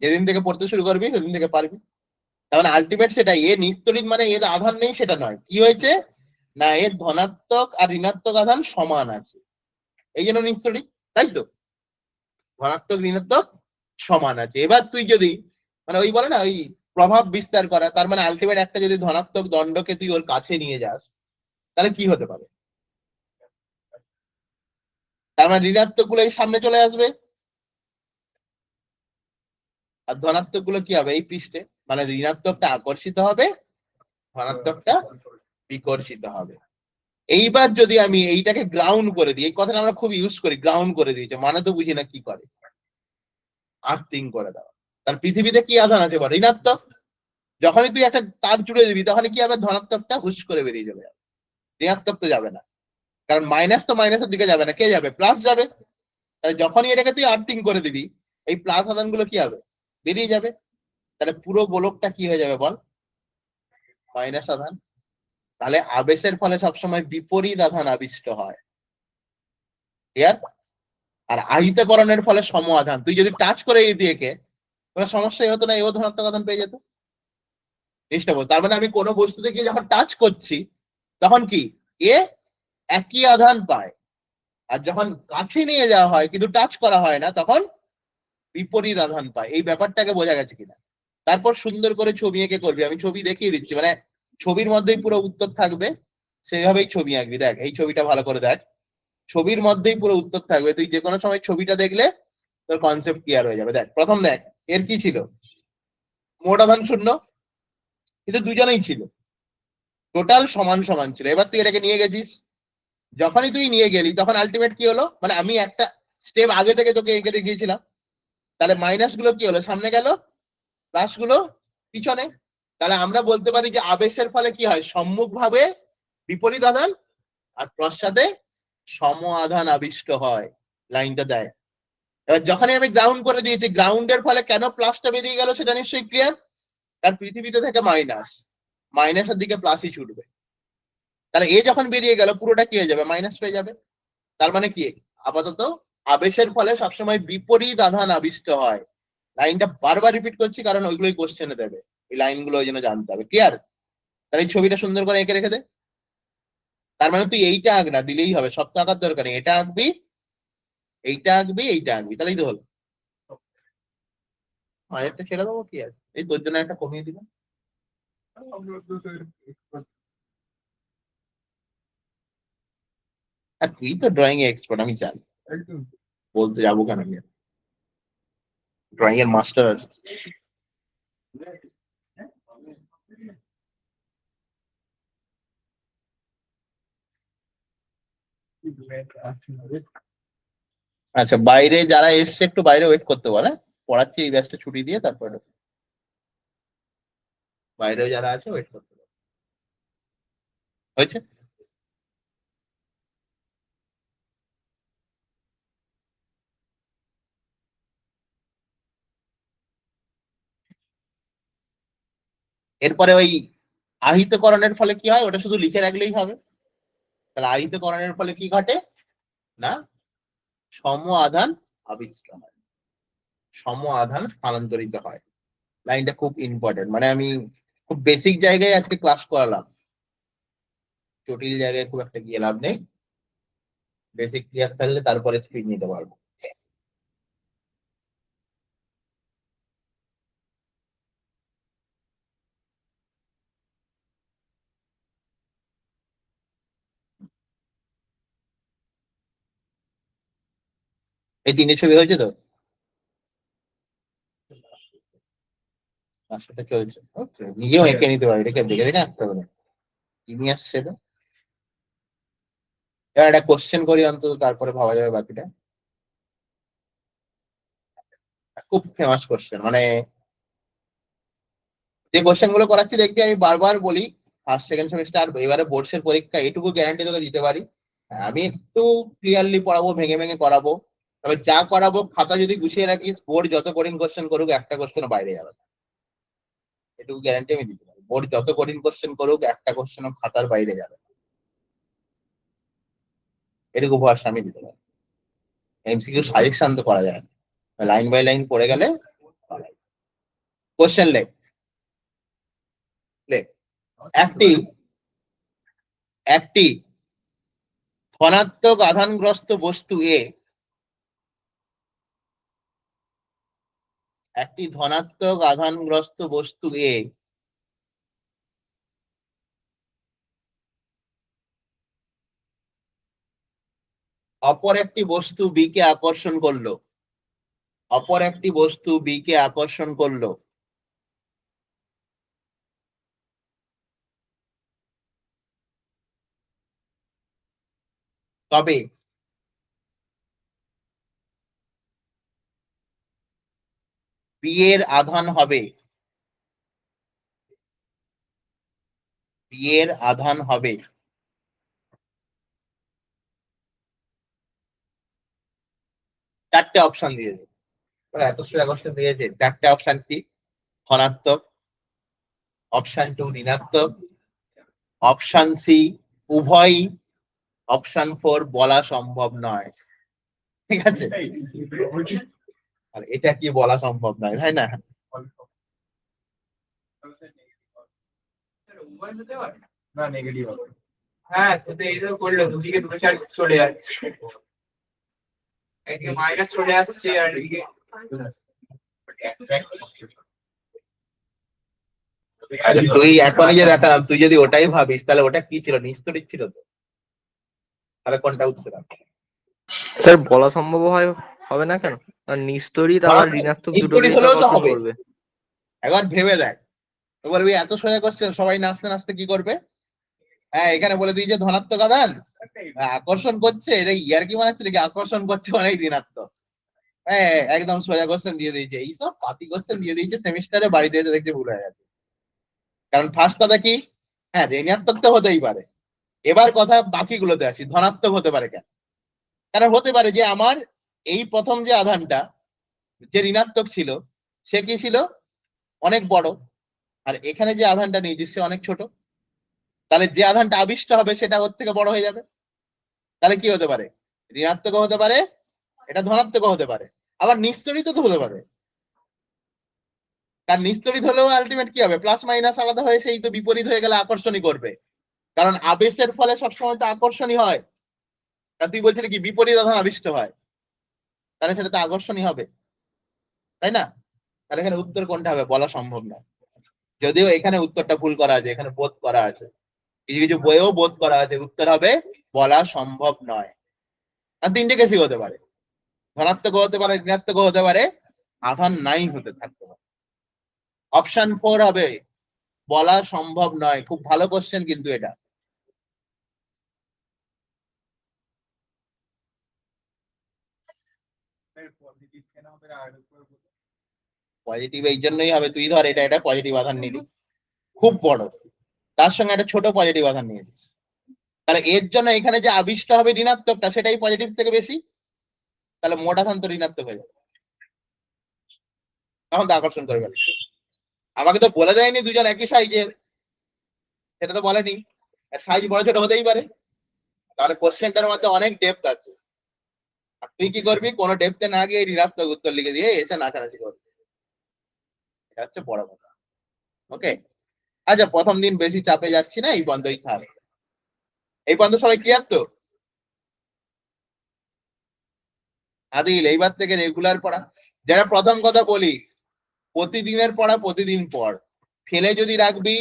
যেদিন থেকে পড়তে শুরু করবি সেদিন থেকে পারবি। তার মানে আলটিমেট সেটা, এ নিস্তড়িত মানে এর আধান নেই সেটা নয়, কি হয়েছে না এর ধনাত্মক আর ঋণাত্মক আধান সমান আছে, এই জন্য নিস্তড়িত, তাই তো? ধনাত্মক ঋণাত্মক সমান আছে। এবার তুই যদি মানে ওই বলে না ওই প্রভাব বিস্তার করা, তার মানে আলটিমেট একটা যদি ধনাত্মক দণ্ডকে তুই ওর কাছে নিয়ে যাস তাহলে কি হতে পারে? তার মানে ঋণাত্মক গুলো এই সামনে চলে আসবে আর ধনাত্মক গুলো কি হবে এই পৃষ্ঠে, মানে ঋণাত্মকটা আকর্ষিত হবে, ধনাত্মকটা বিকর্ষিত হবে। এইবার যদি আমি এইটাকে গ্রাউন্ড করে দিই, এই কথাটা আমরা খুব ইউজ করি, গ্রাউন্ড করে দিয়েছে, মানে তো বুঝি না কি করে, আর্থিং করে দেওয়া। তার পৃথিবীতে কি আধান আছে বল? ঋণাত্মক। যখনই তুই একটা তার জুড়ে দিবি তখনই কি হবে? ধনাত্মকটা হুশ করে বেরিয়ে চলে যাবে, ঋণাত্মক তো যাবে না, কারণ মাইনাস তো মাইনাসের দিকে যাবে না, কে যাবে? প্লাস যাবে। তাহলে যখনই এটাকে তুই আর্থিং করে দিবি এই প্লাস আধান গুলো কি হবে? বেরিয়ে যাবে। তাহলে পুরো গোলকটা কি হয়ে যাবে বল? মাইনাস আধান। তাহলে আবেশের ফলে সবসময় বিপরীত আধান আবিষ্ট হয়, ক্লিয়ার? আর আহিতকরণের ফলে সম আধান। তুই যদি টাচ করে এই দিকে কোনো সমস্যাই হতো না, এও ধনাত্মক আধান পেয়ে যেত। জিনিসটা বল, তার মানে আমি কোনো বস্তুতে গিয়ে যখন টাচ করছি তখন কি এ একই আধান পায়, আর যখন কাছে নিয়ে যাওয়া হয় কিন্তু টাচ করা হয় না তখন বিপরীত আধান পায়। এই ব্যাপারটাকে বোঝা গেছে কিনা? তারপর সুন্দর করে ছবি এঁকে করবি, আমি ছবি দেখিয়ে দিচ্ছি, মানে ছবির মধ্যেই পুরো উত্তর থাকবে, সেইভাবেই ছবি আঁকবি। দেখ এই ছবিটা ভালো করে দেখ, ছবির মধ্যেই পুরো উত্তর থাকবে, তুই যে কোনো সময় ছবিটা দেখলে তোর কনসেপ্ট ক্লিয়ার হয়ে যাবে। দেখ প্রথম দেখ এর কি ছিল, মোট আধান শূন্য, কিন্তু দুজনেই ছিল, টোটাল সমান সমান ছিল। এবার তুই এটাকে নিয়ে গেছিস, যখনই তুই নিয়ে গেলি তখন আলটিমেট কি হলো, মানে আমি একটা স্টেপ আগে থেকে তোকে এঁকে দেখিয়েছিলাম, তাহলে মাইনাস গুলো কি হলো? সামনে গেল, প্লাস গুলো পিছনে। তাহলে আমরা বলতে পারি যে আবেশের ফলে কি হয়? সম্মুখ ভাবে বিপরীত আধান আর পশ্চাতে সম আধান আবিষ্ট হয়। লাইনটা দেয়। এবার যখনই আমি গ্রাউন্ড করে দিয়েছি, গ্রাউন্ডের ফলে কেন প্লাসটা বেরিয়ে গেল সেটা নিশ্চয়ই ক্লিয়ার, কারণ পৃথিবীতে থেকে মাইনাস, মাইনাসের দিকে প্লাসই ছুটবে। তাহলে এ যখন বেরিয়ে গেল পুরোটা কি হয়ে যাবে? মাইনাস হয়ে যাবে। তার মানে কি আপাতত আবেশের ফলে সবসময় বিপরীত আধান আবিষ্ট হয়। লাইনটা বারবার রিপিট করছি কারণ ওইগুলোই কোশ্চেনে দেবে, এই লাইনগুলো ওই জন্য জানতে হবে। ক্লিয়ার? তাহলে এই ছবিটা সুন্দর করে এঁকে রেখে দে। তার মানে তুই এইটা আঁক না, দিলেই হবে, সব তো আঁকার দরকার নেই, এটা আঁকবি, এইটা আঁকবি, এইটা আঁকবি, তাহলেই তো হলো। একটা ছেড়ে দেবো, কি আছে, এই তোর জন্য একটা কমিয়ে দিলাম। আমরা তো স্যার expert। আর তুই তো ড্রয়িং এ এক্সপার্ট, আমি জানি, একদম। বলতে যাবো কেন, আমি ড্রয়িং এর মাস্টার আছে। আচ্ছা বাইরে যারা এসছে একটু বাইরে ওয়েট করতে বলে, পড়াচ্ছি এই ব্যাচটা ছুটি দিয়ে তারপরে বাইরেও যারা আছে ওয়েট করতে বলে। হয়েছে? এরপরে ওই আহিতকরণের ফলে কি হয় ওটা শুধু লিখে রাখলেই হবে। তাহলে আহিতকরণের ফলে কি ঘটে না, সম আধান আবিষ্ট হয়, সম আধান স্থানান্তরিত হয়। লাইনটা খুব ইম্পর্টেন্ট, মানে আমি খুব বেসিক জায়গায় আজকে ক্লাস করালাম, জটিল জায়গায় খুব একটা গিয়ে লাভ নেই, বেসিক ক্লিয়ার থাকলে তারপরে স্পিড নিতে পারবো। এই তিনটে ছবি হয়েছে তো, সেটা চলছে, ওকে নিজেও এঁকে নিতে পারি, এটাকে দেখে দেখে আঁকতে হবে না, জিনিয়াস সেটা। এবার একটা কোশ্চেন করি অন্তত, তারপরে ভাবা যাবে বাকিটা। খুব ফেমাস কোশ্চেন, মানে যে কোশ্চেন গুলো করাচ্ছি দেখবি আমি বারবার বলি, ফার্স্ট সেকেন্ড সেমিস্টার এবারে বোর্ডসের পরীক্ষা, এটুকু গ্যারান্টি তোকে দিতে পারি, আমি একটু ক্লিয়ারলি পড়াবো, ভেঙে ভেঙে করাবো, তবে যা করাবো খাতা যদি গুছিয়ে রাখিস, বোর্ড যত কঠিন কোশ্চেন করুক একটা কোশ্চেনও বাইরে যাবে না, এটুকু গ্যারান্টি আমি দিতে পারি। বোর্ড যত কঠিন কোশ্চেন করুক একটা কোশ্চেনও খাতার বাইরে যাবে না, এটুকু ভরসা আমি দিতে পারি। এমসিকিউ সাজেশন তো করা যায় না, লাইন বাই লাইন পড়ে গেলে। কোশ্চেন লেখ, লেখ একটি একটি ধনাত্মক আধানগ্রস্ত বস্তু এ একটি ধনাত্মক আধানগ্রস্ত বস্তু এ অপর একটি বস্তু বি কে আকর্ষণ করলো, অপর একটি বস্তু বি কে আকর্ষণ করলো, তবে বি এর আধান হবে, বি এর আধান হবে চারটে অপশন দিয়েছে, এত সোজা কোশ্চেন দিয়েছে। চারটে অপশন কি? ধনাত্মক, অপশন 2 ঋণাত্মক, অপশন সি উভয়ই, অপশন 4 বলা সম্ভব নয়। ঠিক আছে, আর এটা কি বলা সম্ভব নয়, তাই না? উভয় হতে পারে। না নেগেটিভ হবে। হ্যাঁ, তো এইভাবে করলে দুদিকে দুটো চার্জ চলে যাচ্ছে, একদিকে মাইনাস চলে আসছে আর এদিকে তুই এখনই যে দেখালাম, তুই যদি ওটাই ভাবিস তাহলে ওটা কি ছিল? নিস্তড়িত ছিল তো, তাহলে কোনটা উত্তর হবে? স্যার বলা সম্ভব হবে না কেন? আর নিস্তড়িত আবার ঋণাত্মক দুটো নিস্তড়িত হলেও তো আকর্ষণ হবে। করবে। একবার ভেবে দেখ, তো বলবি এত সোজা কোশ্চেন সবাই নাচতে নাচতে কি করবে? হ্যাঁ, এখানে বলে দিই যে ধনাত্মক আধান আকর্ষণ করছে, এটা ইয়ার্কি বানাচ্ছে নাকি? আকর্ষণ করছে মানে ঋণাত্মক। হ্যাঁ, একদম সোজা কোশ্চেন দিয়ে দিয়েছে। এইসব পাতি কোশ্চেন দিয়ে দিয়েছে সেমিস্টারে, বাড়িতে এসে দেখছে ভুল হয়ে গেছে। কারণ ফার্স্ট কথা কি, হ্যাঁ ঋণাত্মক তো হতেই পারে। এবার কথা বাকিগুলোতে আসি, ধনাত্মক হতে পারে কেন? কারণ হতে পারে যে আমার এই প্রথম যে আধানটা যে ঋণাত্মক ছিল সে কি ছিল? অনেক বড়, আর এখানে যে আধানটা নিয়েছি সে অনেক ছোট। তাহলে যে আধানটা আবিষ্ট হবে সেটা ওর থেকে বড় হয়ে যাবে। তাহলে কি হতে পারে? ঋণাত্মক হতে পারে, এটা ধনাত্মক হতে পারে, আবার নিস্তড়িত তো হতে পারে। কারণ নিস্তড়িত হলেও আলটিমেট কি হবে? প্লাস মাইনাস আলাদা হয়ে সেই তো বিপরীত হয়ে গেলে আকর্ষণই করবে। কারণ আবেশের ফলে সবসময় তো আকর্ষণই হয়। আর তুই বলছিলি কি বিপরীত আধান আবিষ্ট হয়, তাহলে সেটা তো আকর্ষণই হবে, তাই না? তাহলে এখানে উত্তর কোনটা হবে বলা সম্ভব না। যদিও এখানে উত্তরটা ভুল করা আছে, এখানে বোধ করা আছে, কিছু কিছু বইয়েও বোধ করা আছে উত্তর হবে বলা সম্ভব নয়। আর তিনটে কেসই হতে পারে, ধনাত্মক হতে পারে, ঋণাত্মক হতে পারে, আধান নাই হতে থাকতে পারে। অপশন 4 হবে বলা সম্ভব নয়। খুব ভালো কোশ্চেন কিন্তু এটা। পজিটিভ এই জন্যই হবে, তুই ধর এটা পজিটিভ আধান নিলি খুব বড়, তার সঙ্গে একটা ছোট পজিটিভ আধান নিয়েছিস, তাহলে এর জন্য এখানে যে আবিষ্ট হবে ঋণাত্মকটা সেটাই পজিটিভ থেকে বেশি, তাহলে মোট আধান তো ঋণাত্মক হয়ে যাবে, তখন তো আকর্ষণ করবে। আমাকে তো বলে দেয়নি দুজন একই সাইজের, সেটা তো বলেনি। সাইজ বড় ছোট হতেই পারে, তাহলে কোশ্চেনটার মধ্যে অনেক ডেপথ আছে। আর তুই কি করবি? কোনো ডেপথে না গিয়ে ঋণাত্মক উত্তর লিখে দিয়ে এসে নাচানাচি করবি, এটা হচ্ছে বড় কথা। ওকে, আচ্ছা প্রথম দিন বেশি চাপে যাচ্ছি না, এই বন্ধই থাক। এই বন্ধ সবাই ক্লিয়ার তো? আদিল এইবার থেকে রেগুলার পড়া। যারা প্রথম কথা বলি, প্রতিদিনের পড়া প্রতিদিন পড়। ফেলে যদি রাখবি,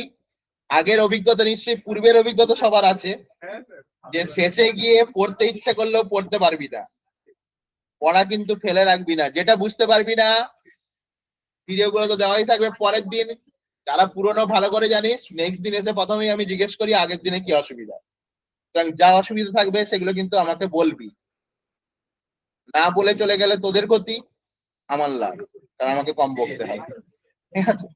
আগের অভিজ্ঞতা নিশ্চয়ই পূর্বের অভিজ্ঞতা সবার আছে, যে শেষে গিয়ে পড়তে ইচ্ছা করলেও পড়তে পারবি না। পড়া কিন্তু ফেলে রাখবি না, যেটা বুঝতে পারবি না ভিডিও গুলো তো দেওয়াই থাকবে পরের দিন। যারা পুরনো ভালো করে জানিস, নেক্সট দিন এসে প্রথমেই আমি জিজ্ঞেস করি আগের দিনে কি অসুবিধা। সুতরাং যা অসুবিধা থাকবে সেগুলো কিন্তু আমাকে বলবি, না বলে চলে গেলে তোদের ক্ষতি, আমার লাভ, কারণ আমাকে কম বকতে হবে। ঠিক আছে?